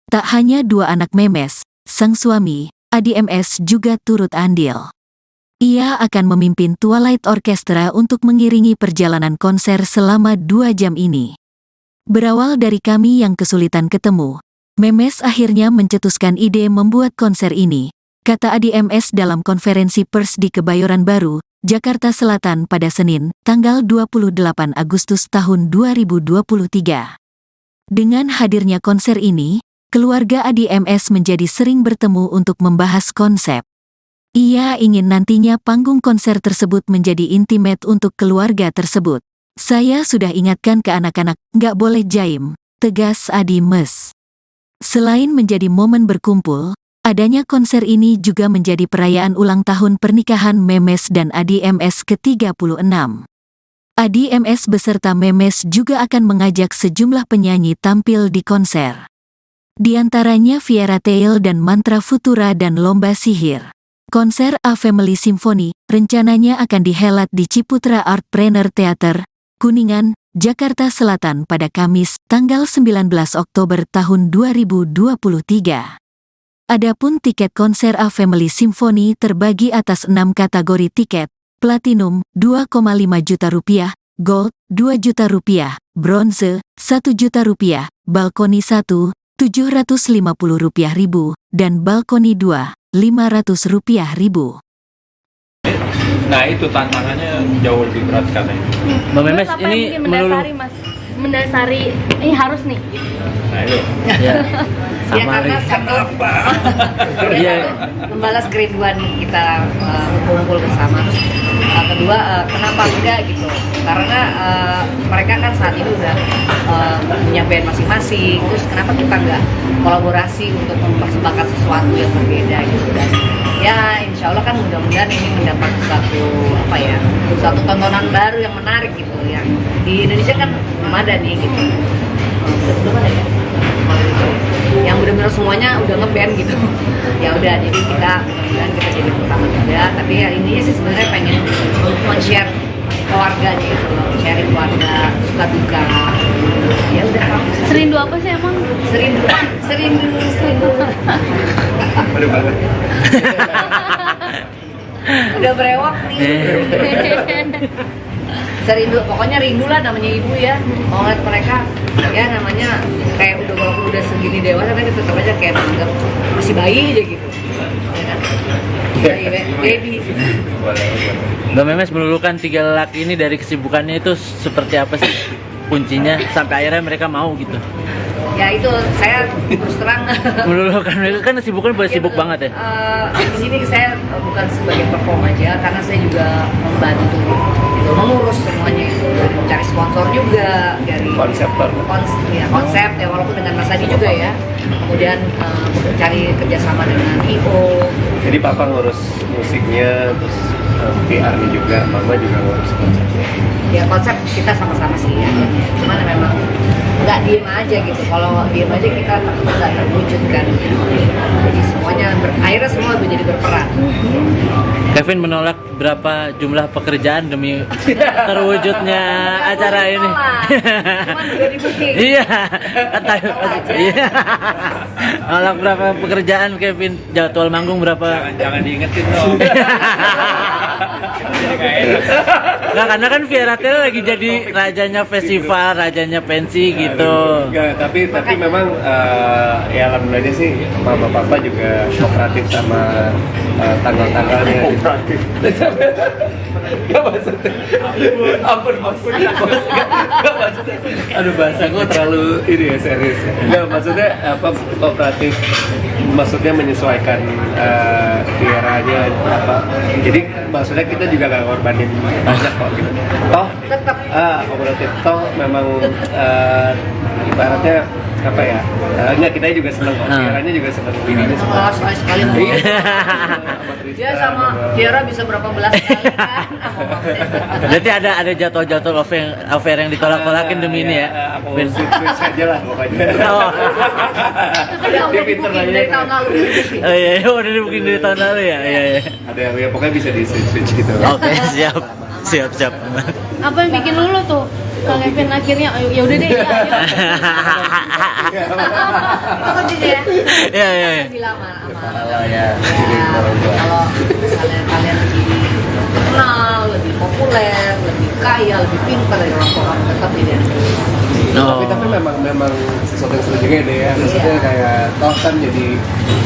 Tak hanya dua anak Memes, sang suami, Adi MS juga turut andil. Ia akan memimpin Twilight Orchestra untuk mengiringi perjalanan konser selama 2 jam ini. Berawal dari kami yang kesulitan ketemu, Memes akhirnya mencetuskan ide membuat konser ini, kata Adi MS dalam konferensi pers di Kebayoran Baru, Jakarta Selatan pada Senin, tanggal 28 Agustus tahun 2023. Dengan hadirnya konser ini, keluarga Adi MS menjadi sering bertemu untuk membahas konsep. Ia ingin nantinya panggung konser tersebut menjadi intimate untuk keluarga tersebut. Saya sudah ingatkan ke anak-anak, nggak boleh jaim, tegas Adi MS. Selain menjadi momen berkumpul, adanya konser ini juga menjadi perayaan ulang tahun pernikahan Memes dan Adi MS ke-36. Adi MS beserta Memes juga akan mengajak sejumlah penyanyi tampil di konser. Di antaranya Viera Tail dan Mantra Futura dan Lomba Sihir. Konser A Family Symphony rencananya akan dihelat di Ciputra Artpreneur Theater, Kuningan, Jakarta Selatan pada Kamis, tanggal 19 Oktober tahun 2023. Adapun tiket konser A Family Symphony terbagi atas 6 kategori tiket: Platinum, 2,5 juta rupiah, Gold, 2 juta rupiah, Bronze, 1 juta rupiah, Balkoni 1, 750 rupiah ribu, dan Balkoni 2, 500 rupiah ribu. Nah itu tantangannya jauh lebih berat katanya. Mbak Memes Terus apa ini yang bikin mendasari, Mas? Mendasari, ini harus nih. Nah itu. Ya, Ya sama karena Ri. satu, Iya. membalas kerinduan kita kumpul bersama. Kedua, kenapa enggak gitu? Karena mereka kan saat ini udah punya band masing-masing. Terus kenapa kita enggak kolaborasi untuk mempersembahkan sesuatu yang berbeda gitu? Dan ya insya Allah kan mudah-mudahan ini mendapat satu tontonan baru yang menarik gitu. Yang di Indonesia kan belum ada nih gitu. Belum ada ya? Yang benar-benar semuanya udah ngeband gitu. Ya udah, jadi kita mudah-mudahan kita jadi pertama juga. Tapi ya ini sih sebenarnya pengen men-share keluarganya gitu loh, sharing keluarga, suka duka. Ya udah. Serindu apa sih emang? Serindu. Aduh banget. Udah berewak nih. Serindu, pokoknya rindu lah namanya ibu ya. Mau ngeliat mereka, ya namanya kayak udah walaupun udah segini dewasa kan tetap aja kayak menganggap masih bayi aja gitu. Ya kan? Baby. Mbak Memes melulukan 3 lelaki ini dari kesibukannya itu seperti apa sih kuncinya sampai akhirnya mereka mau gitu? Ya itu saya terus terang. Melulukan itu kan kesibukan boleh sibuk banget ya. Di sini saya bukan sebagai perform aja, karena saya juga membantu gitu, mengurus semuanya itu, dari mencari sponsor juga, dari konsep ya walaupun dengan Mas Adi juga ya. Kemudian mencari kerjasama dengan IO. Jadi papa ngurus musiknya, terus PR-nya juga, mama juga ngurus konsepnya. Ya konsep kita sama-sama sih ya. Cuman memang nggak diem aja gitu. Kalau diem aja kita nggak terwujud kan. Jadi semuanya akhirnya semua menjadi berperan. Kevin menolak berapa jumlah pekerjaan demi terwujudnya acara ini. Cuman juga di booking. Iya, kata iya. Nolak berapa pekerjaan Kevin, jadwal manggung berapa? Jangan diingetin dong. Nggak, karena kan Viera Tail lagi jadi rajanya festival, rajanya pensi gitu. Enggak, tapi memang ya alhamdulillah sih mama papa juga kooperatif sama tanggal-tanggalnya. Kooperatif. Gak maksudnya. Ampun bos. Gak maksudnya. Aduh bahasa gue terlalu ini ya serius. Enggak maksudnya apa kooperatif. Maksudnya menyesuaikan Vieranya apa. Jadi maksudnya kita juga gak ngorbanin banyak kok gitu. Toh Tetap kooperatif toh memang ibaratnya apa ya? Enggak, kita juga seneng kok. Vieranya juga seneng. Bininya seneng. sekali dia sama Viera bisa berapa belas kali kan. Berarti ada jadwal-jadwal affair yang ditolak-tolakin demi ini ya. Aku switch aja lah pokoknya. Oh. Tapi nggak Dia boleh pinter di-booking nanya. dari dari tahun lalu. Oh iya, iya, udah dibikin dari tahun lalu ya. Iya, iya. Ada yang ya pokoknya bisa di switch gitu. Oke, siap. Siap, siap. Apa yang bikin lulu tuh? Kang Kevin akhirnya ya udah deh, ayo. Itu kuncinya ya. Iya, iya, iya. Lebih lama sama. Salah ya. Ya, kalau misalnya kalian lebih terkenal, lebih populer, lebih kaya, lebih pintar dari orang tua kamu, tetap beda. Oh. Tapi memang sesuatu yang seru juga deh ya. Maksudnya Iya. kayak toh kan jadi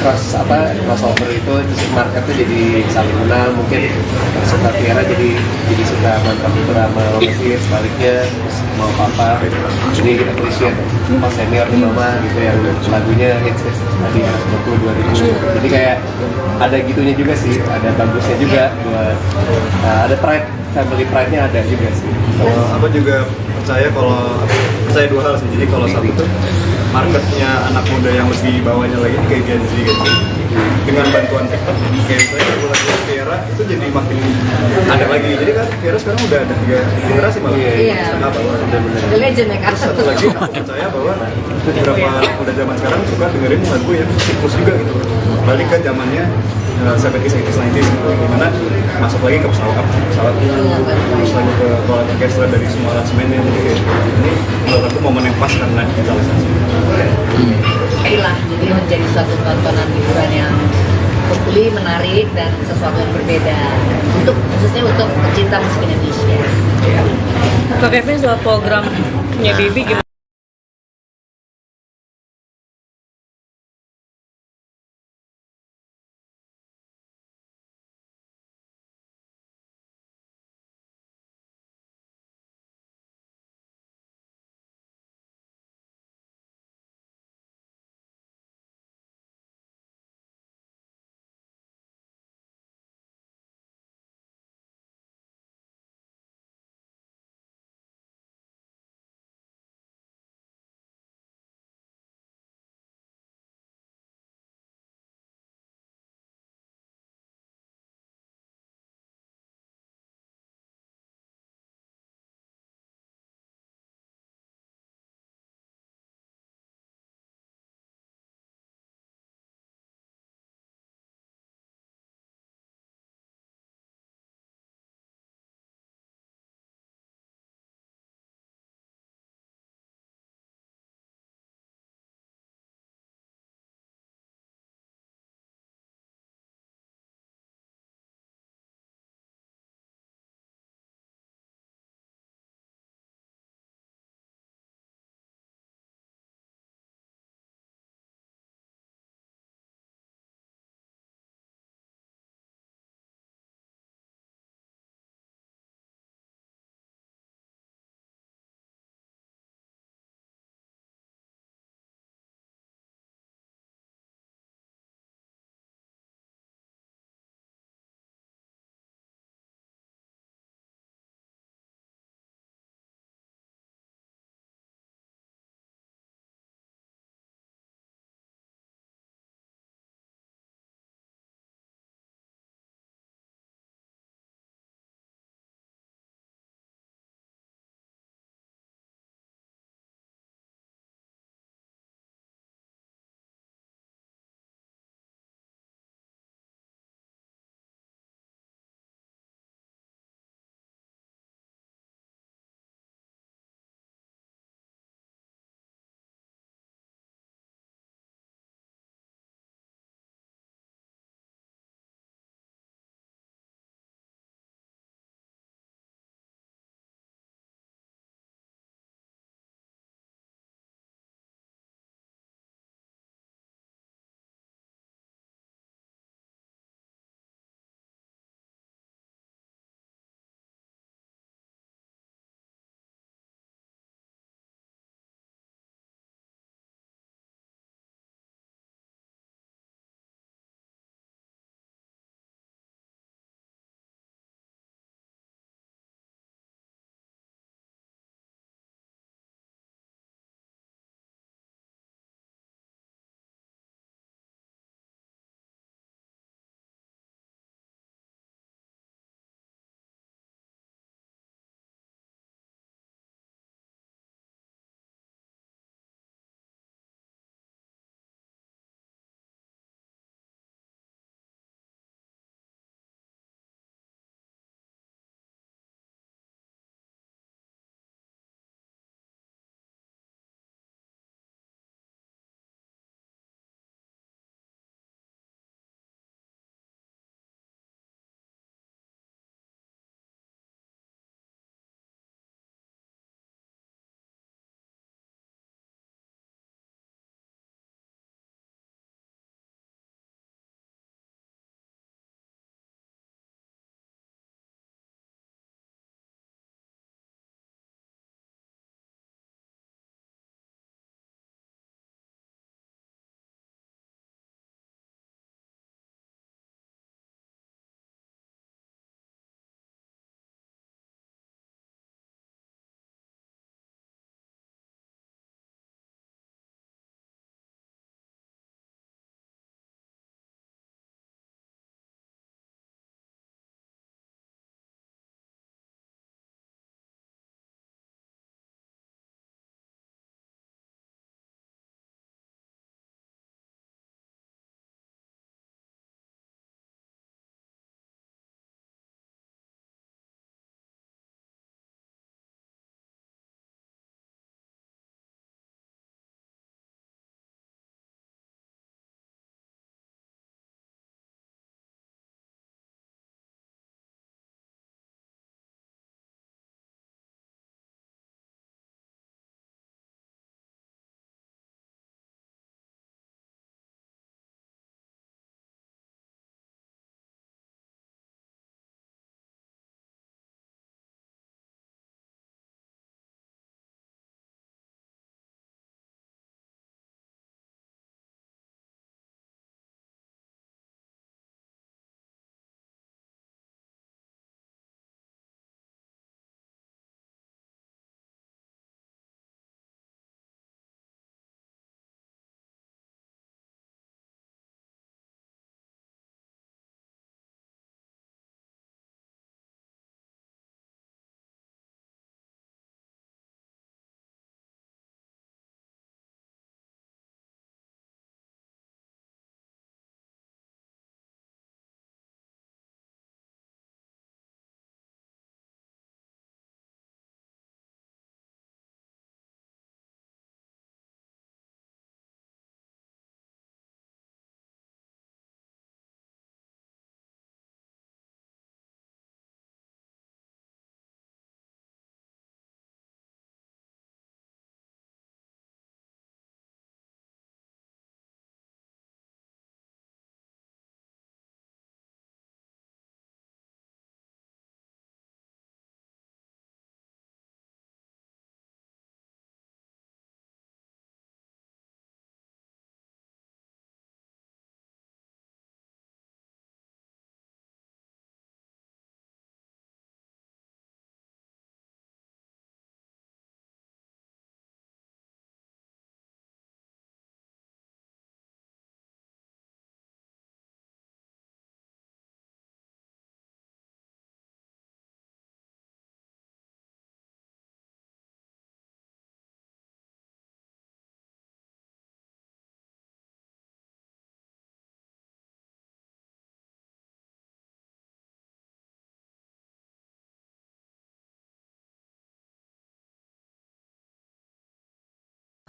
crossover itu terus marketnya jadi saling kenal, mungkin suka Tiara jadi suka mantap itu sama Mesir, sebaliknya terus mau papa ini kita appreciate pas senior nih mama gitu yang lagunya hits tadi 22 ribu. Jadi kayak ada gitunya juga sih, ada bagusnya juga buat ada pride, family pride-nya ada juga sih. Kalau aku juga percaya dua hal sih. Jadi kalau satu tuh marketnya anak muda yang lebih bawahnya lagi ini kayak Gen Z gitu. Dengan bantuan TikTok kayak saya lagu Tiara itu jadi makin ada lagi. Jadi kan Tiara sekarang udah ada 3 generasi malah. Iya. Kenapa? The legend ya kan. Satu lagi aku percaya bahwa beberapa anak muda zaman sekarang suka dengerin lagu yang siklus juga gitu. Balik ke zamannya 70s, 80s, 90s gitu, dimana masuk lagi ke pesawat terus lagi ke roller orchestra dari semua aransemennya. Jadi kayak ini menurut aku momen yang pas karena digitalisasi. Itulah, jadi menjadi suatu tontonan hiburan yang hopefully menarik dan sesuatu yang berbeda khususnya untuk pecinta musik Indonesia. Kak Kevin soal programnya Bibi gimana?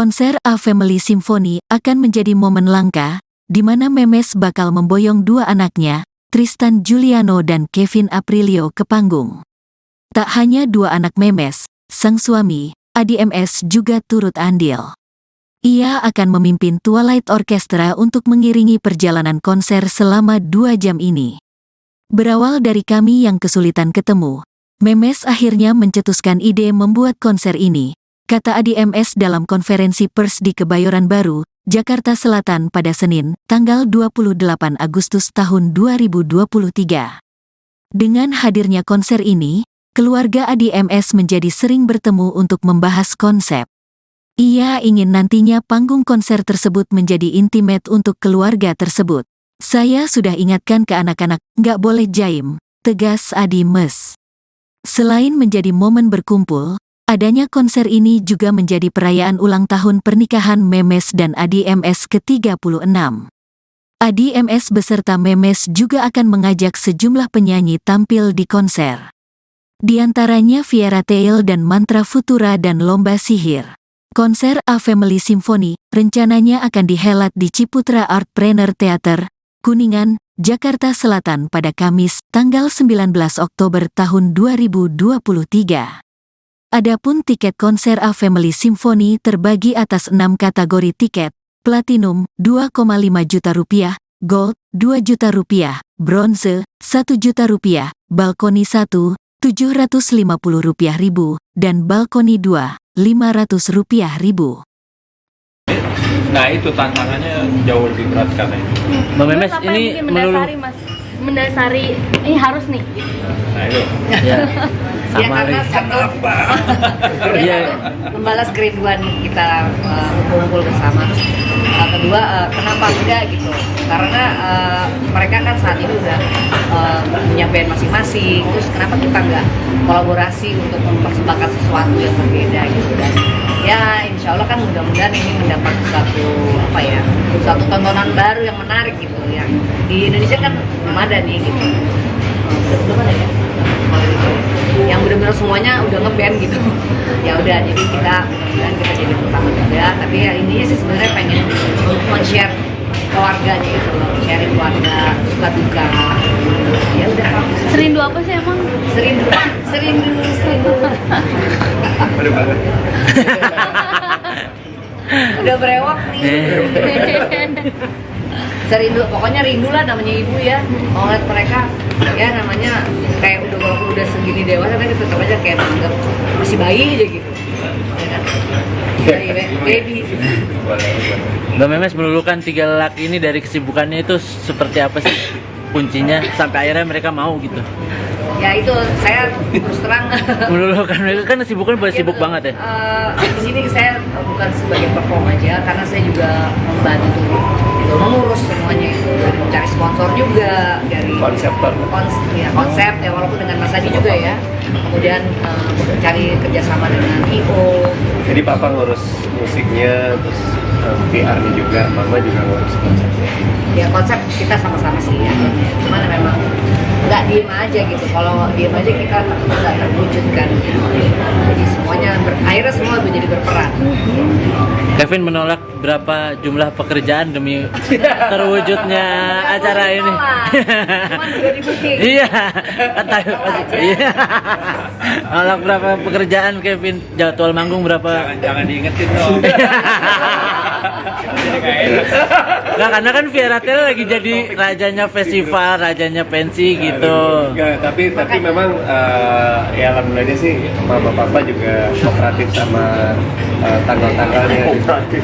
Konser A Family Symphony akan menjadi momen langka, di mana Memes bakal memboyong dua anaknya, Tristan Juliano dan Kevin Aprilio ke panggung. Tak hanya dua anak Memes, sang suami, Adi MS juga turut andil. Ia akan memimpin Twilight Orchestra untuk mengiringi perjalanan konser selama 2 jam ini. Berawal dari kami yang kesulitan ketemu, Memes akhirnya mencetuskan ide membuat konser ini, kata Adi MS dalam konferensi pers di Kebayoran Baru, Jakarta Selatan pada Senin, tanggal 28 Agustus tahun 2023. Dengan hadirnya konser ini, keluarga Adi MS menjadi sering bertemu untuk membahas konsep. Ia ingin nantinya panggung konser tersebut menjadi intimate untuk keluarga tersebut. Saya sudah ingatkan ke anak-anak, nggak boleh jaim, tegas Adi Mes. Selain menjadi momen berkumpul, adanya konser ini juga menjadi perayaan ulang tahun pernikahan Memes dan Adi MS ke-36. Adi MS beserta Memes juga akan mengajak sejumlah penyanyi tampil di konser. Di antaranya Viera Tail dan Mantra Futura dan Lomba Sihir. Konser A Family Symphony rencananya akan dihelat di Ciputra Artpreneur Theater, Kuningan, Jakarta Selatan pada Kamis, tanggal 19 Oktober tahun 2023. Adapun tiket konser A Family Symphony terbagi atas 6 kategori tiket: Platinum, 2,5 juta rupiah, Gold, 2 juta rupiah, Bronze, 1 juta rupiah, Balkoni 1, 750 rupiah ribu, dan Balkoni 2, 500 rupiah ribu. Nah itu tantangannya jauh lebih berat karena itu. Mbak Memes Terus apa ini yang bikin mendasari mas, mendasari ini harus nih. Nah itu. Ya, Ya sama karena lagi. satu, Iya. membalas kerinduan kita kumpul bersama. Kedua, kenapa enggak gitu? Karena mereka kan saat ini udah punya band masing-masing. Terus kenapa kita enggak kolaborasi untuk mempersembahkan sesuatu yang berbeda gitu? Dan ya insya Allah kan mudah-mudahan ini mendapat satu tontonan baru yang menarik gitu. Yang di Indonesia kan belum ada nih gitu. Belum ada ya? Yang benar-benar semuanya udah ngeband gitu. Ya udah, jadi kita mudah-mudahan kita jadi pertama juga. Tapi ya intinya sih sebenarnya pengen men-share keluarganya gitu loh, sharing keluarga, suka duka. Ya udah. Serindu apa sih emang? Serindu. Aduh banget. Udah berewak nih. Serindu, pokoknya rindu lah namanya ibu ya. Mau lihat mereka, ya namanya kayak udah walaupun udah segini dewasa kan tetap aja kayak menganggap masih bayi aja gitu. Ya kan? Baby. Mbak Memes melulukan 3 lelaki ini dari kesibukannya itu seperti apa sih kuncinya sampai akhirnya mereka mau gitu? Ya itu saya terus terang. Melulukan mereka kan kesibukan buat sibuk banget ya. Di sini saya bukan sebagai perform aja, karena saya juga membantu gitu, mengurus semuanya itu, dari mencari sponsor juga, dari konsep ya walaupun dengan Mas Adi juga ya. Kemudian mencari kerjasama dengan IO. Jadi papa ngurus musiknya, terus PR-nya juga, mama juga ngurus konsepnya. Ya konsep kita sama-sama sih ya. Cuman memang nggak diem aja gitu. Kalau diem aja kita nggak terwujudkan. Jadi semuanya akhirnya semua menjadi berperan. Kevin menolak berapa jumlah pekerjaan demi terwujudnya acara ini. Cuman udah di-booking. Iya, kata iya. Menolak berapa pekerjaan Kevin, jadwal manggung berapa? Jangan diingetin dong. Jadi nggak enak. Nah, karena kan Viera Tail lagi jadi rajanya festival, rajanya pensi gitu. Enggak, tapi memang ya alhamdulillahnya sih mama papa juga kooperatif sama tanggal-tanggalnya. Kooperatif.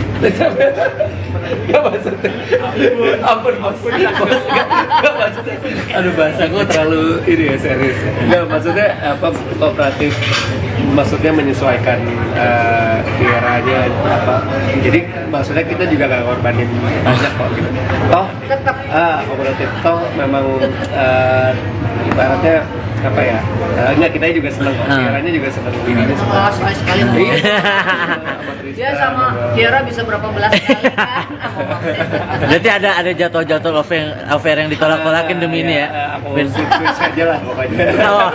Gak maksudnya. Ampun. Gak maksudnya. Aduh bahasa gue terlalu ini ya serius. Gak maksudnya apa kooperatif. Maksudnya menyesuaikan Viera-nya apa. Jadi maksudnya kita juga gak ngorbanin banyak kok gitu. Toh tetap kooperatif. Toh memang ibaratnya apa ya? Enggak, kita juga senang, Tiaranya juga senang, Bibinya senang. Oh, sekali-sekali mau. Iya. Dia sama Tiara bisa berapa belas kali kan? Berarti ada jadwal-jadwal affair yang ditolak-tolakin demi ini ya. Aku switch aja lah pokoknya. Oh.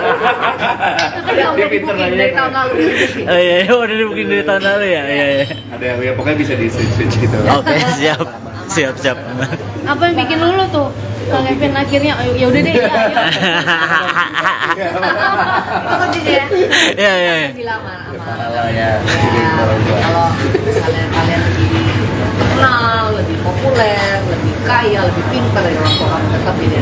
Dia Dia pinter booking nanya. dari tahun lalu. Oh iya, udah dibikin dari tahun lalu ya. Iya, iya. Ada yang ya pokoknya bisa di switch gitu. Oke, siap. Apa yang bikin lulu tuh? Kang Kevin akhirnya ya udah deh ya. Itu kuncinya. Iya. Bilang sama Kalau ya, kalau misalnya kalian lebih terkenal, lebih populer, lebih kaya, lebih pintar dari orang tua kamu, tetap beda.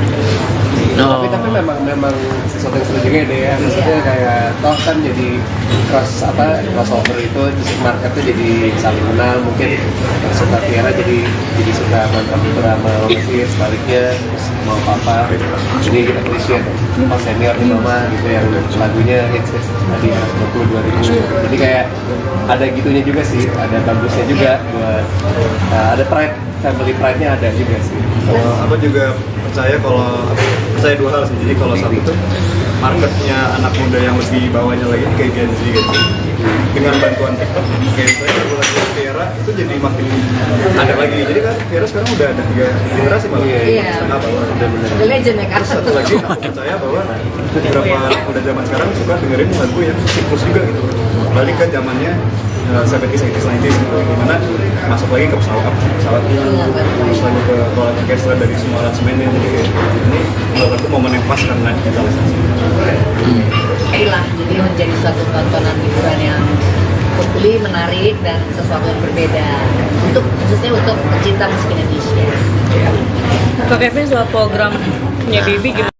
Oh. tapi memang sesuatu yang seru juga deh ya. Maksudnya kayak toh kan jadi crossover itu di marketnya jadi saling kenal, mungkin yang suka Tiara jadi suka mantap drama romantis, sebaliknya terus mau apa jadi kita appreciate pas senior di mama gitu yang lagunya hits tadi ya 22.000. Jadi kayak ada gitunya juga sih, ada bagusnya juga buat ada pride, family pride-nya ada juga sih. Kalau aku juga percaya dua hal sih. Jadi kalau satu tuh marketnya anak muda yang lebih bawahnya lagi kayak Gen Z gitu. Dengan bantuan TikTok, kayak saya lagu Tiara itu jadi makin ada lagi. Jadi kan Tiara sekarang udah ada 3 generasi malah. Iya. Setengah bawah. The legend ya kan. Terus satu lagi aku percaya bahwa beberapa anak muda zaman sekarang suka dengerin lagu yang siklus juga gitu. Balik ke zamannya 70s, 80s, 90s gitu, dimana masuk lagi ke pesawat terus lagi ke roller orchestra dari semua aransemennya. Jadi kayak ini menurut aku momen yang pas karena digitalisasi. Inilah jadi menjadi suatu tontonan hiburan yang hopefully menarik dan sesuatu yang berbeda khususnya untuk pecinta musik Indonesia. Kak Kevin soal programnya Bibi gimana?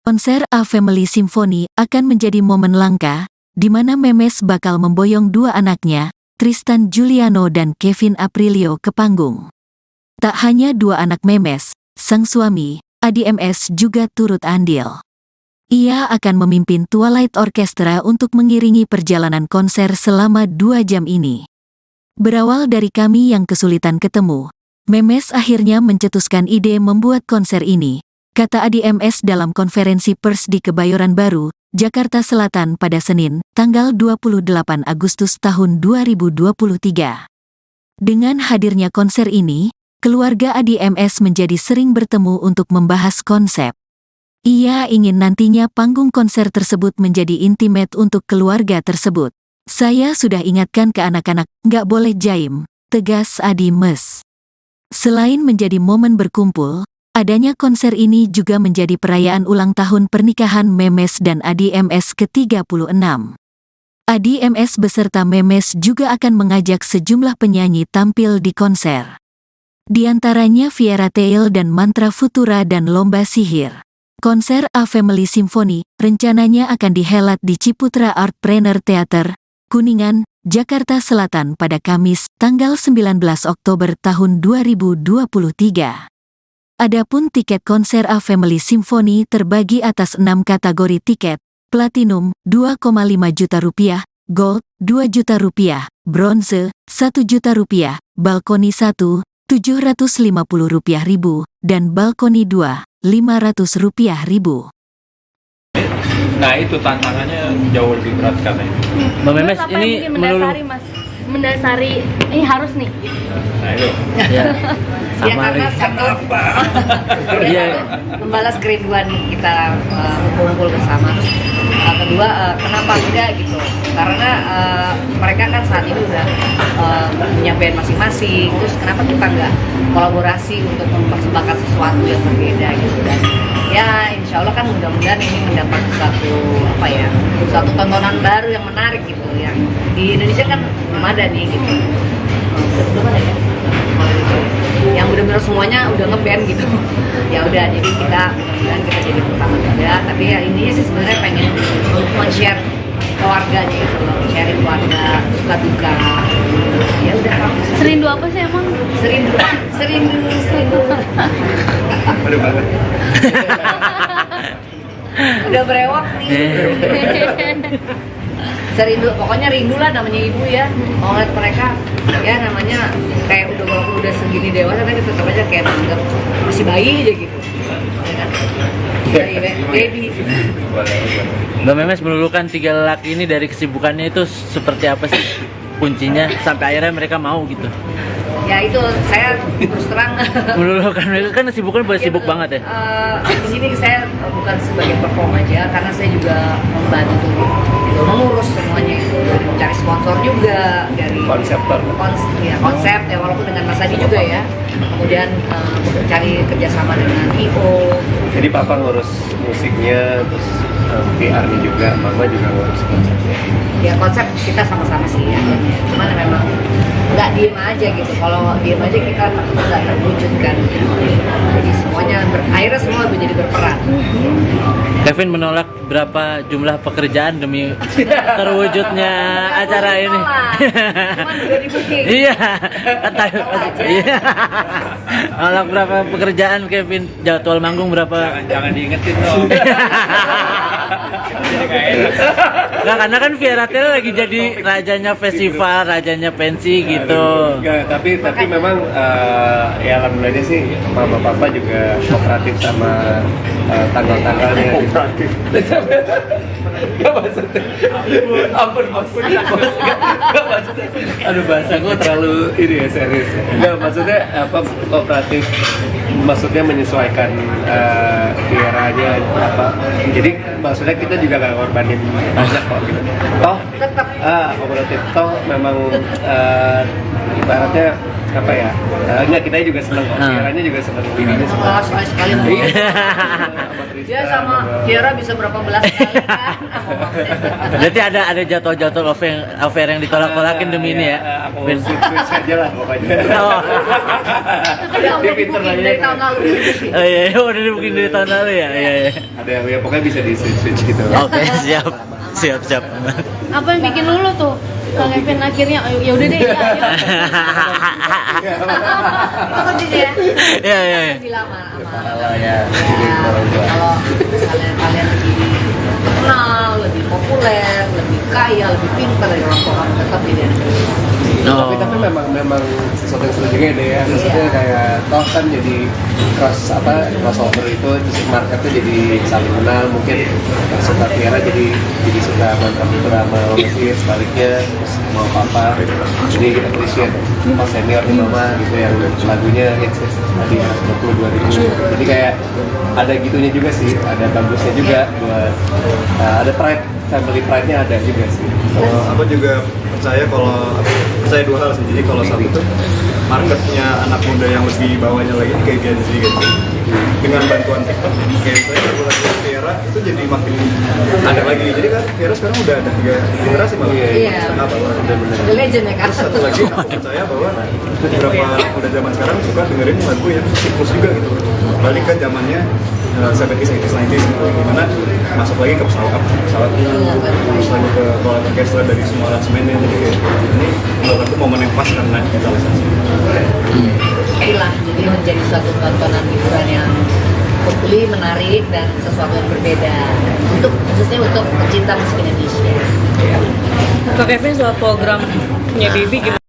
Konser A Family Symphony akan menjadi momen langka, di mana Memes bakal memboyong dua anaknya, Tristan Juliano dan Kevin Aprilio ke panggung. Tak hanya dua anak Memes, sang suami, Adi MS juga turut andil. Ia akan memimpin Twilight Orchestra untuk mengiringi perjalanan konser selama 2 jam ini. Berawal dari kami yang kesulitan ketemu, Memes akhirnya mencetuskan ide membuat konser ini, kata Adi MS dalam konferensi pers di Kebayoran Baru, Jakarta Selatan pada Senin, tanggal 28 Agustus tahun 2023. Dengan hadirnya konser ini, keluarga Adi MS menjadi sering bertemu untuk membahas konsep. Ia ingin nantinya panggung konser tersebut menjadi intimate untuk keluarga tersebut. Saya sudah ingatkan ke anak-anak, nggak boleh jaim, tegas Adi Mes. Selain menjadi momen berkumpul, adanya konser ini juga menjadi perayaan ulang tahun pernikahan Memes dan Adi MS ke-36. Adi MS beserta Memes juga akan mengajak sejumlah penyanyi tampil di konser. Di antaranya Viera Tail dan Mantra Futura dan Lomba Sihir. Konser A Family Symphony rencananya akan dihelat di Ciputra Artpreneur Theater, Kuningan, Jakarta Selatan pada Kamis, tanggal 19 Oktober tahun 2023. Adapun tiket konser A Family Symphony terbagi atas 6 kategori tiket: Platinum, 2,5 juta rupiah, Gold, 2 juta rupiah, Bronze, 1 juta rupiah, Balkoni 1, 750 rupiah ribu, dan Balkoni 2, 500 rupiah ribu. Nah itu tantangannya jauh lebih berat karena itu. Mbak Memes Apa yang ini bikin mendasari, Mas? Mendasari, ini harus nih. Nah itu. Ya, Ya sama karena Ri. satu, Iya. membalas kerinduan kita kumpul bersama. Kedua, kenapa enggak gitu? Karena mereka kan saat ini udah punya band masing-masing. Terus kenapa kita enggak kolaborasi untuk mempersembahkan sesuatu yang berbeda gitu? Dan ya insya Allah kan mudah-mudahan ini mendapat satu tontonan baru yang menarik gitu. Yang di Indonesia kan belum ada nih gitu. Belum ada ya? Yang benar-benar semuanya udah ngeband gitu. Ya udah, jadi kita mudah-mudahan kita jadi pertama juga. Tapi ya intinya sih sebenarnya pengen share keluarganya gitu loh, sharing keluarga, suka duka. Ya udah. Serindu apa sih emang? Serindu. Aduh banget. Udah berewok nih. Serindu, pokoknya rindu lah namanya ibu ya. Mau lihat mereka, ya namanya kayak udah segini dewasa, tapi tetap aja kayak anggap masih bayi aja gitu. Ya kan? Baby. Mbak Memes melulukan 3 lelaki ini dari kesibukannya itu seperti apa sih kuncinya sampai akhirnya mereka mau gitu? Ya itu saya terus terang Melulukan itu kan kesibukan boleh sibuk banget ya. Di sini saya bukan sebagai perform aja, karena saya juga membantu gitu, mengurus semuanya itu, dari mencari sponsor juga, dari konsep ya walaupun dengan Mas Adi juga ya, kemudian mencari kerjasama dengan IO. Jadi papa ngurus musiknya, terus PR-nya juga, mama juga ngurus konsepnya. Ya konsep kita sama-sama sih ya, cuman memang nggak diem aja gitu. Kalau diem aja kita nggak terwujudkan. Jadi semuanya akhirnya semua menjadi berperan. Kevin menolak berapa jumlah pekerjaan demi terwujudnya acara ini. Cuman udah di booking. Iya, kata iya. Menolak berapa pekerjaan Kevin, jadwal manggung berapa? Jangan diingetin dong. Jadi nggak enak. Nah, karena kan Viera Tail lagi jadi rajanya festival, rajanya pensi gitu. Enggak, tapi memang ya alhamdulillah sih mama papa juga kooperatif sama tanggal-tanggalnya. Kooperatif. Gak maksudnya. Ampun. Gak maksudnya. Aduh bahasa gue terlalu ini ya serius. Gak maksudnya apa kooperatif. Maksudnya menyesuaikan Vieranya apa. Jadi maksudnya kita juga gak ngorbanin banyak kok gitu. Toh kooperatif toh memang ibaratnya apa ya? Enggak, kita juga senang kok. Tiaranya juga senang. Bininya senang. Oh, sekali-sekali mau. Iya. Dia sama Tiara bisa berapa belas kali kan? Berarti ada jatuh-jatuh affair yang ditolak-tolakin demi ini ya. Aku switch aja lah pokoknya. Oh. Udah pinter lah dibukin ya. dari tahun lalu. Oh iya, udah dibikin dari tahun lalu ya. Iya, iya. Ada yang ya pokoknya bisa di switch gitu. Oke, siap. Siap. Apa yang bikin lulu tuh? Kang Kevin akhirnya ya udah deh ya. Apa sih ya? Iya. Lebih lama. Salah ya. Ya, kalau misalnya kalian lebih terkenal, lebih populer, lebih kaya, lebih pintar dari orang tua kamu, tetap jadi anak Oh. Tapi memang sesuatu yang seru juga deh ya. Maksudnya kayak toh kan jadi crossover itu terus marketnya jadi saling kenal, mungkin yang suka Tiara jadi suka mantan putra sama Messi, sebaliknya terus mau apa jadi kita appreciate pas senior nih mama gitu yang lagunya hits tadi 20 jadi kayak ada gitunya juga sih, ada bagusnya juga buat ada pride, family pride-nya ada juga sih. Kalau aku juga percaya dua hal sih. Jadi kalau satu tuh market punya anak muda yang lebih bawahnya lagi kayak Gen Z gitu. Dengan bantuan TikTok, kayak saya lagu-lagu Tiara itu jadi makin ada lagi. Jadi kan Tiara sekarang udah ada 3 generasi malah. Iya. Kenapa? The legend ya kan? Satu lagi aku percaya bahwa beberapa udah zaman sekarang suka dengerin lagu yang siklus juga gitu. Balik ke zamannya 70s, 80s, 90s gitu, gimana masuk lagi ke pesawat terus lagi ke Bola Orkestra dari semua aransemennya. Jadi kayak ini menurut aku momen yang pas karena digitalisasi. Itulah, jadi menjadi suatu tontonan hiburan yang hopefully menarik dan sesuatu yang berbeda khususnya untuk pecinta musik Indonesia. Kak Kevin soal programnya Baby gimana?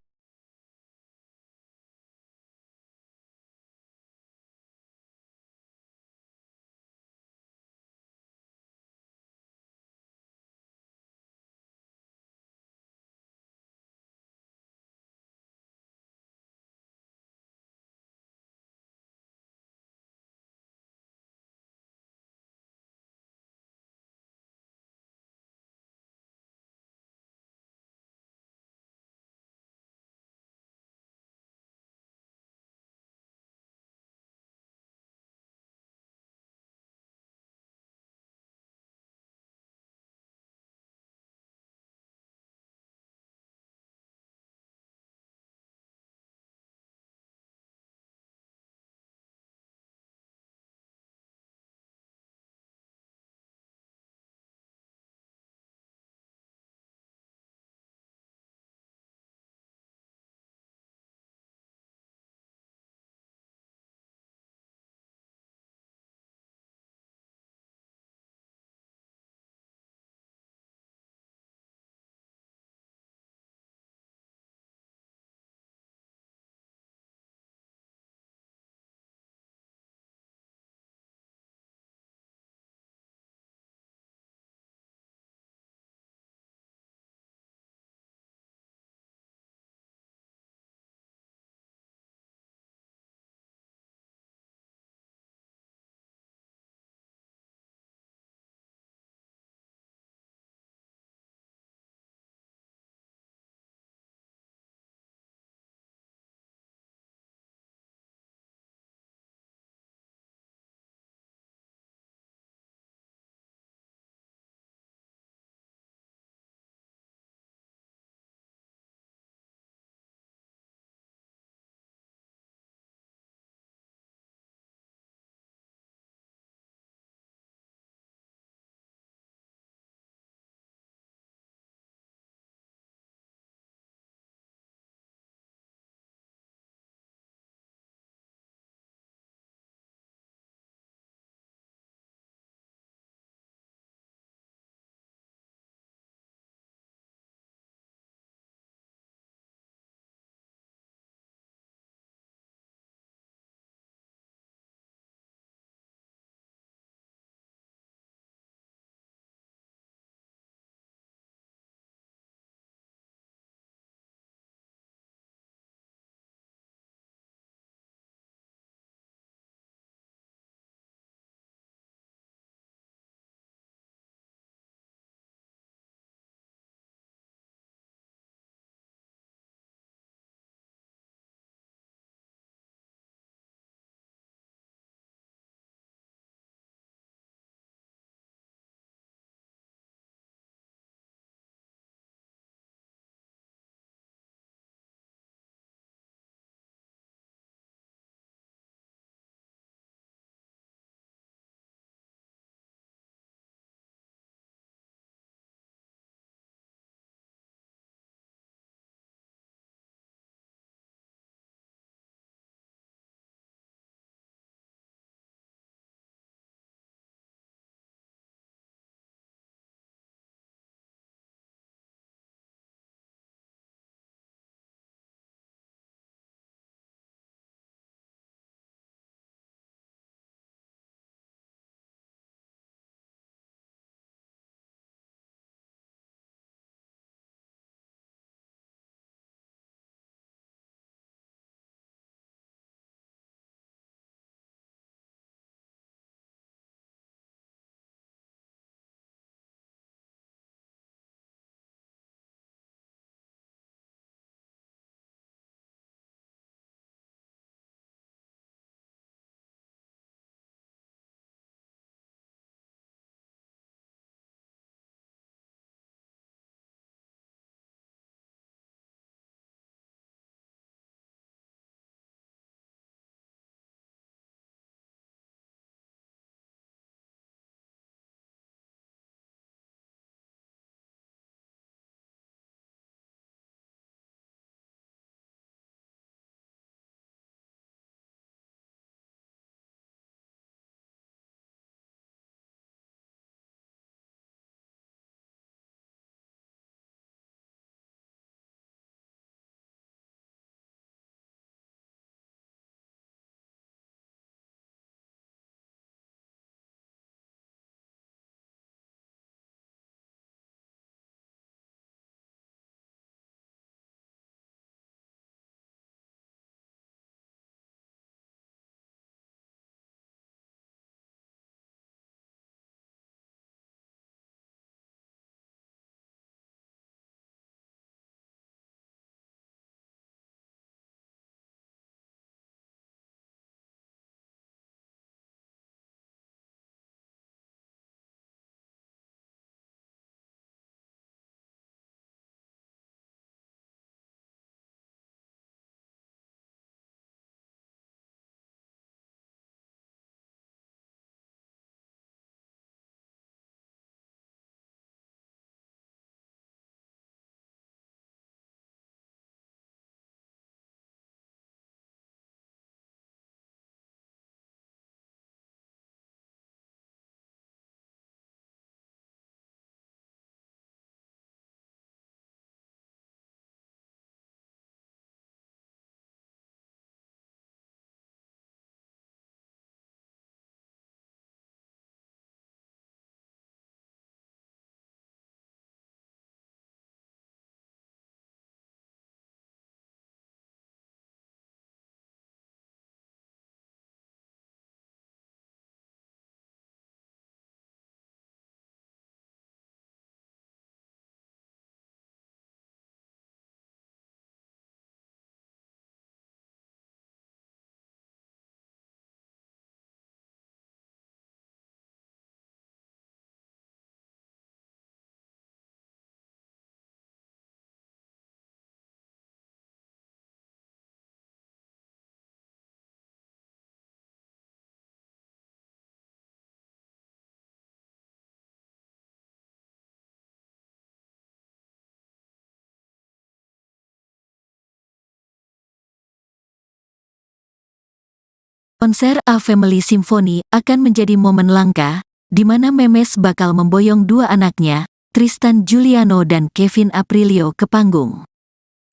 Konser A Family Symphony akan menjadi momen langka, di mana Memes bakal memboyong dua anaknya, Tristan Juliano dan Kevin Aprilio ke panggung.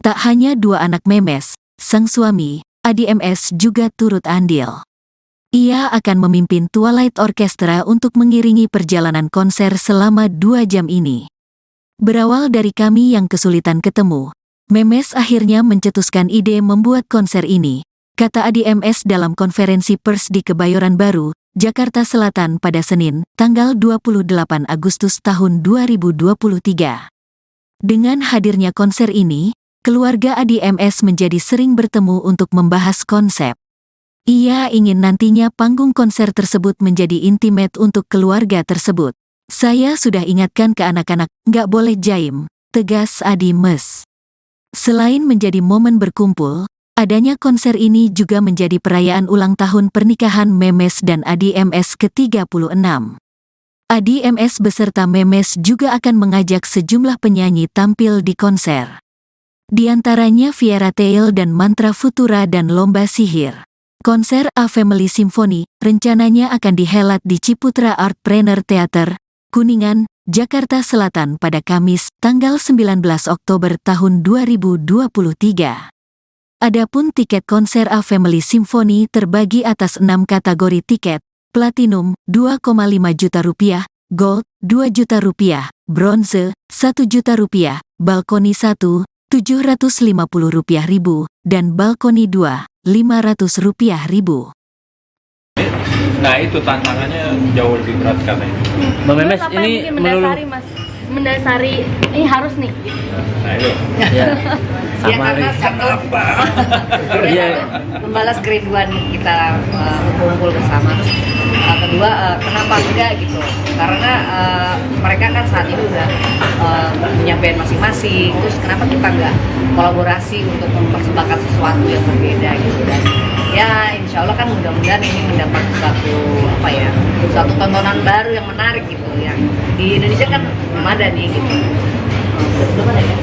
Tak hanya dua anak Memes, sang suami, Adi MS juga turut andil. Ia akan memimpin Twilight Orchestra untuk mengiringi perjalanan konser selama 2 jam ini. Berawal dari kami yang kesulitan ketemu, Memes akhirnya mencetuskan ide membuat konser ini, kata Adi MS dalam konferensi pers di Kebayoran Baru, Jakarta Selatan pada Senin, tanggal 28 Agustus tahun 2023. Dengan hadirnya konser ini, keluarga Adi MS menjadi sering bertemu untuk membahas konsep. Ia ingin nantinya panggung konser tersebut menjadi intimate untuk keluarga tersebut. Saya sudah ingatkan ke anak-anak, nggak boleh jaim, tegas Adi MS. Selain menjadi momen berkumpul, adanya konser ini juga menjadi perayaan ulang tahun pernikahan Memes dan Adi MS ke-36. Adi MS beserta Memes juga akan mengajak sejumlah penyanyi tampil di konser. Di antaranya Viera Tail dan Mantra Futura dan Lomba Sihir. Konser A Family Symphony rencananya akan dihelat di Ciputra Artpreneur Theater, Kuningan, Jakarta Selatan pada Kamis, tanggal 19 Oktober tahun 2023. Adapun tiket konser A Family Symphony terbagi atas 6 kategori tiket: Platinum, 2,5 juta rupiah, Gold, 2 juta rupiah, Bronze, 1 juta rupiah, Balkoni 1, 750 rupiah ribu, dan Balkoni 2, 500 rupiah ribu. Nah itu tantangannya jauh lebih berat katanya. Mbak Memes Terus apa ini yang bikin mendasari mas? Mendasari, ini harus nih. Nah itu. Ya, Ya sama karena lagi. satu, Iya. membalas kerinduan kita kumpul bersama. Kedua, kenapa enggak gitu? Karena mereka kan saat ini udah punya band masing-masing. Terus kenapa kita enggak kolaborasi untuk mempersembahkan sesuatu yang berbeda gitu? Dan ya insya Allah kan mudah-mudahan ini mendapat satu tontonan baru yang menarik gitu. Yang di Indonesia kan belum ada nih gitu. Belum ada ya?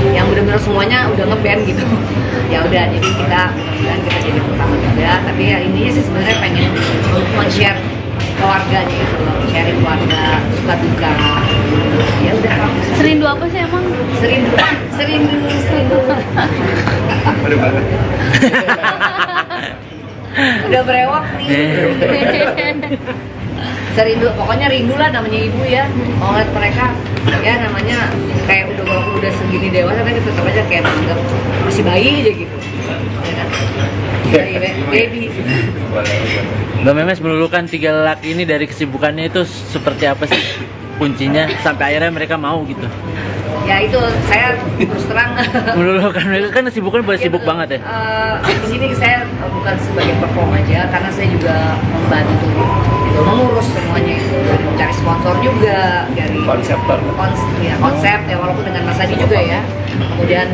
Yang benar-benar semuanya udah ngeband gitu. Ya udah, jadi kita mudah-mudahan kita jadi pertama juga. Tapi ya intinya sih sebenarnya pengen men-share keluarganya gitu loh, sharing keluarga, suka duka. Ya udah. Serindu apa sih emang? Serindu. Aduh banget. Udah berewak nih. Serindu, pokoknya rindu lah namanya ibu ya. Mau ngeliat mereka, ya namanya kayak walaupun udah segini dewasa, tapi tetap aja kayak menganggap masih bayi aja gitu. Ya kan? Baby. Mbak Memes melulukan 3 lelaki ini dari kesibukannya itu seperti apa sih kuncinya sampai akhirnya mereka mau gitu? Ya itu saya terus terang. Melulukan mereka kan kesibukan boleh sibuk banget ya. Di sini saya bukan sebagai perform aja, karena saya juga membantu gitu, mengurus semuanya itu, dari mencari sponsor juga, dari konsep ya walaupun dengan Mas Adi juga ya. Kemudian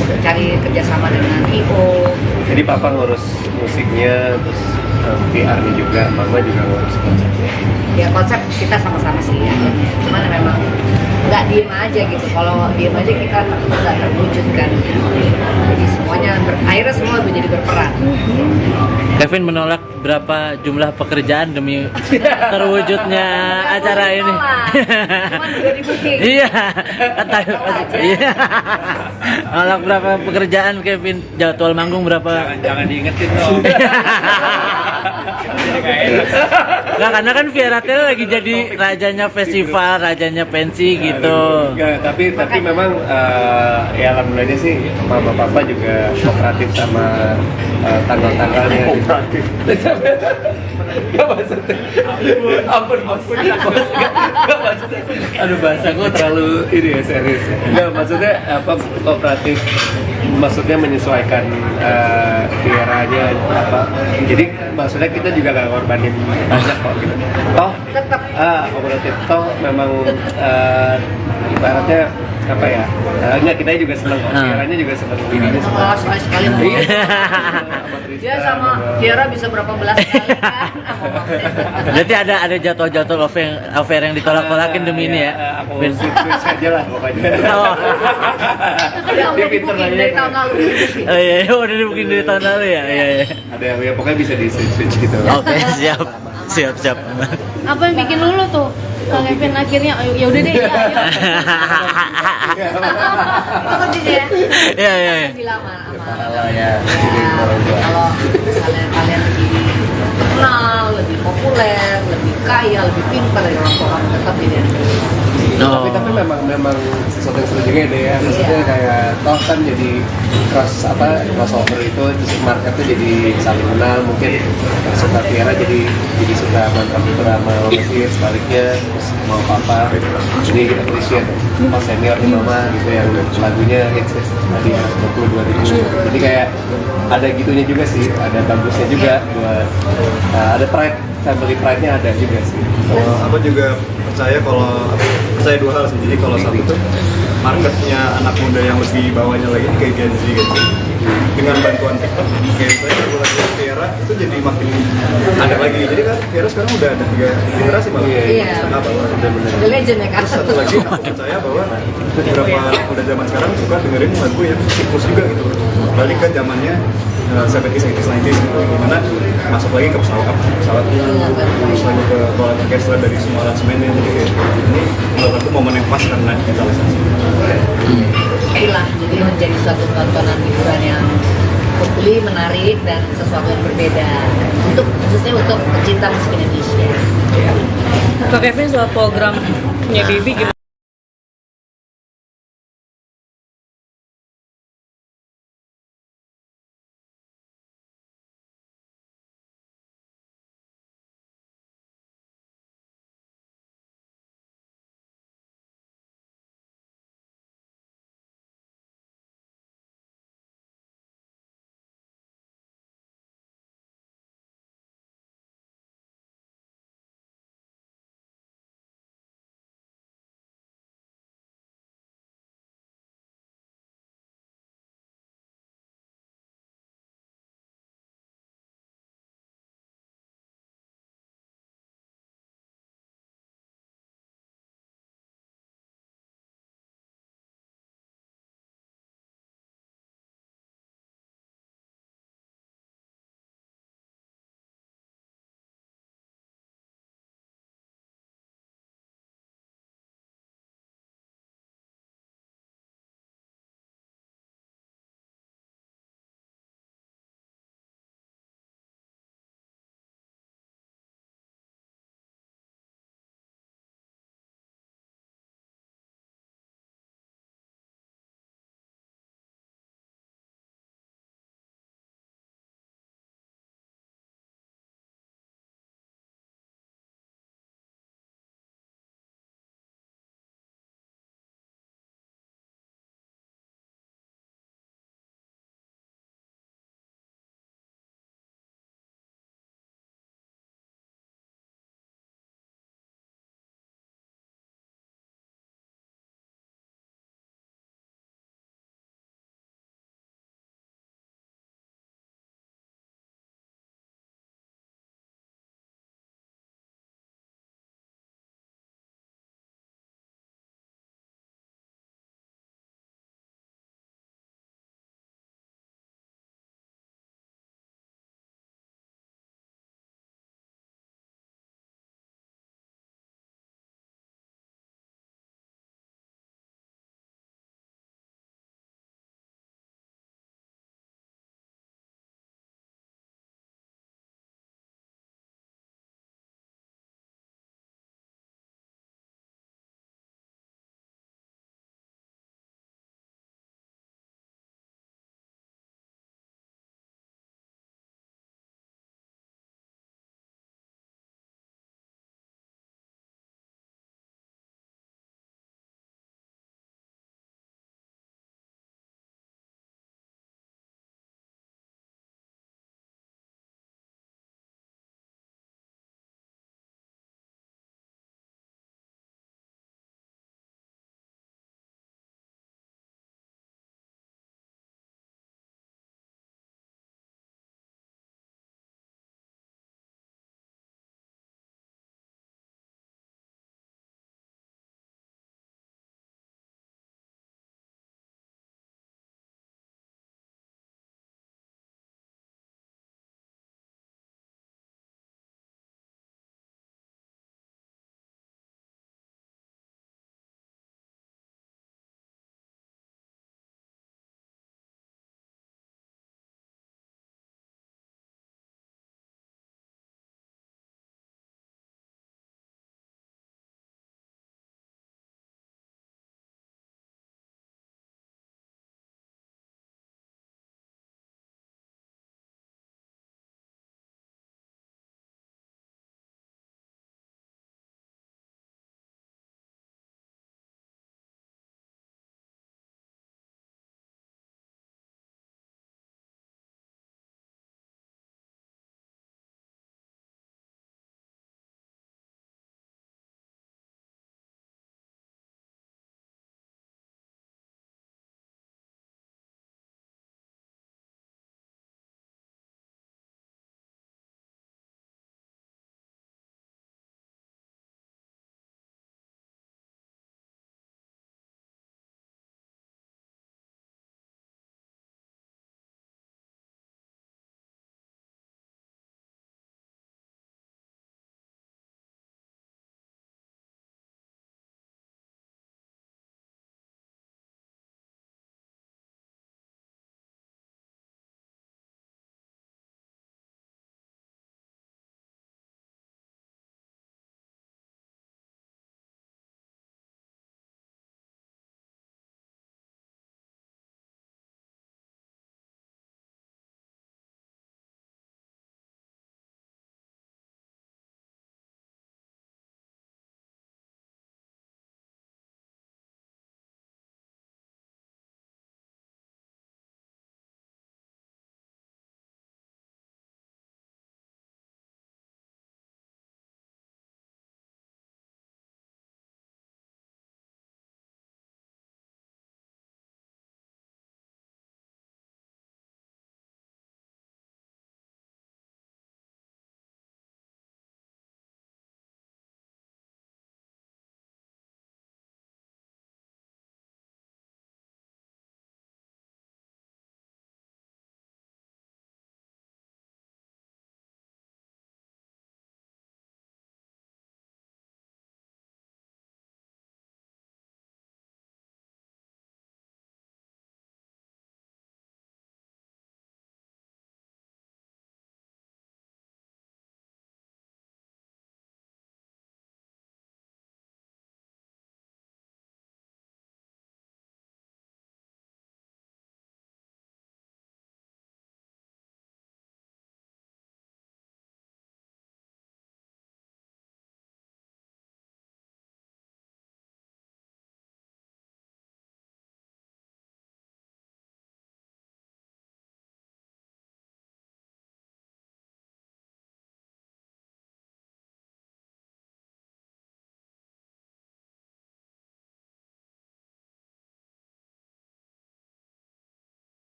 mencari kerjasama dengan IO. Jadi papa ngurus musiknya, terus PR-nya juga, mama juga ngurus konsepnya. Ya konsep kita sama-sama sih ya. Cuman memang nggak diem aja gitu. Kalau diem aja kita nggak terwujud kan. Jadi semuanya akhirnya semua menjadi berperan. Kevin menolak berapa jumlah pekerjaan demi terwujudnya acara ini. Cuman udah di booking. Iya, kata iya. Menolak berapa pekerjaan Kevin, jadwal manggung berapa? Jangan diingetin dong. Jadi nggak enak. Nggak, karena kan Viera Tail lagi jadi rajanya festival, rajanya pensi gitu. Enggak, tapi memang ya alhamdulillahnya sih mama papa juga kooperatif sama tanggal-tanggalnya. Kooperatif. Gak maksudnya. Ampun. Gak maksudnya. Aduh bahasa gue terlalu ini ya serius. Gak maksudnya apa kooperatif. Maksudnya menyesuaikan Vieranya apa. Jadi maksudnya kita juga gak ngorbanin banyak kok gitu. Toh tetap kooperatif toh memang ibaratnya apa ya? Enggak, kita juga seneng kok. Kiaranya juga seneng ini Oh, sekali-sekali mau. Iya. Dia sama Kiara bisa berapa belas kali kan? Berarti ada jadwal-jadwal affair yang ditolak-tolakin demi ini ya. Aku switch aja lah pokoknya. Oh. Dia udah dibukin dari tahun lalu. Oh iya, udah dibikin dari tahun lalu ya. Iya, iya. Ada yang ya pokoknya bisa di switch gitu. Oke, siap. Siap. Apa yang bikin lulu tuh? Kang Kevin akhirnya ya udah deh ya. Takut sih ya. Iya. Lebih lama sama. Kalau ya, Kalau misalnya kalian lebih terkenal, lebih populer, lebih kaya, lebih pintar dari orang tua kamu, tetap jadi anak. tapi memang sesuatu yang seru juga deh ya. Maksudnya kayak toh kan jadi crossover itu terus marketnya jadi saling kenal, mungkin yang suka Tiara jadi suka mantan drama Mesir, sebaliknya terus mau papa jadi kita appreciate pas senior nih mama gitu yang lagunya hits tadi ya 22.000. Jadi kayak ada gitunya juga sih, ada bagusnya juga buat ada pride, family pride-nya ada juga sih. Aku juga percaya dua hal sih. Jadi kalau satu tuh marketnya anak muda yang lebih bawahnya lagi kayak Gen Z gitu. Dengan bantuan TikTok, kayak saya lagu Tiara itu jadi makin ada lagi. Jadi kan Tiara sekarang udah ada 3 generasi malah. Iya. Setengah bawah. The legend ya kan. Satu lagi aku percaya bahwa beberapa udah zaman sekarang suka dengerin lagu yang siklus juga gitu. Balik ke zamannya 70s, 80s, 90s gitu, dimana masuk lagi ke pesawat terus lagi ke orkestra dari semua aransemennya. Jadi kayak ini menurut aku momen yang pas karena digitalisasi. Itulah, jadi menjadi suatu tontonan hiburan yang hopefully menarik dan sesuatu yang berbeda khususnya untuk pecinta musik Indonesia. Kak Kevin soal programnya Bibi gimana?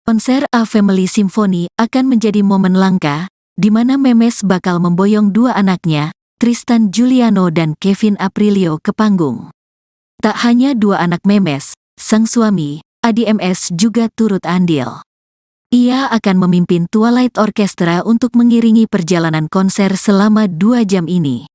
Konser A Family Symphony akan menjadi momen langka, di mana Memes bakal memboyong dua anaknya, Tristan Juliano dan Kevin Aprilio ke panggung. Tak hanya dua anak Memes, sang suami, Adi MS juga turut andil. Ia akan memimpin Twilight Orchestra untuk mengiringi perjalanan konser selama 2 jam ini.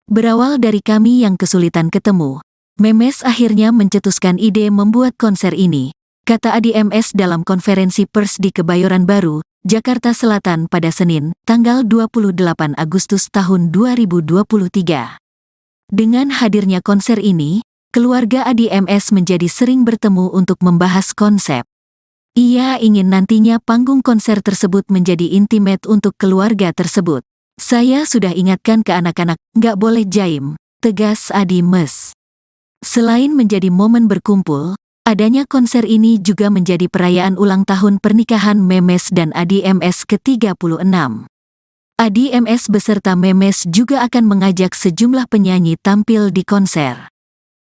Berawal dari kami yang kesulitan ketemu, Memes akhirnya mencetuskan ide membuat konser ini, kata Adi MS dalam konferensi pers di Kebayoran Baru, Jakarta Selatan pada Senin, tanggal 28 Agustus tahun 2023. Dengan hadirnya konser ini, keluarga Adi MS menjadi sering bertemu untuk membahas konsep. Ia ingin nantinya panggung konser tersebut menjadi intimate untuk keluarga tersebut. Saya sudah ingatkan ke anak-anak, nggak boleh jaim, tegas Adi Mes. Selain menjadi momen berkumpul, adanya konser ini juga menjadi perayaan ulang tahun pernikahan Memes dan Adi MS ke-36. Adi MS beserta Memes juga akan mengajak sejumlah penyanyi tampil di konser.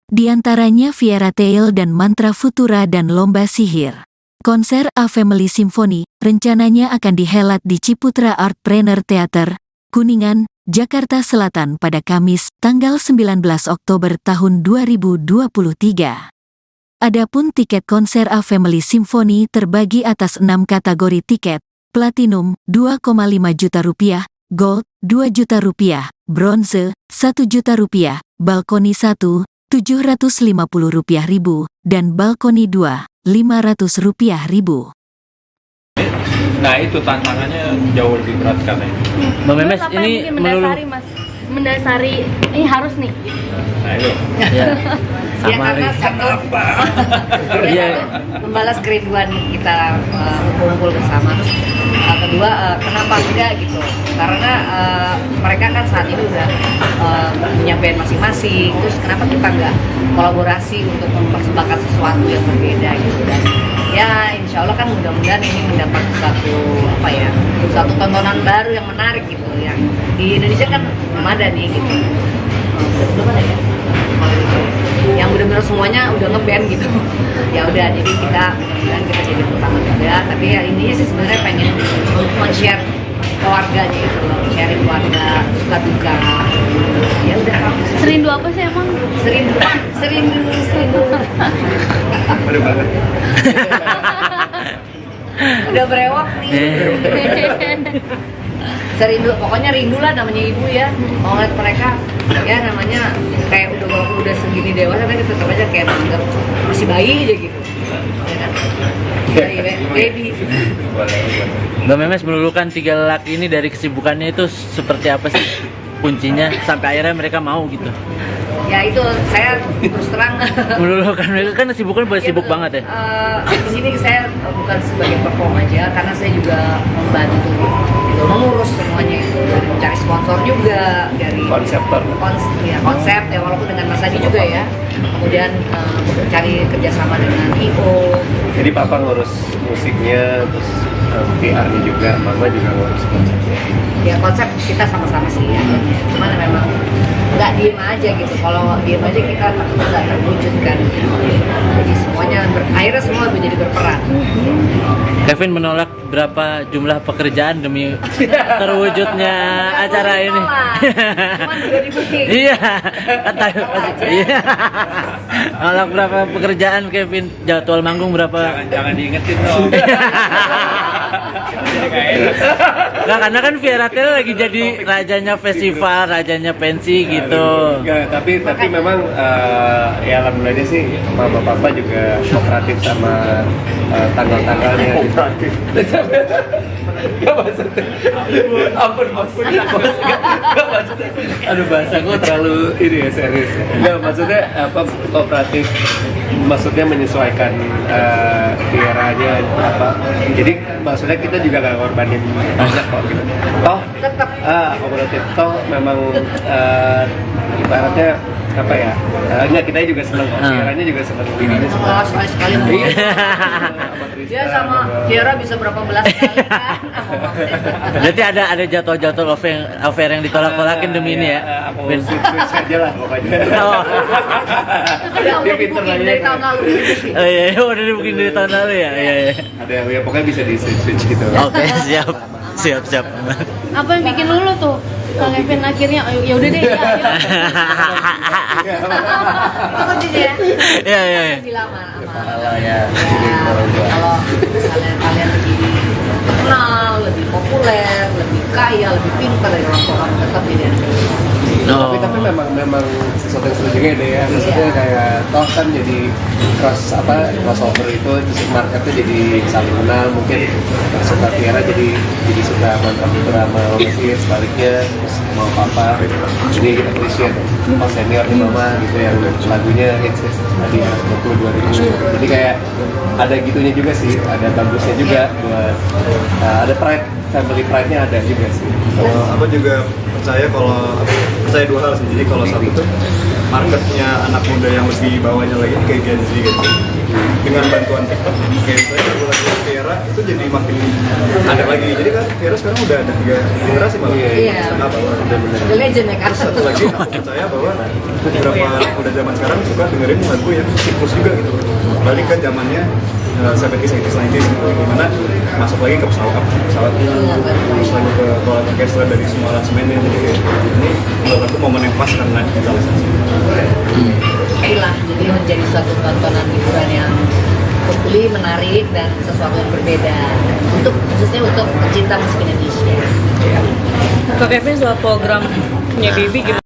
Di antaranya Viera Tail dan Mantra Futura dan Lomba Sihir. Konser A Family Symphony rencananya akan dihelat di Ciputra Artpreneur Theater, Kuningan, Jakarta Selatan pada Kamis, tanggal 19 Oktober tahun 2023. Adapun tiket konser A Family Symphony terbagi atas 6 kategori tiket: Platinum, 2,5 juta rupiah, Gold, 2 juta rupiah, Bronze, 1 juta rupiah, Balkoni 1, 750 rupiah ribu, dan Balkoni 2, 500 rupiah ribu. Nah itu tantangannya jauh lebih berat katanya. Mbak Memes Terus apa ini yang mungkin mendasari mas? Mendasari, ini harus nih. Nah itu. Ya, Ya sama karena lagi. satu Iya. membalas kerinduan kita kumpul bersama. Terus kedua kenapa enggak gitu? Karena mereka kan saat ini udah punya band masing-masing. Terus kenapa kita enggak kolaborasi untuk mempersembahkan sesuatu yang berbeda gitu? Dan ya insya Allah kan mudah-mudahan ini mendapat satu tontonan baru yang menarik gitu. Yang di Indonesia kan belum ada nih gitu. Belum ada ya? Yang benar-benar semuanya udah ngeband gitu. Ya udah, jadi kita mudah-mudahan kita jadi pertama juga. Tapi ya intinya sih sebenarnya pengen men-share keluarganya gitu loh, sharing keluarga, suka duka. Ya udah. Serindu apa sih emang? Serindu. Aduh banget. Udah berewak nih. Serindu, pokoknya rindu lah namanya ibu ya. Mau ngeliat mereka, ya namanya kayak walaupun udah segini dewasa, tapi tetap aja kayak menganggap masih bayi aja gitu. Ya kan? Baby. Mbak Memes melulukan 3 lelaki ini dari kesibukannya itu seperti apa sih kuncinya sampai akhirnya mereka mau gitu? Ya itu saya terus terang. Melulukan mereka kan kesibukan boleh sibuk banget ya. Di sini saya bukan sebagai perform aja, karena saya juga membantu gitu, mengurus semuanya itu, dari mencari sponsor juga, dari konsep ya walaupun dengan Mas Adi juga ya. Kemudian mencari kerjasama dengan IO. Jadi papa ngurus musiknya, terus PR-nya juga, mama juga ngurus konsepnya. Ya konsep kita sama-sama sih ya. Cuman memang nggak diem aja gitu. Kalau diem aja kita nggak terwujud kan. Jadi semuanya akhirnya semua menjadi berperan. Kevin menolak berapa jumlah pekerjaan demi terwujudnya acara ini. Cuman udah di-booking. Iya, kata iya. Nolak berapa pekerjaan Kevin? Jadwal manggung berapa? Jangan diingetin dong. Nah, karena kan Viera Tail lagi jadi rajanya festival, rajanya pensi gitu. Enggak, tapi memang ya alhamdulillahnya sih mama papa juga kooperatif sama tanggal-tanggalnya. Kooperatif. Gak maksudnya. Ampun. Gak maksudnya. Aduh bahasa gue terlalu ini ya serius. Gak maksudnya kooperatif. Maksudnya menyesuaikan Vieranya apa. Jadi maksudnya kita juga gak ngorbanin banyak kok gitu. Toh kooperatif toh memang ibaratnya apa ya? Enggak, kita juga seneng, Tiaranya juga seneng, Bibinya seneng. Oh, sekali-sekali mau. Iya. Dia sama Tiara bisa berapa belas kali kan? Berarti ada jadwal-jadwal affair yang ditolak-tolakin demi ini ya. Aku switch aja lah pokoknya. Oh. Dia udah pinter booking nanya dari kan. tahun lalu. Oh iya, udah dibikin dari tahun lalu ya. Iya, iya. Ada ya pokoknya bisa di switch gitu. Oke, siap. Apa yang bikin lulu tuh? Kang Kevin akhirnya ya udah deh ya. Itu kuncinya. Iya. Bilang sama Kalau ya, kalau misalnya kalian lebih terkenal, lebih populer, lebih kaya, lebih pintar dari orang tua kamu, tetap jadi anak ini. Oh. tapi memang sesuatu yang seru juga deh ya. Maksudnya kayak toh kan jadi crossover itu terus marketnya jadi saling kenal, mungkin suka Tiara jadi suka mantan drama Mesir sebaliknya, terus mau apa jadi kita appreciate pas senior di mama gitu yang lagunya hits tadi ya 22.000. Jadi kayak ada gitunya juga sih, ada bagusnya juga buat ada pride, family pride-nya ada juga sih. Kalau aku juga percaya dua hal sih. Jadi kalau satu tuh marketnya anak muda yang lebih bawahnya lagi kayak Gen Z gitu. Dengan bantuan TikTok, kayak saya lagu Tiara itu jadi makin ada lagi. Jadi kan Tiara sekarang udah ada 3 generasi malah. Iya. Setengah bawah. The legend ya kan. Satu lagi aku percaya bahwa beberapa udah zaman sekarang suka dengerin lagu yang siklus juga gitu. Balik ke zamannya 70s, 80s, 90s gitu, dimana masuk lagi ke pesawat terus lagi ke roller orchestra dari semua aransemennya. Jadi kayak ini menurut aku momen yang pas karena digitalisasi. Itulah, jadi menjadi suatu tontonan hiburan yang hopefully menarik dan sesuatu yang berbeda khususnya untuk pecinta musik Indonesia. Kak Kevin soal programnya Bibi gimana?